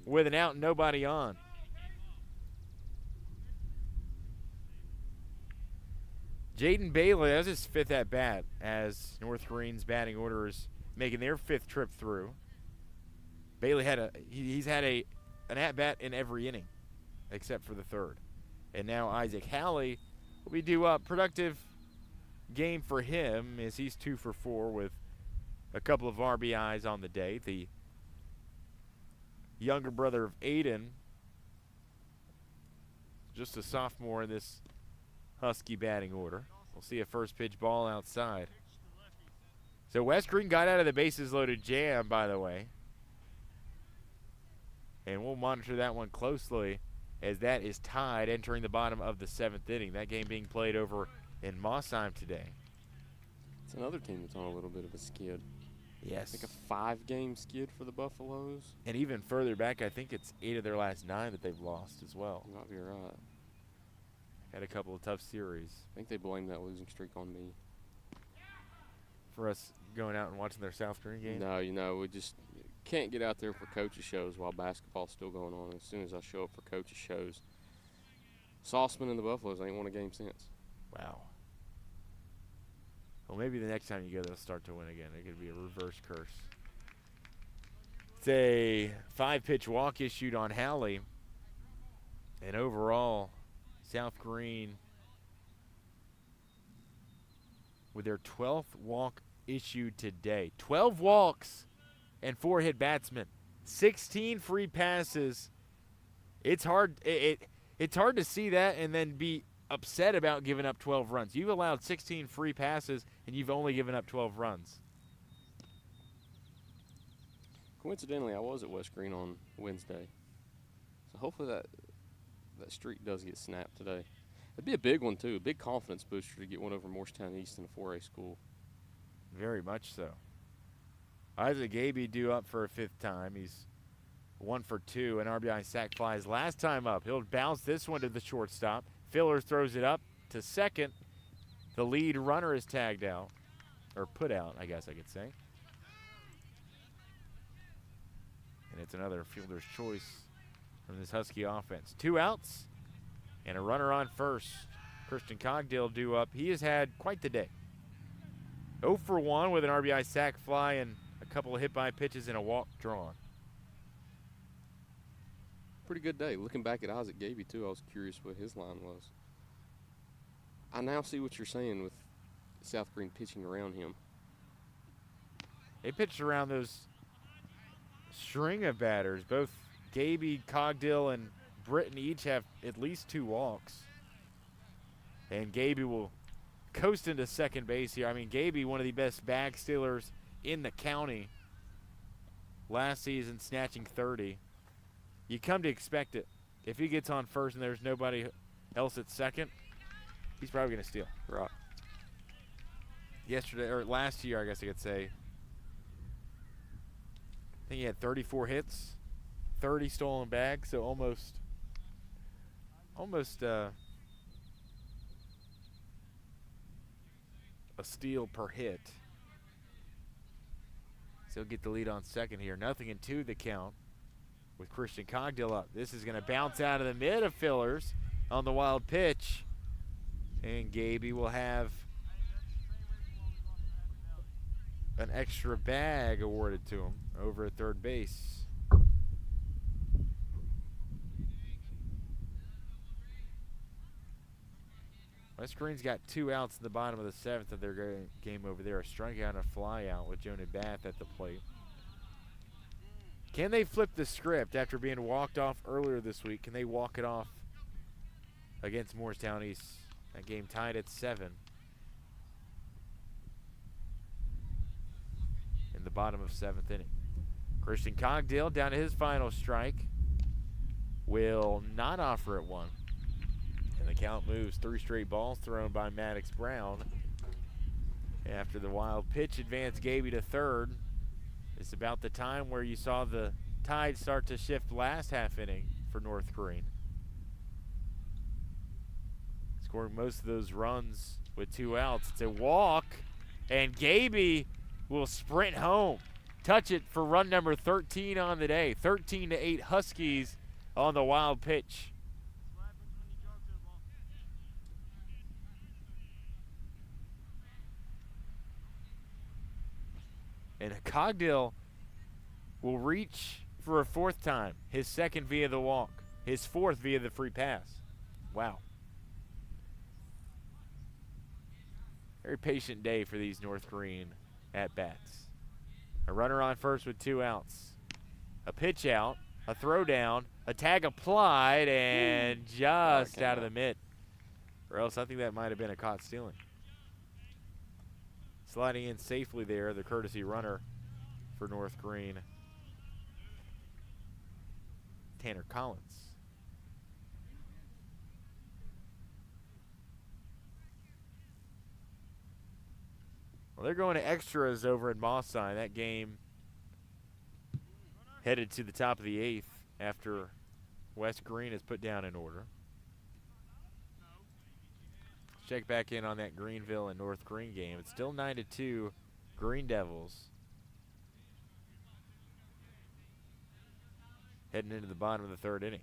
with an out and nobody on. Jaden Bailey, that was his 5th at bat as North Greene's batting order is making their 5th trip through. Bailey had he's had an at bat in every inning except for the 3rd. And now Isaac Halley will be due up. Productive game for him as he's 2 for 4 with a couple of RBIs on the day. The younger brother of Aiden, just a sophomore in this Husky batting order. We'll see a first pitch ball outside. So West Greene got out of the bases loaded jam, by the way. And we'll monitor that one closely as that is tied entering the bottom of the 7th inning. That game being played over in Mossheim today. It's another team that's on a little bit of a skid. Yes. I think a 5-game skid for the Buffaloes. And even further back, I think it's 8 of their last 9 that they've lost as well. You might be right. Had a couple of tough series. I think they blame that losing streak on me. For us going out and watching their South Greene game? No, we just can't get out there for coaches shows while basketball's still going on. As soon as I show up for coaches shows, Sauceman and the Buffaloes ain't won a game since. Wow. Well, maybe the next time you go, they'll start to win again. It could be a reverse curse. It's a 5-pitch walk issued on Halley. And overall, South Greene, with their 12th walk issued today. 12 walks and 4 hit batsmen. 16 free passes. It's hard. It's hard to see that and then be upset about giving up 12 runs. You've allowed 16 free passes and you've only given up 12 runs. Coincidentally, I was at West Greene on Wednesday. So hopefully that streak does get snapped today. It'd be a big one, too. A big confidence booster to get one over Morristown East in a 4A school. Very much so. Isaac Gaby due up for a 5th time. He's 1 for 2. An RBI sac fly his last time up. He'll bounce this one to the shortstop. Fillers throws it up to second. The lead runner is tagged out. Or put out, I guess I could say. And it's another fielder's choice from this Husky offense. 2 outs and a runner on first. Christian Cogdill due up. He has had quite the day. 0 for 1 with an RBI sac fly and a couple of hit by pitches and a walk drawn. Pretty good day. Looking back at Isaac Gaby, too, I was curious what his line was. I now see what you're saying with South Greene pitching around him. They pitched around those string of batters. Both Gaby, Cogdill, and Britton each have at least 2 walks. And Gaby will coast into second base here. I mean, Gaby, one of the best bag stealers in the county last season, snatching 30. You come to expect it. If he gets on first and there's nobody else at second, he's probably going to steal. Right. Yesterday, or last year, I guess I could say, I think he had 34 hits, 30 stolen bags, so almost a steal per hit. Still get the lead on second here. 0-2 the count with Christian Cogdill up. This is going to bounce out of the mid of fillers on the wild pitch. And Gaby will have an extra bag awarded to him over at third base. West Greene's got 2 outs in the bottom of the 7th of their game over there. A strikeout and a fly out with Jonah Bath at the plate. Can they flip the script after being walked off earlier this week? Can they walk it off against Morristown East? That game tied at 7. In the bottom of 7th inning. Christian Cogdill down to his final strike. Will not offer it one. And the count moves. 3 straight balls thrown by Maddox Brown. After the wild pitch advanced Gaby to third. It's about the time where you saw the tide start to shift last half inning for North Greene. Scoring most of those runs with 2 outs. It's a walk, and Gaby will sprint home. Touch it for run number 13 on the day. 13-8 Huskies on the wild pitch. And Cogdill will reach for a 4th time. His 2nd via the walk. His 4th via the free pass. Wow. Very patient day for these North Greene at-bats. A runner on first with 2 outs. A pitch out, a throw down, a tag applied, and just out of the mitt. Or else I think that might have been a caught stealing. Sliding in safely there, the courtesy runner for North Greene, Tanner Collins. Well, they're going to extras over at Mossine. That game headed to the top of the 8th after West Greene is put down in order. Check back in on that Greenville and North Greene game. It's still 9-2 Green Devils. Heading into the bottom of the 3rd inning.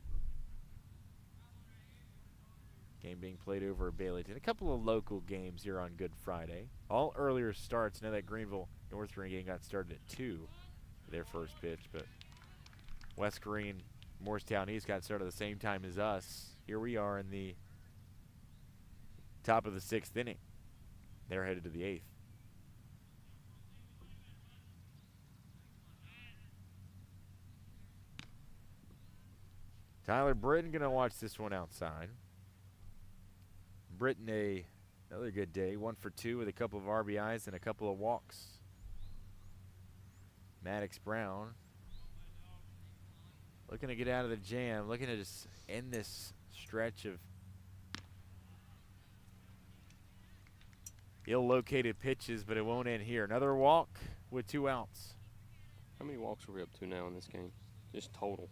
Game being played over at Baileyton. A couple of local games here on Good Friday. All earlier starts. Now that Greenville North Greene game got started at 2 for their first pitch, but West Greene, Morristown East got started at the same time as us. Here we are in the top of the 6th inning. They're headed to the 8th. Tyler Britton going to watch this one outside. Britton, another good day. 1 for 2 with a couple of RBIs and a couple of walks. Maddox Brown looking to get out of the jam. Looking to just end this stretch of ill-located pitches, but it won't end here. Another walk with 2 outs. How many walks are we up to now in this game? Just total.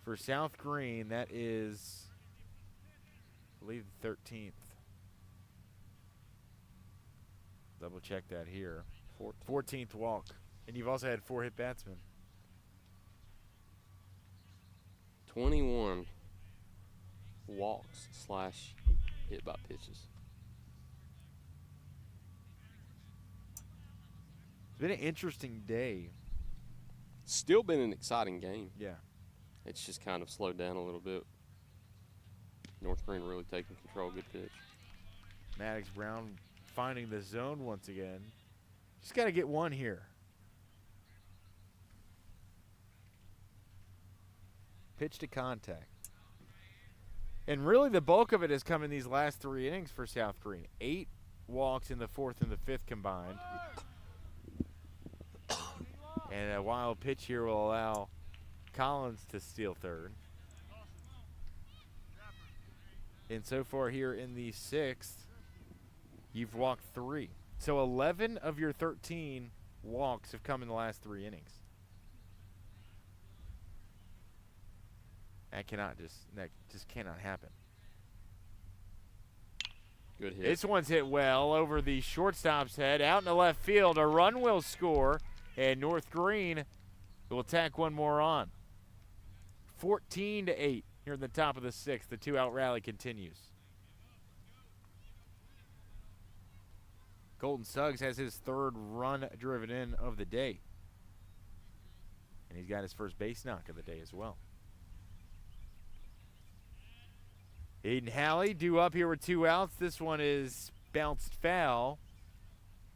For South Greene, that is, I believe, the 13th. Double check that here. 14th walk. And you've also had 4 hit batsmen. 21 walks / hit by pitches. It's been an interesting day. Still been an exciting game. Yeah. It's just kind of slowed down a little bit. North Greene really taking control. Good pitch. Maddox Brown finding the zone once again. Just got to get one here. Pitch to contact. And really the bulk of it has come in these last 3 innings for South Greene. 8 walks in the 4th and the 5th combined. And a wild pitch here will allow Collins to steal 3rd. And so far here in the 6th, you've walked 3. So 11 of your 13 walks have come in the last 3 innings. That just cannot happen. Good hit. This one's hit well over the shortstop's head, out in the left field. A run will score And North Greene will tack one more on. 14-8 here in the top of the sixth. The two-out rally continues. Colton Suggs has his third run driven in of the day. And he's got his first base knock of the day as well. Aiden Halley due up here with two outs. This one is bounced foul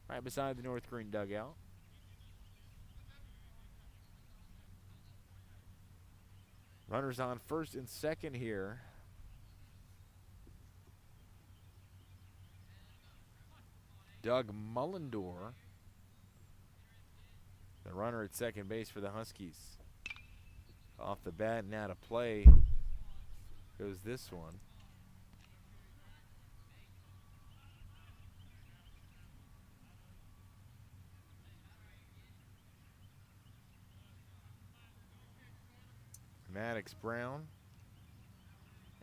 right beside the North Greene dugout. Runners on first and second here. Doug Mullendore, the runner at second base for the Huskies. Off the bat and out of play goes this one. Maddox Brown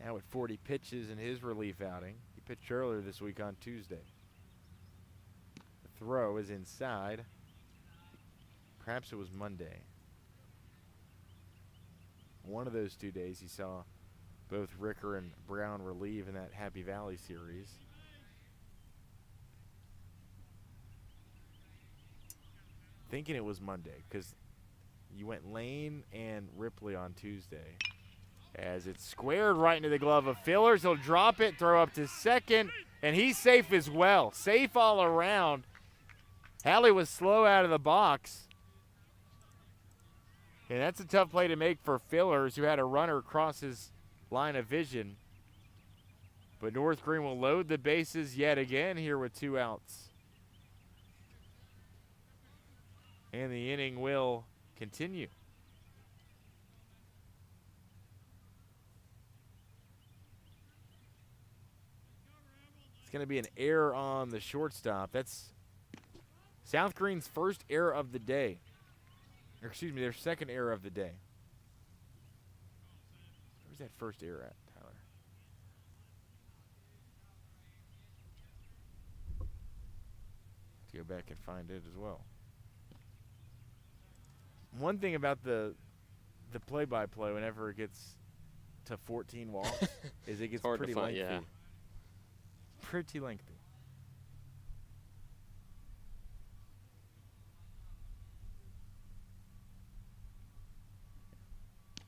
now with 40 pitches in his relief outing. He pitched earlier this week on Tuesday. The throw is inside. Perhaps it was Monday. One of those 2 days he saw both Ricker and Brown relieve in that Happy Valley series. Thinking it was Monday because you went Lane and Ripley on Tuesday. As it's squared right into the glove of Fillers. He'll drop it, throw up to second, and he's safe as well. Safe all around. Halley was slow out of the box. And that's a tough play to make for Fillers, who had a runner across his line of vision. But North Greene will load the bases yet again here with two outs. And the inning will continue. It's going to be an error on the shortstop. That's South Greene's first error of the day. Or excuse me, their second error of the day. Where's that first error at, Tyler? Have to go back and find it as well. One thing about the play-by-play whenever it gets to 14 walks is it gets pretty lengthy. Yeah. Pretty lengthy.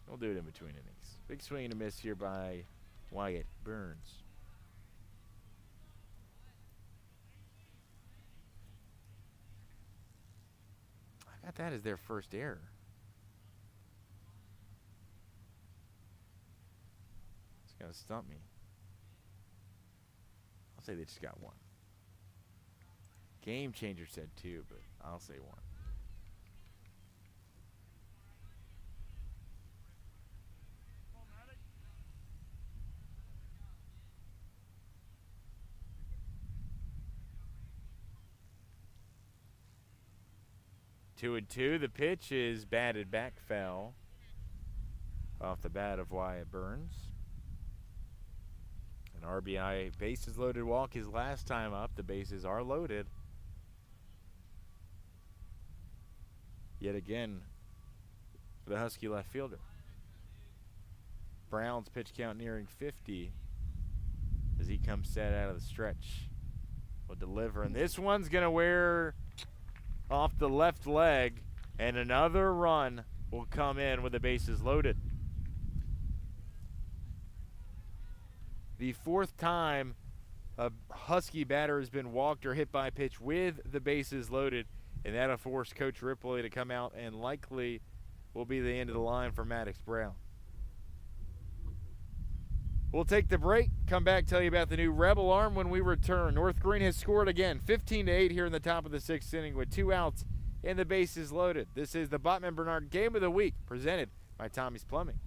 We'll do it in between innings. Big swing and a miss here by Wyatt Burns. I got that as their first error. It's going to stump me. I'll say they just got one. Game Changer said two, but I'll say one. Two and two. The pitch is batted back foul off the bat of Wyatt Burns. An RBI bases loaded walk his last time up. The bases are loaded. Yet again for the Husky left fielder. Brown's pitch count nearing 50 as he comes set out of the stretch. Will deliver, and this one's going to wear off the left leg, and another run will come in with the bases loaded. The fourth time a Husky batter has been walked or hit by a pitch with the bases loaded, and that'll force Coach Ripley to come out and likely will be the end of the line for Maddox Brown. We'll take the break, come back, tell you about the new Rebel Arm when we return. North Greene has scored again, 15-8 here in the top of the sixth inning with two outs and the bases loaded. This is the Bachman Bernard Game of the Week, presented by Tommie's Plumbing.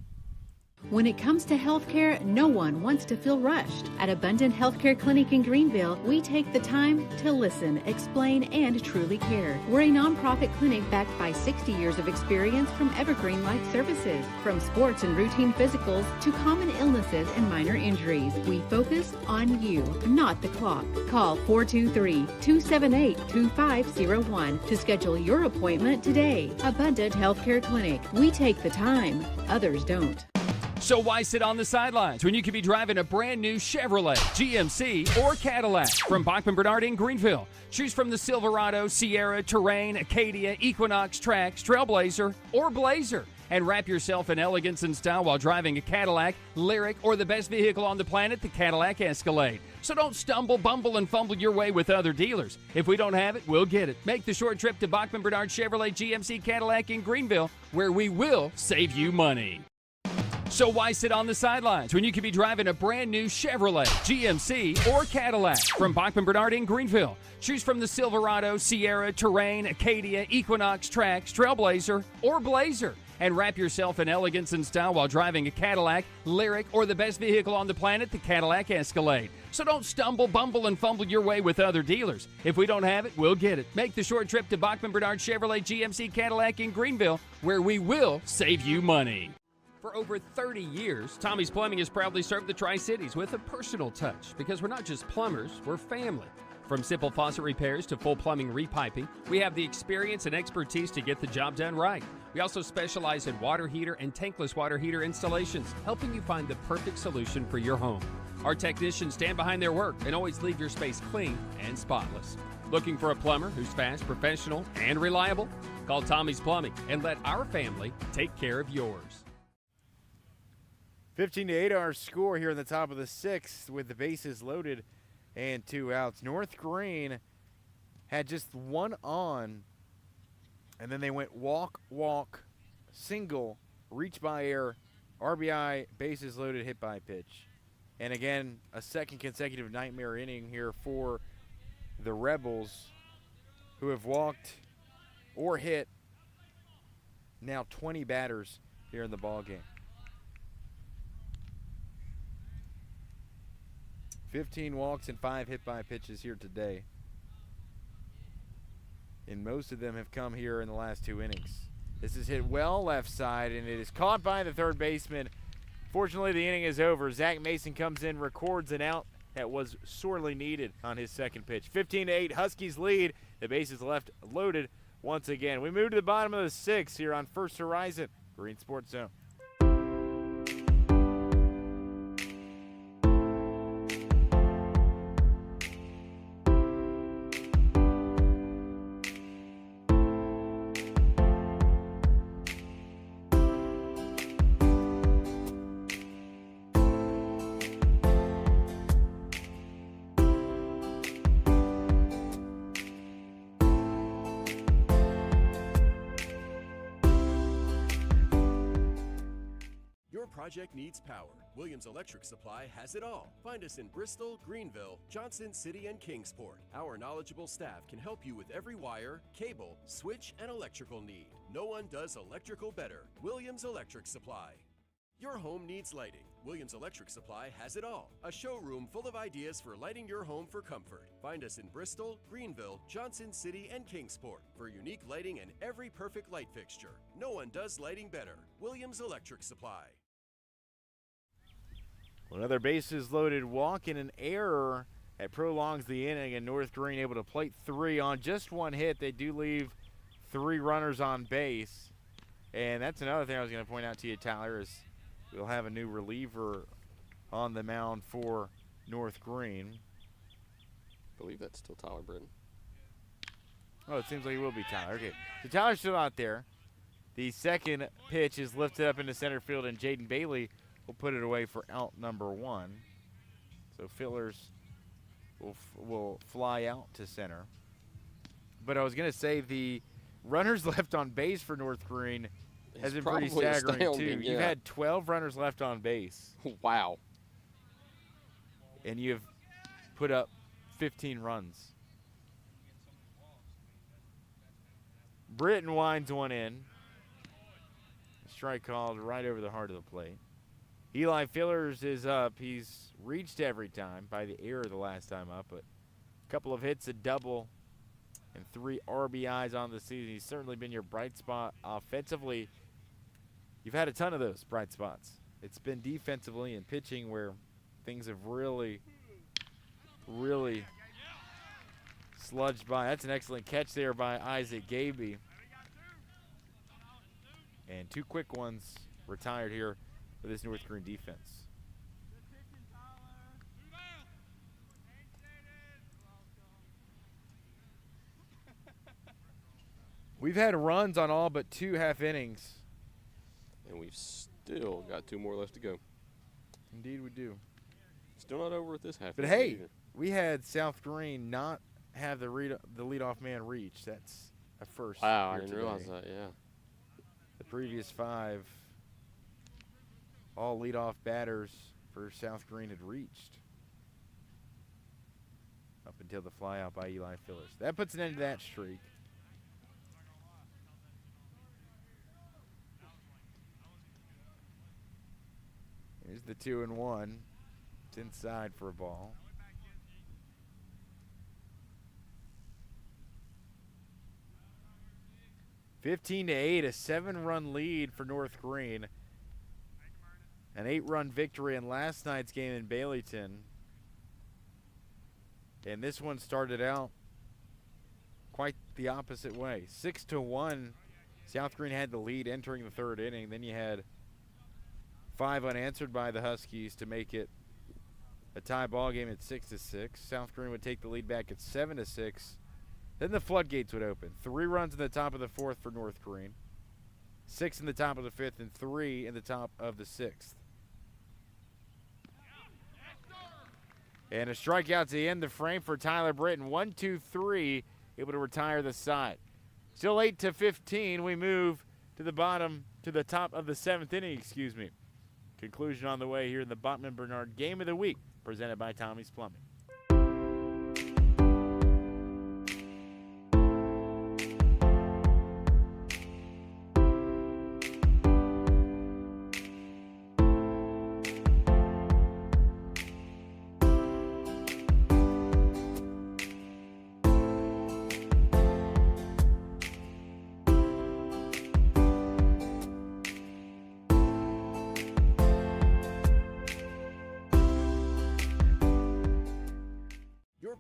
When it comes to healthcare, no one wants to feel rushed. At Abundant Healthcare Clinic in Greenville, we take the time to listen, explain, and truly care. We're a nonprofit clinic backed by 60 years of experience from Evergreen Life Services. From sports and routine physicals to common illnesses and minor injuries, we focus on you, not the clock. Call 423-278-2501 to schedule your appointment today. Abundant Healthcare Clinic. We take the time. Others don't. So why sit on the sidelines when you could be driving a brand new Chevrolet, GMC, or Cadillac? From Bachman Bernard in Greenville. Choose from the Silverado, Sierra, Terrain, Acadia, Equinox, Trax, Trailblazer, or Blazer. And wrap yourself in elegance and style while driving a Cadillac, Lyric, or the best vehicle on the planet, the Cadillac Escalade. So don't stumble, bumble, and fumble your way with other dealers. If we don't have it, we'll get it. Make the short trip to Bachman Bernard Chevrolet GMC Cadillac in Greenville, where we will save you money. So why sit on the sidelines when you could be driving a brand new Chevrolet, GMC, or Cadillac? From Bachman Bernard in Greenville. Choose from the Silverado, Sierra, Terrain, Acadia, Equinox, Trax, Trailblazer, or Blazer. And wrap yourself in elegance and style while driving a Cadillac, Lyric, or the best vehicle on the planet, the Cadillac Escalade. So don't stumble, bumble, and fumble your way with other dealers. If we don't have it, we'll get it. Make the short trip to Bachman Bernard Chevrolet GMC Cadillac in Greenville, where we will save you money. For over 30 years, Tommie's Plumbing has proudly served the Tri-Cities with a personal touch, because we're not just plumbers, we're family. From simple faucet repairs to full plumbing repiping, we have the experience and expertise to get the job done right. We also specialize in water heater and tankless water heater installations, helping you find the perfect solution for your home. Our technicians stand behind their work and always leave your space clean and spotless. Looking for a plumber who's fast, professional, and reliable? Call Tommie's Plumbing and let our family take care of yours. 15-8 our score here in the top of the sixth with the bases loaded and 2 outs. North Greene had just one on, and then they went walk, walk, single, reach by air, RBI, bases loaded, hit by pitch. And again, a second consecutive nightmare inning here for the Rebels, who have walked or hit now 20 batters here in the ballgame. 15 walks and 5 hit by pitches here today. And most of them have come here in the last 2 innings. This is hit well left side, and it is caught by the third baseman. Fortunately, the inning is over. Zach Mason comes in, records an out that was sorely needed on his second pitch. 15-8, Huskies lead. The bases left loaded once again. We move to the bottom of the sixth here on First Horizon, Green Sports Zone. Project needs power. Williams Electric Supply has it all. Find us in Bristol, Greenville, Johnson City, and Kingsport. Our knowledgeable staff can help you with every wire, cable, switch, and electrical need. No one does electrical better. Williams Electric Supply. Your home needs lighting. Williams Electric Supply has it all. A showroom full of ideas for lighting your home for comfort. Find us in Bristol, Greenville, Johnson City, and Kingsport for unique lighting and every perfect light fixture. No one does lighting better. Williams Electric Supply. Another bases loaded walk and an error that prolongs the inning, and North Greene able to plate 3 on just 1 hit. They do leave 3 runners on base. And that's another thing I was going to point out to you, Tyler, is we'll have a new reliever on the mound for North Greene. I believe that's still Tyler Britton. Oh, it seems like it will be Tyler. Okay, so Tyler's still out there. The second pitch is lifted up into center field, and Jaden Bailey will put it away for out number 1. So Fillers will fly out to center. But I was going to say the runners left on base for North Greene has been pretty staggering too. Yeah. You've had 12 runners left on base. Wow. And you've put up 15 runs. Britton winds one in. Strike called right over the heart of the plate. Eli Fillers is up. He's reached every time by the error the last time up, but a couple of hits, a double, and 3 RBIs on the season. He's certainly been your bright spot offensively. You've had a ton of those bright spots. It's been defensively and pitching where things have really sludged by. That's an excellent catch there by Isaac Gaby. And 2 quick ones retired here for this North Greene defense. We've had runs on all but 2 half innings. And we've still got 2 more left to go. Indeed we do. Still not over at this half. But hey, either. We had South Greene not have the leadoff man reach. That's a first. Wow, I didn't realize that, yeah. The previous 5, all leadoff batters for South Greene had reached. Up until the flyout by Eli Fillers. That puts an end to that streak. Here's the 2-1. It's inside for a ball. (15-8), a 7-run lead for North Greene. An 8-run victory in last night's game in Baileyton. And this one started out quite the opposite way. 6-1, South Greene had the lead entering the 3rd inning. Then you had 5 unanswered by the Huskies to make it a tie ball game at 6-6. South Greene would take the lead back at 7-6. Then the floodgates would open. 3 runs in the top of the 4th for North Greene, 6 in the top of the 5th, and 3 in the top of the 6th. And a strikeout to end the frame for Tyler Britton. 1-2-3, able to retire the side. Still 8-15. We move to the top of the 7th inning, Conclusion on the way here in the Bachman Bernard Game of the Week, presented by Tommie's Plumbing.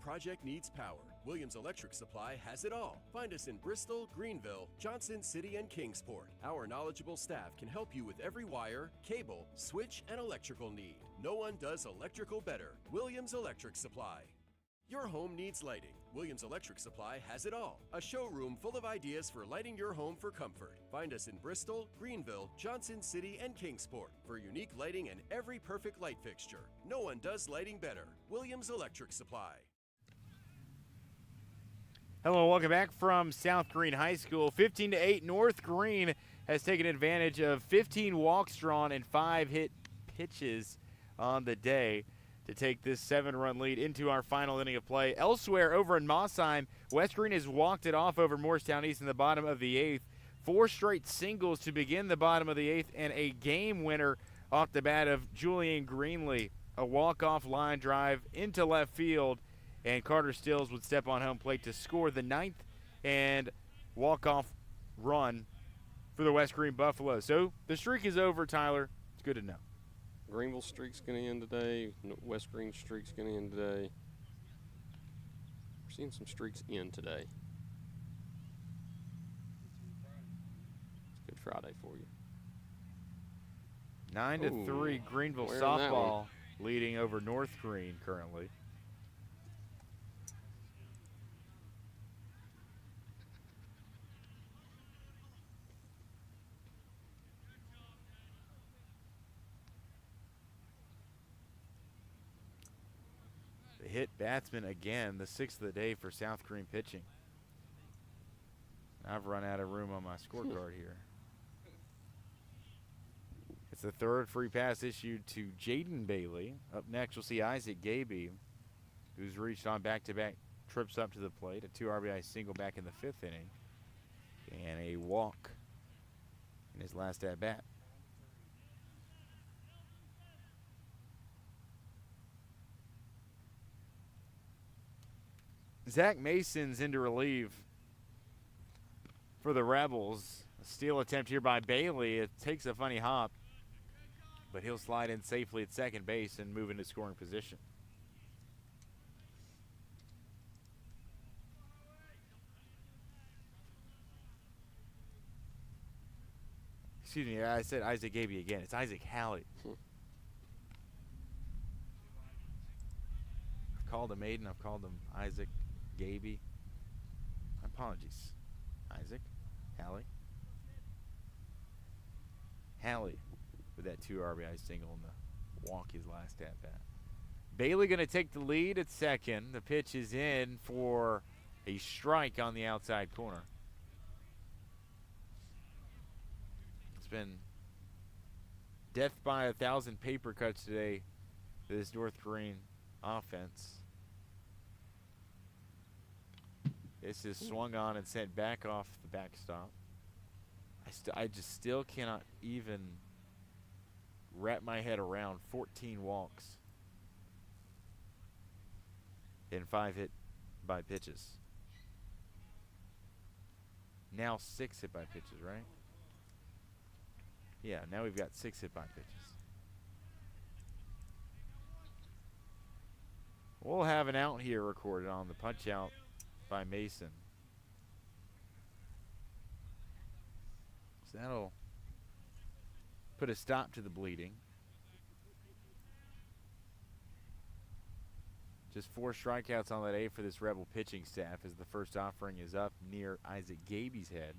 Project needs power. Williams Electric Supply has it all. Find us in Bristol, Greenville, Johnson City, and Kingsport. Our knowledgeable staff can help you with every wire, cable, switch, and electrical need. No one does electrical better. Williams Electric Supply. Your home needs lighting. Williams Electric Supply has it all. A showroom full of ideas for lighting your home for comfort. Find us in Bristol, Greenville, Johnson City, and Kingsport for unique lighting and every perfect light fixture. No one does lighting better. Williams Electric Supply. Hello, welcome back from South Greene High School. 15-8, North Greene has taken advantage of 15 walks drawn and 5 hit pitches on the day to take this 7-run lead into our final inning of play. Elsewhere, over in Mossheim, West Greene has walked it off over Morristown East in the bottom of the 8th. 4 straight singles to begin the bottom of the 8th, and a game winner off the bat of Julian Greenlee. A walk-off line drive into left field, and Carter Stills would step on home plate to score the 9th and walk-off run for the West Greene Buffalo. So the streak is over, Tyler. It's good to know. Greenville streak's going to end today. West Greene streak's going to end today. We're seeing some streaks end today. It's Good Friday for you. 9-3 Greenville softball leading over North Greene currently. Hit batsman again, the 6th of the day for South Greene pitching. I've run out of room on my scorecard here. It's the 3rd free pass issued to Jaden Bailey. Up next, we'll see Isaac Gaby, who's reached on back-to-back trips up to the plate. A 2 RBI single back in the 5th inning. And a walk in his last at-bat. Zach Mason's in to relieve for the Rebels. A steal attempt here by Bailey. It takes a funny hop, but he'll slide in safely at second base and move into scoring position. Excuse me, I said Isaac Gaby again. It's Isaac Halley. I've called him Aiden. I've called him Isaac Gaby. Apologies. Isaac Halley. Halley with that 2 RBI single and the walk his last at bat. Bailey going to take the lead at second. The pitch is in for a strike on the outside corner. It's been death by 1,000 paper cuts today, this North Greene offense. This is swung on and sent back off the backstop. I just still cannot even wrap my head around 14 walks in 5 hit by pitches. Now 6 hit by pitches, right? Yeah, now we've got 6 hit by pitches. We'll have an out here recorded on the punch out by Mason. So that'll put a stop to the bleeding. Just 4 strikeouts on that A for this Rebel pitching staff as the first offering is up near Isaac Gaby's head.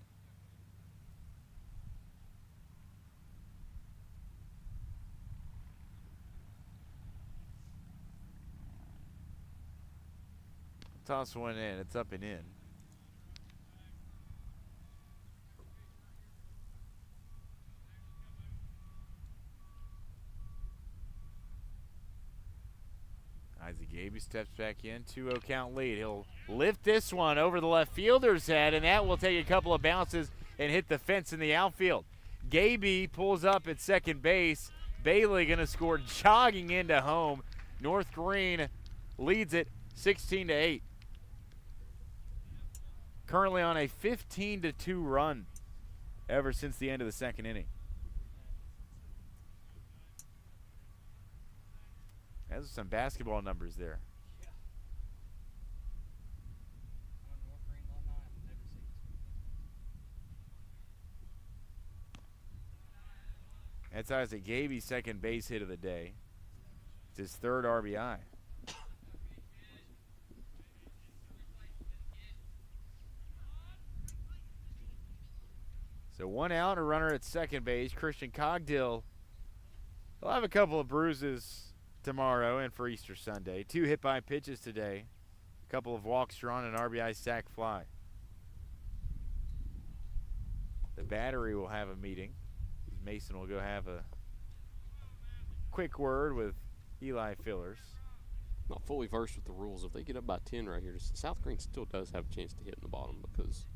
Toss one in. It's up and in. Isaac Gaby steps back in. 2-0 count lead. He'll lift this one over the left fielder's head, and that will take a couple of bounces and hit the fence in the outfield. Gaby pulls up at second base. Bailey going to score jogging into home. North Greene leads it 16-8. Currently on a 15-2 run ever since the end of the second inning. Those are some basketball numbers there. That's Isaac Gaby's second base hit of the day. It's his 3rd RBI. So 1 out, a runner at second base. Christian Cogdill will have a couple of bruises tomorrow and for Easter Sunday. 2 hit by pitches today. A couple of walks drawn, an RBI sac fly. The battery will have a meeting. Mason will go have a quick word with Eli Fillers. Not fully versed with the rules. If they get up by 10 right here, South Greene still does have a chance to hit in the bottom because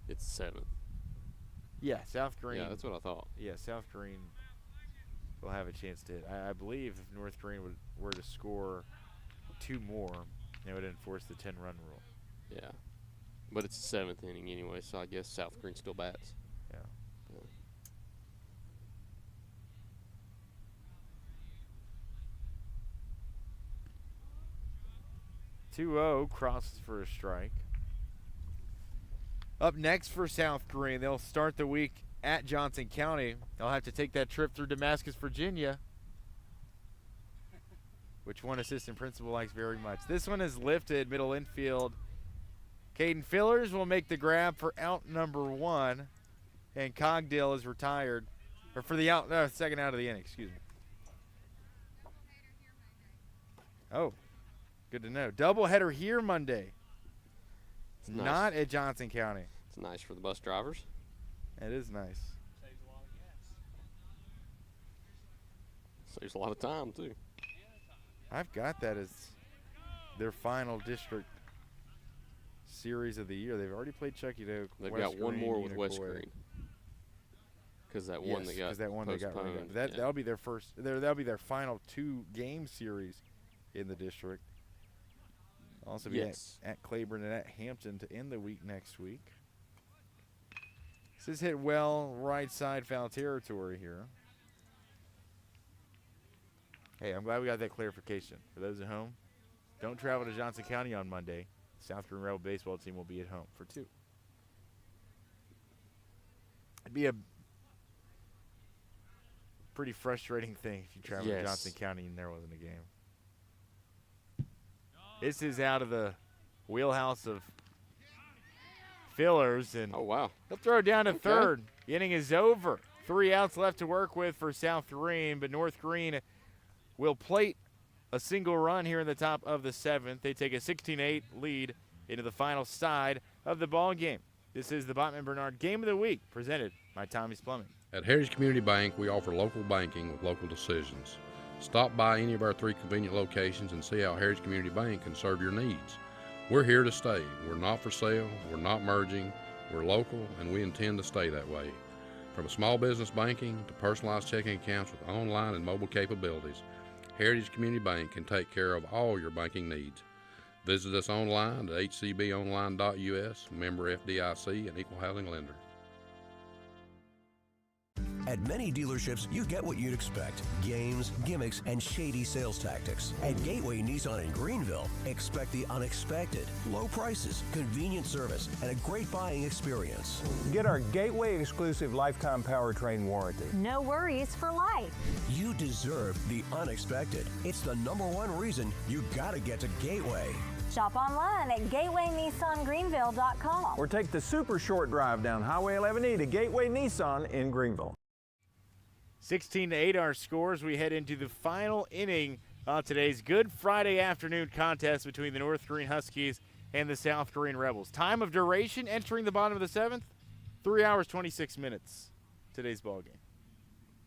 it's 7th. Yeah, South Greene. Yeah, that's what I thought. Yeah, South Greene will have a chance to hit. I believe if North Greene were to score 2 more, they would enforce the 10-run rule. Yeah, but it's the 7th inning anyway, so I guess South Greene still bats. Yeah. 2-0, crosses for a strike. Up next for South Greene, they'll start the week at Johnson County. They'll have to take that trip through Damascus, Virginia, which one assistant principal likes very much. This one is lifted, middle infield. Caden Fillers will make the grab for out number 1, and Cogdill is retired, or for the second out of the inning, excuse me. Oh, good to know. Doubleheader here Monday. It's nice. Not at Johnson County. It's nice for the bus drivers. It is nice. Saves a lot of time, too. I've got that as their final district series of the year. They've already played Chucky Doak. They've West got one Greene, more with West Unicoi. Greene. Because that one that got postponed. But that'll be their that'll be their final 2-game series in the district. Also be at Claiborne and at Hampton to end the week next week. This is hit well right side foul territory here. Hey, I'm glad we got that clarification. For those at home, don't travel to Johnson County on Monday. South Greene Rebel baseball team will be at home for 2. It'd be a pretty frustrating thing if you travel to Johnson County and there wasn't a game. This is out of the wheelhouse of Fillers, and he'll throw it down to third. The inning is over. 3 outs left to work with for South Greene, but North Greene will plate a single run here in the top of the 7th. They take a 16-8 lead into the final side of the ball game. This is the Bachman Bernard Game of the Week, presented by Tommie's Plumbing. At Heritage Community Bank, we offer local banking with local decisions. Stop by any of our 3 convenient locations and see how Heritage Community Bank can serve your needs. We're here to stay. We're not for sale. We're not merging. We're local, and we intend to stay that way. From small business banking to personalized checking accounts with online and mobile capabilities, Heritage Community Bank can take care of all your banking needs. Visit us online at hcbonline.us, member FDIC, and equal housing lender. At many dealerships, you get what you'd expect. Games, gimmicks, and shady sales tactics. At Gateway Nissan in Greenville, expect the unexpected. Low prices, convenient service, and a great buying experience. Get our Gateway exclusive lifetime powertrain warranty. No worries for life. You deserve the unexpected. It's the #1 reason you gotta get to Gateway. Shop online at gatewaynissangreenville.com. Or take the super short drive down Highway 11E to Gateway Nissan in Greenville. 16-8 our scores. We head into the final inning of today's Good Friday afternoon contest between the North Greene Huskies and the South Greene Rebels. Time of duration entering the bottom of the 7th, 3 hours, 26 minutes. Today's ball game.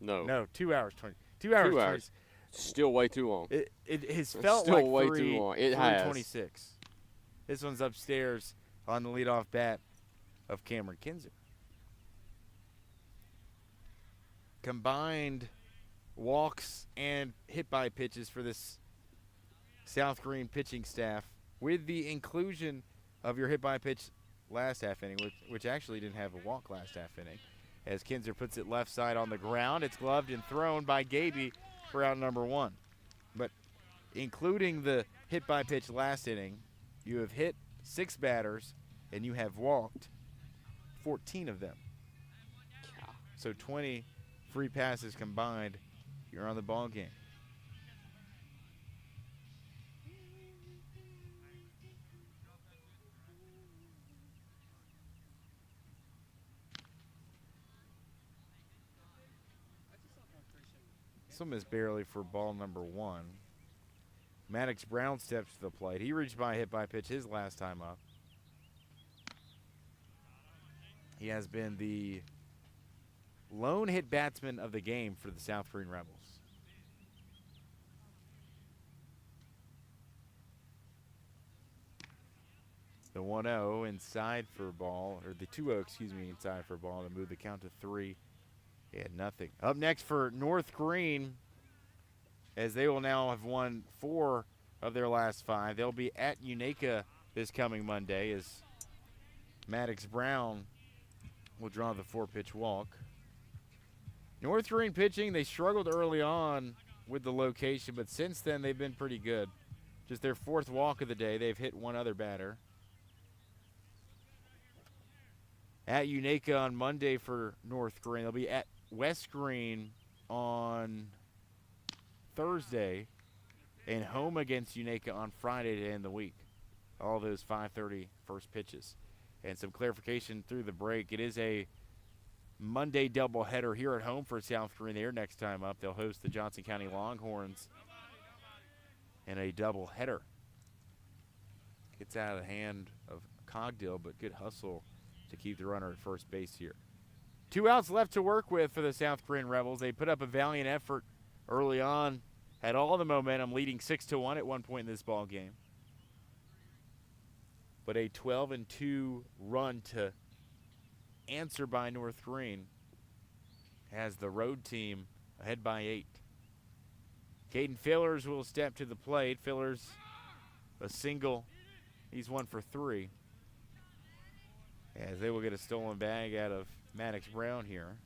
No, 2 hours, 20. 2 hours. 2 hours. Still way too long. It has felt still like way 3, too long. It has. 26. This one's upstairs on the leadoff bat of Cameron Kinzer. Combined walks and hit by pitches for this South Greene pitching staff, with the inclusion of your hit by pitch last half inning, which actually didn't have a walk last half inning, as Kinzer puts it left side on the ground. It's gloved and thrown by Gaby for out number 1. But including the hit by pitch last inning, you have hit 6 batters and you have walked 14 of them. So 20 free passes combined, you're on the ball game. This one is barely for ball number 1. Maddox Brown steps to the plate. He reached by a hit by pitch his last time up. He has been the lone hit batsman of the game for the South Greene Rebels. The 1-0 inside for ball, or the 2-0, excuse me, inside for ball to move the count to 3 and nothing. Up next for North Greene, as they will now have won 4 of their last 5. They'll be at Unaka this coming Monday as Maddox Brown will draw the 4-pitch walk. North Greene pitching, they struggled early on with the location, but since then they've been pretty good. Just their 4th walk of the day. They've hit 1 other batter. At Unaka on Monday for North Greene. They'll be at West Greene on Thursday and home against Unaka on Friday to end the week. All those 5:30 first pitches. And some clarification through the break. It is a Monday doubleheader here at home for South Greene. There next time up, they'll host the Johnson County Longhorns in a doubleheader. Gets out of the hand of Cogdill, but good hustle to keep the runner at first base here. 2 outs left to work with for the South Greene Rebels. They put up a valiant effort early on, had all the momentum, leading 6-1 at one point in this ball game. But a 12-2 run to answer by North Greene has the road team ahead by 8. Caden Fillers will step to the plate. Fillers, a single He's 1 for 3. As they will get a stolen bag out of Maddox Brown here.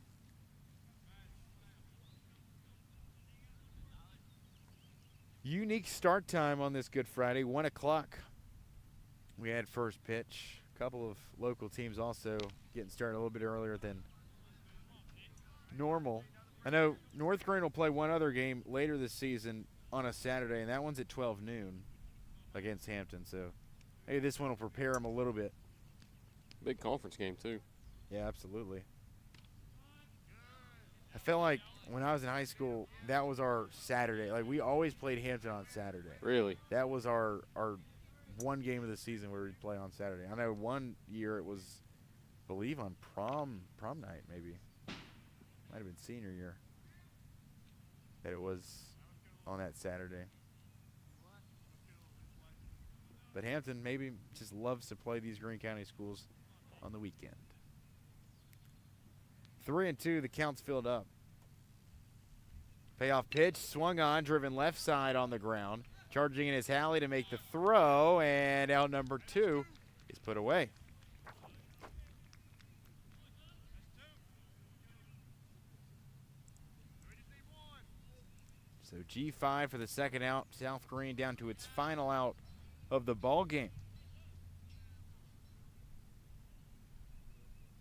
Unique start time on this Good Friday, 1 o'clock. We had first pitch. A couple of local teams also getting started a little bit earlier than normal. I know North Greene will play one other game later this season on a Saturday, and that one's at 12 noon against Hampton. So maybe this one will prepare them a little bit. Big conference game, too. Yeah, absolutely. I felt like when I was in high school, that was our Saturday. Like, we always played Hampton on Saturday. Really? That was our one game of the season where we'd play on Saturday. I know one year it was, I believe, on prom night maybe. Might have been senior year that it was on that Saturday. But Hampton maybe just loves to play these Greene County schools on the weekend. 3-2, the count's filled up. Payoff pitch, swung on, driven left side on the ground. Charging in is Halley to make the throw, and out number 2 is put away. So G5 for the second out. South Greene down to its final out of the ball game.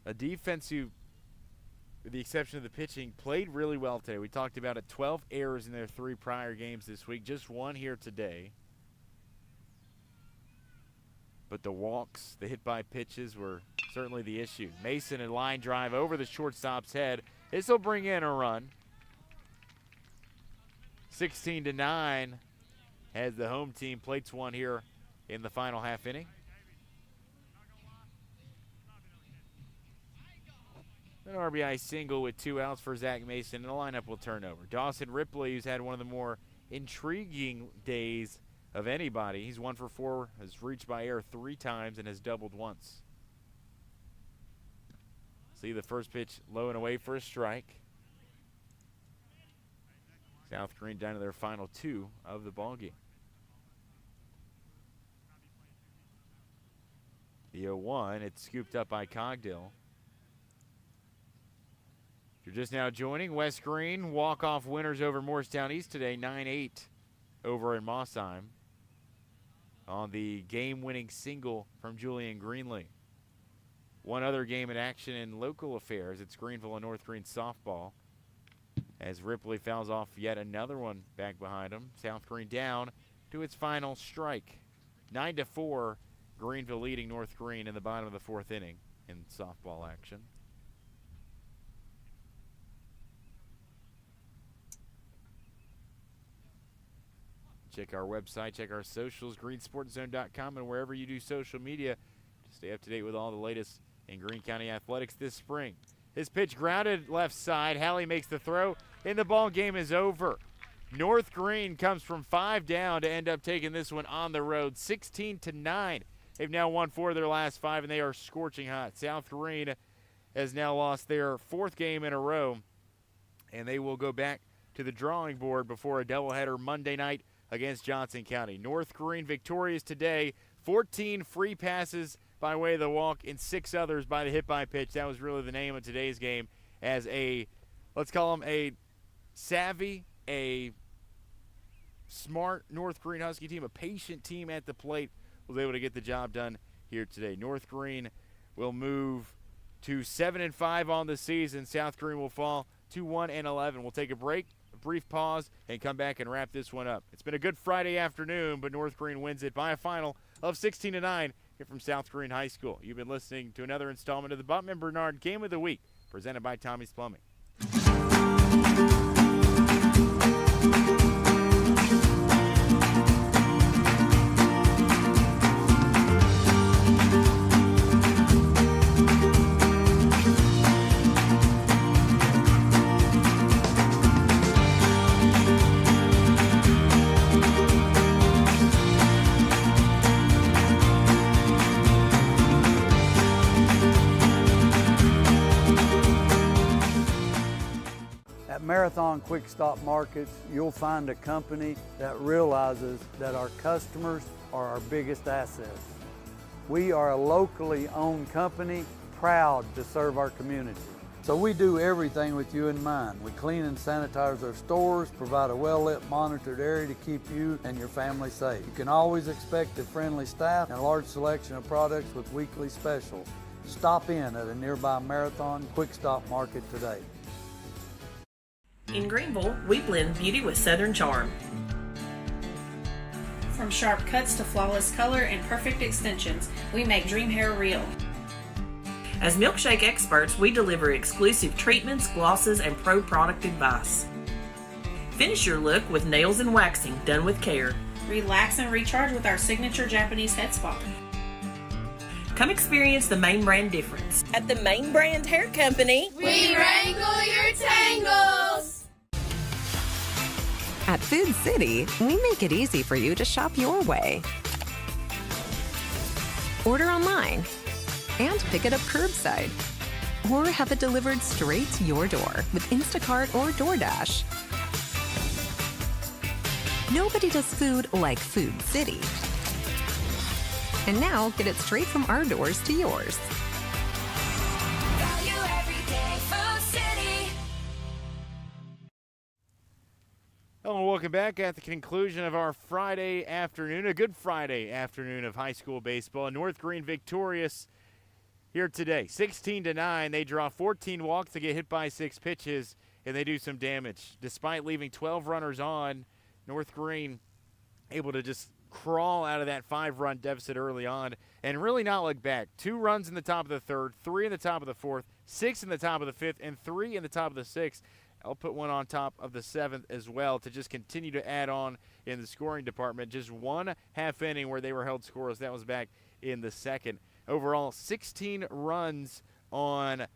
A defense who, with the exception of the pitching, played really well today. We talked about it, 12 errors in their 3 prior games this week, just 1 here today. But the walks, the hit by pitches were certainly the issue. Mason and line drive over the shortstop's head. This will bring in a run. 16-9 as the home team plates one here in the final half inning. An RBI single with 2 outs for Zach Mason, and the lineup will turn over. Dawson Ripley, who's had one of the more intriguing days of anybody. He's 1 for 4, has reached by air 3 times, and has doubled once. See the first pitch low and away for a strike. South Greene down to their final 2 of the ballgame. The 0-1, it's scooped up by Cogdill. If you're just now joining, West Greene walk-off winners over Morristown East today, 9-8 over in Mossheim on the game-winning single from Julian Greenlee. One other game in action in local affairs, it's Greenville and North Greene softball, as Ripley fouls off yet another one back behind him. South Greene down to its final strike. 9-4, Greenville leading North Greene in the bottom of the 4th inning in softball action. Check our website, check our socials, greensportzone.com, and wherever you do social media to stay up to date with all the latest in Greene County athletics this spring. His pitch grounded left side. Halley makes the throw, and the ball game is over. North Greene comes from 5 down to end up taking this one on the road, 16-9. They've now won 4 of their last 5, and they are scorching hot. South Greene has now lost their 4th game in a row, and they will go back to the drawing board before a doubleheader Monday night against Johnson County. North Greene victorious today, 14 free passes by way of the walk and 6 others by the hit by pitch. That was really the name of today's game, as a, let's call them a savvy, a smart North Greene Husky team, a patient team at the plate, was able to get the job done here today. North Greene will move to 7-5 on the season. South Greene will fall to 1-11. We'll take a break, a brief pause, and come back and wrap this one up. It's been a good Friday afternoon, but North Greene wins it by a final of 16-9 here from South Greene High School. You've been listening to another installment of the Bachman Bernard Game of the Week, presented by Tommie's Plumbing. Marathon Quick Stop Markets, you'll find a company that realizes that our customers are our biggest assets. We are a locally owned company, proud to serve our community. So we do everything with you in mind. We clean and sanitize our stores, provide a well-lit, monitored area to keep you and your family safe. You can always expect a friendly staff and a large selection of products with weekly specials. Stop in at a nearby Marathon Quick Stop Market today. In Greenville, we blend beauty with Southern charm. From sharp cuts to flawless color and perfect extensions, we make dream hair real. As milkshake experts, we deliver exclusive treatments, glosses, and pro product advice. Finish your look with nails and waxing done with care. Relax and recharge with our signature Japanese head spa. Come experience the Main Brand difference. At the Main Brand Hair Company, we wrangle your tangles. At Food City, we make it easy for you to shop your way. Order online and pick it up curbside, or have it delivered straight to your door with Instacart or DoorDash. Nobody does food like Food City. And now, get it straight from our doors to yours. Value every day, Food City. Hello and welcome back at the conclusion of our Friday afternoon, a good Friday afternoon of high school baseball. North Greene victorious here today, 16-9. They draw 14 walks to get hit by 6 pitches, and they do some damage. Despite leaving 12 runners on, North Greene able to just crawl out of that 5-run deficit early on and really not look back. 2 runs in the top of the 3rd, 3 in the top of the 4th, 6 in the top of the 5th, and 3 in the top of the 6th. I'll put 1 on top of the 7th as well to just continue to add on in the scoring department. Just 1 half inning where they were held scoreless. That was back in the 2nd. Overall, 16 runs on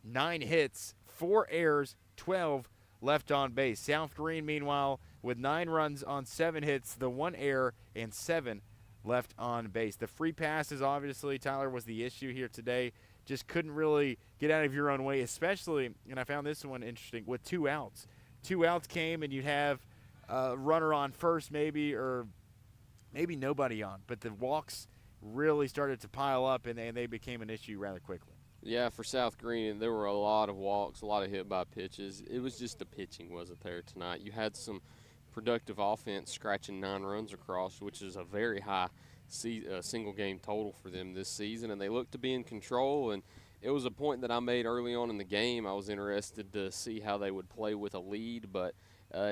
9 hits, 4 errors, 12 left on base. South Greene, meanwhile, with 9 runs on 7 hits, the 1 error, and 7 left on base. The free passes, obviously, Tyler, was the issue here today. Just couldn't really get out of your own way, especially, and I found this one interesting, with 2 outs. 2 outs came, and you'd have a runner on first maybe, or maybe nobody on. But the walks really started to pile up, and they became an issue rather quickly. Yeah, for South Greene, there were a lot of walks, a lot of hit by pitches. It was just the pitching wasn't there tonight. You had some productive offense scratching 9 runs across, which is a very high single game total for them this season, and they looked to be in control. And it was a point that I made early on in the game. I was interested to see how they would play with a lead, but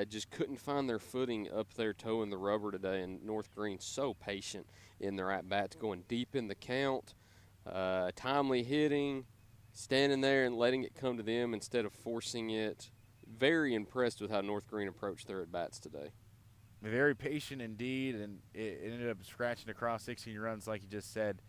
just couldn't find their footing up there toeing the rubber today. And North Greene so patient in their at-bats, going deep in the count, timely hitting, standing there and letting it come to them instead of forcing it. Very impressed with how North Greene approached their at-bats today. Very patient indeed, and it ended up scratching across 16 runs like you just said.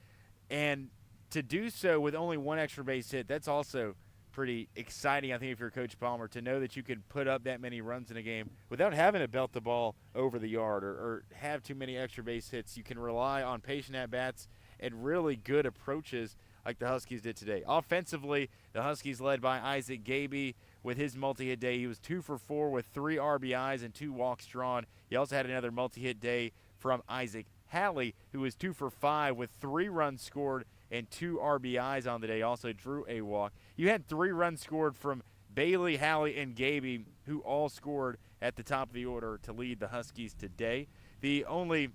And to do so with only 1 extra base hit, that's also pretty exciting, I think, if you're Coach Palmer, to know that you could put up that many runs in a game without having to belt the ball over the yard or have too many extra base hits. You can rely on patient at-bats and really good approaches like the Huskies did today. Offensively, the Huskies led by Isaac Gaby with his multi-hit day. He was 2 for 4 with 3 RBIs and 2 walks drawn. He also had another multi-hit day from Isaac Halley, who was 2 for 5 with 3 runs scored and 2 RBIs on the day. Also drew a walk. You had 3 runs scored from Bailey, Halley, and Gaby, who all scored at the top of the order to lead the Huskies today. The only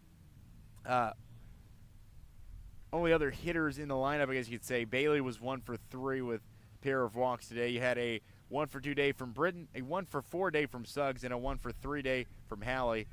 other hitters in the lineup, I guess you could say, Bailey was 1 for 3 with a pair of walks today. You had a 1 for 2 day from Britton, a 1 for 4 day from Suggs, and a 1 for 3 day from Halley.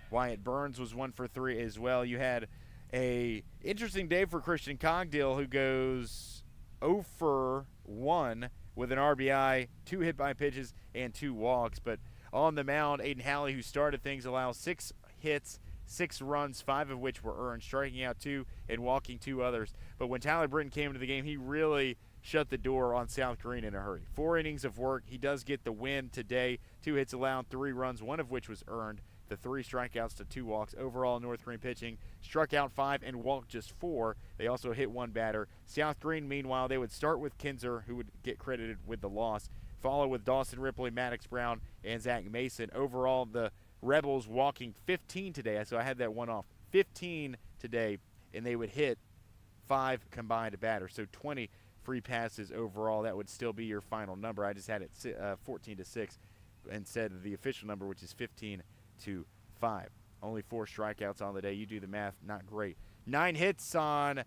Wyatt Burns was 1 for 3 as well. You had a interesting day for Christian Cogdill, who goes 0 for 1 with an RBI, 2 hit by pitches, and 2 walks. But on the mound, Aiden Halley, who started things, allows 6 hits, 6 runs, 5 of which were earned, striking out 2 and walking 2 others. But when Tyler Britton came into the game, he really shut the door on South Greene in a hurry. 4 innings of work. He does get the win today. 2 hits allowed, 3 runs, 1 of which was earned. The 3 strikeouts to 2 walks. Overall, North Greene pitching struck out 5 and walked just 4. They also hit 1 batter. South Greene, meanwhile, they would start with Kinzer, who would get credited with the loss, follow with Dawson Ripley, Maddox Brown, and Zach Mason. Overall, the Rebels walking 15 today, so I had that one off. 15 today and they would hit 5 combined batters. So 20 free passes overall. That would still be your final number. I just had it 14-6 instead of the official number, which is 15-5. Only 4 strikeouts on the day. You do the math, not great. 9 hits on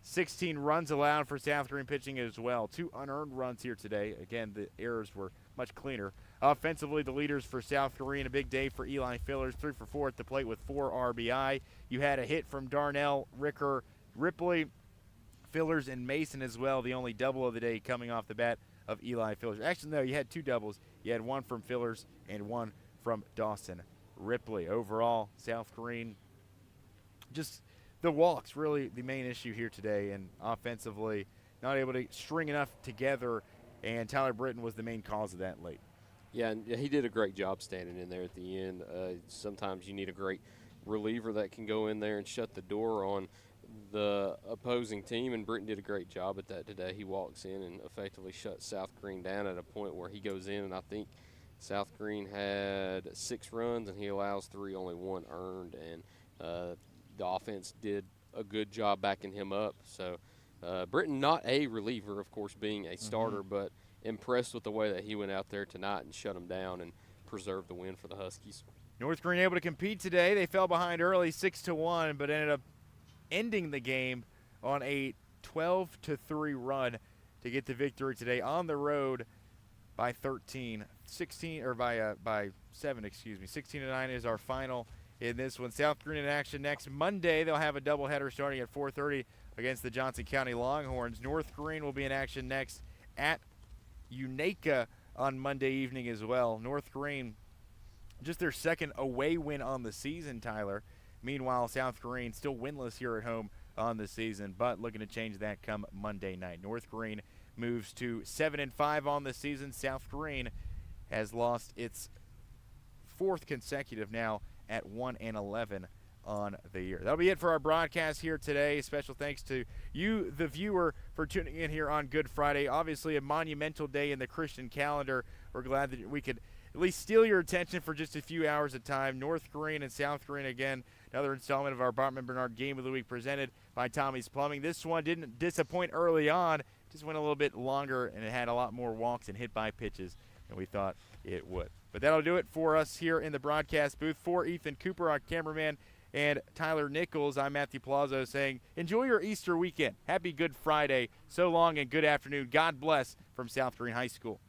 16 runs allowed for South Greene pitching as well. 2 unearned runs here today. Again, the errors were much cleaner. Offensively, the leaders for South Greene, a big day for Eli Fillers, 3 for 4 at the plate with 4 RBI. You had a hit from Darnell, Ricker, Ripley, Fillers, and Mason as well. The only double of the day coming off the bat of Eli Fillers. Actually, no, you had 2 doubles. You had 1 from Fillers and 1 from Dawson Ripley. Overall, South Greene, just the walks really the main issue here today, and offensively not able to string enough together, and Tyler Britton was the main cause of that late. Yeah, and he did a great job standing in there at the end. Sometimes you need a great reliever that can go in there and shut the door on the opposing team, and Britton did a great job at that today. He walks in and effectively shuts South Greene down at a point where he goes in, and I think South Greene had 6 runs, and he allows 3, only 1 earned, and the offense did a good job backing him up. So Britton, not a reliever, of course, being a starter, but impressed with the way that he went out there tonight and shut him down and preserved the win for the Huskies. North Greene able to compete today. They fell behind early 6-1, but ended up ending the game on a 12-3 run to get the victory today on the road by 13. 16 or by 7, excuse me. 16-9 is our final in this one. South Greene in action next Monday. They'll have a doubleheader starting at 4:30 against the Johnson County Longhorns. North Greene will be in action next at Unaka on Monday evening as well. North Greene, just their second away win on the season, Tyler. Meanwhile, South Greene still winless here at home on the season, but looking to change that come Monday night. North Greene moves to 7-5 on the season. South Greene has lost its 4th consecutive now at 1-11 on the year. That'll be it for our broadcast here today. Special thanks to you, the viewer, for tuning in here on Good Friday. Obviously a monumental day in the Christian calendar. We're glad that we could at least steal your attention for just a few hours of time. North Greene and South Greene again. Another installment of our Bachman Bernard Game of the Week presented by Tommie's Plumbing. This one didn't disappoint early on. Just went a little bit longer, and it had a lot more walks and hit by pitches than we thought it would. But that'll do it for us here in the broadcast booth. For Ethan Cooper, our cameraman, and Tyler Nichols, I'm Matthew Palazzo saying enjoy your Easter weekend. Happy Good Friday. So long and good afternoon. God bless from South Greene High School.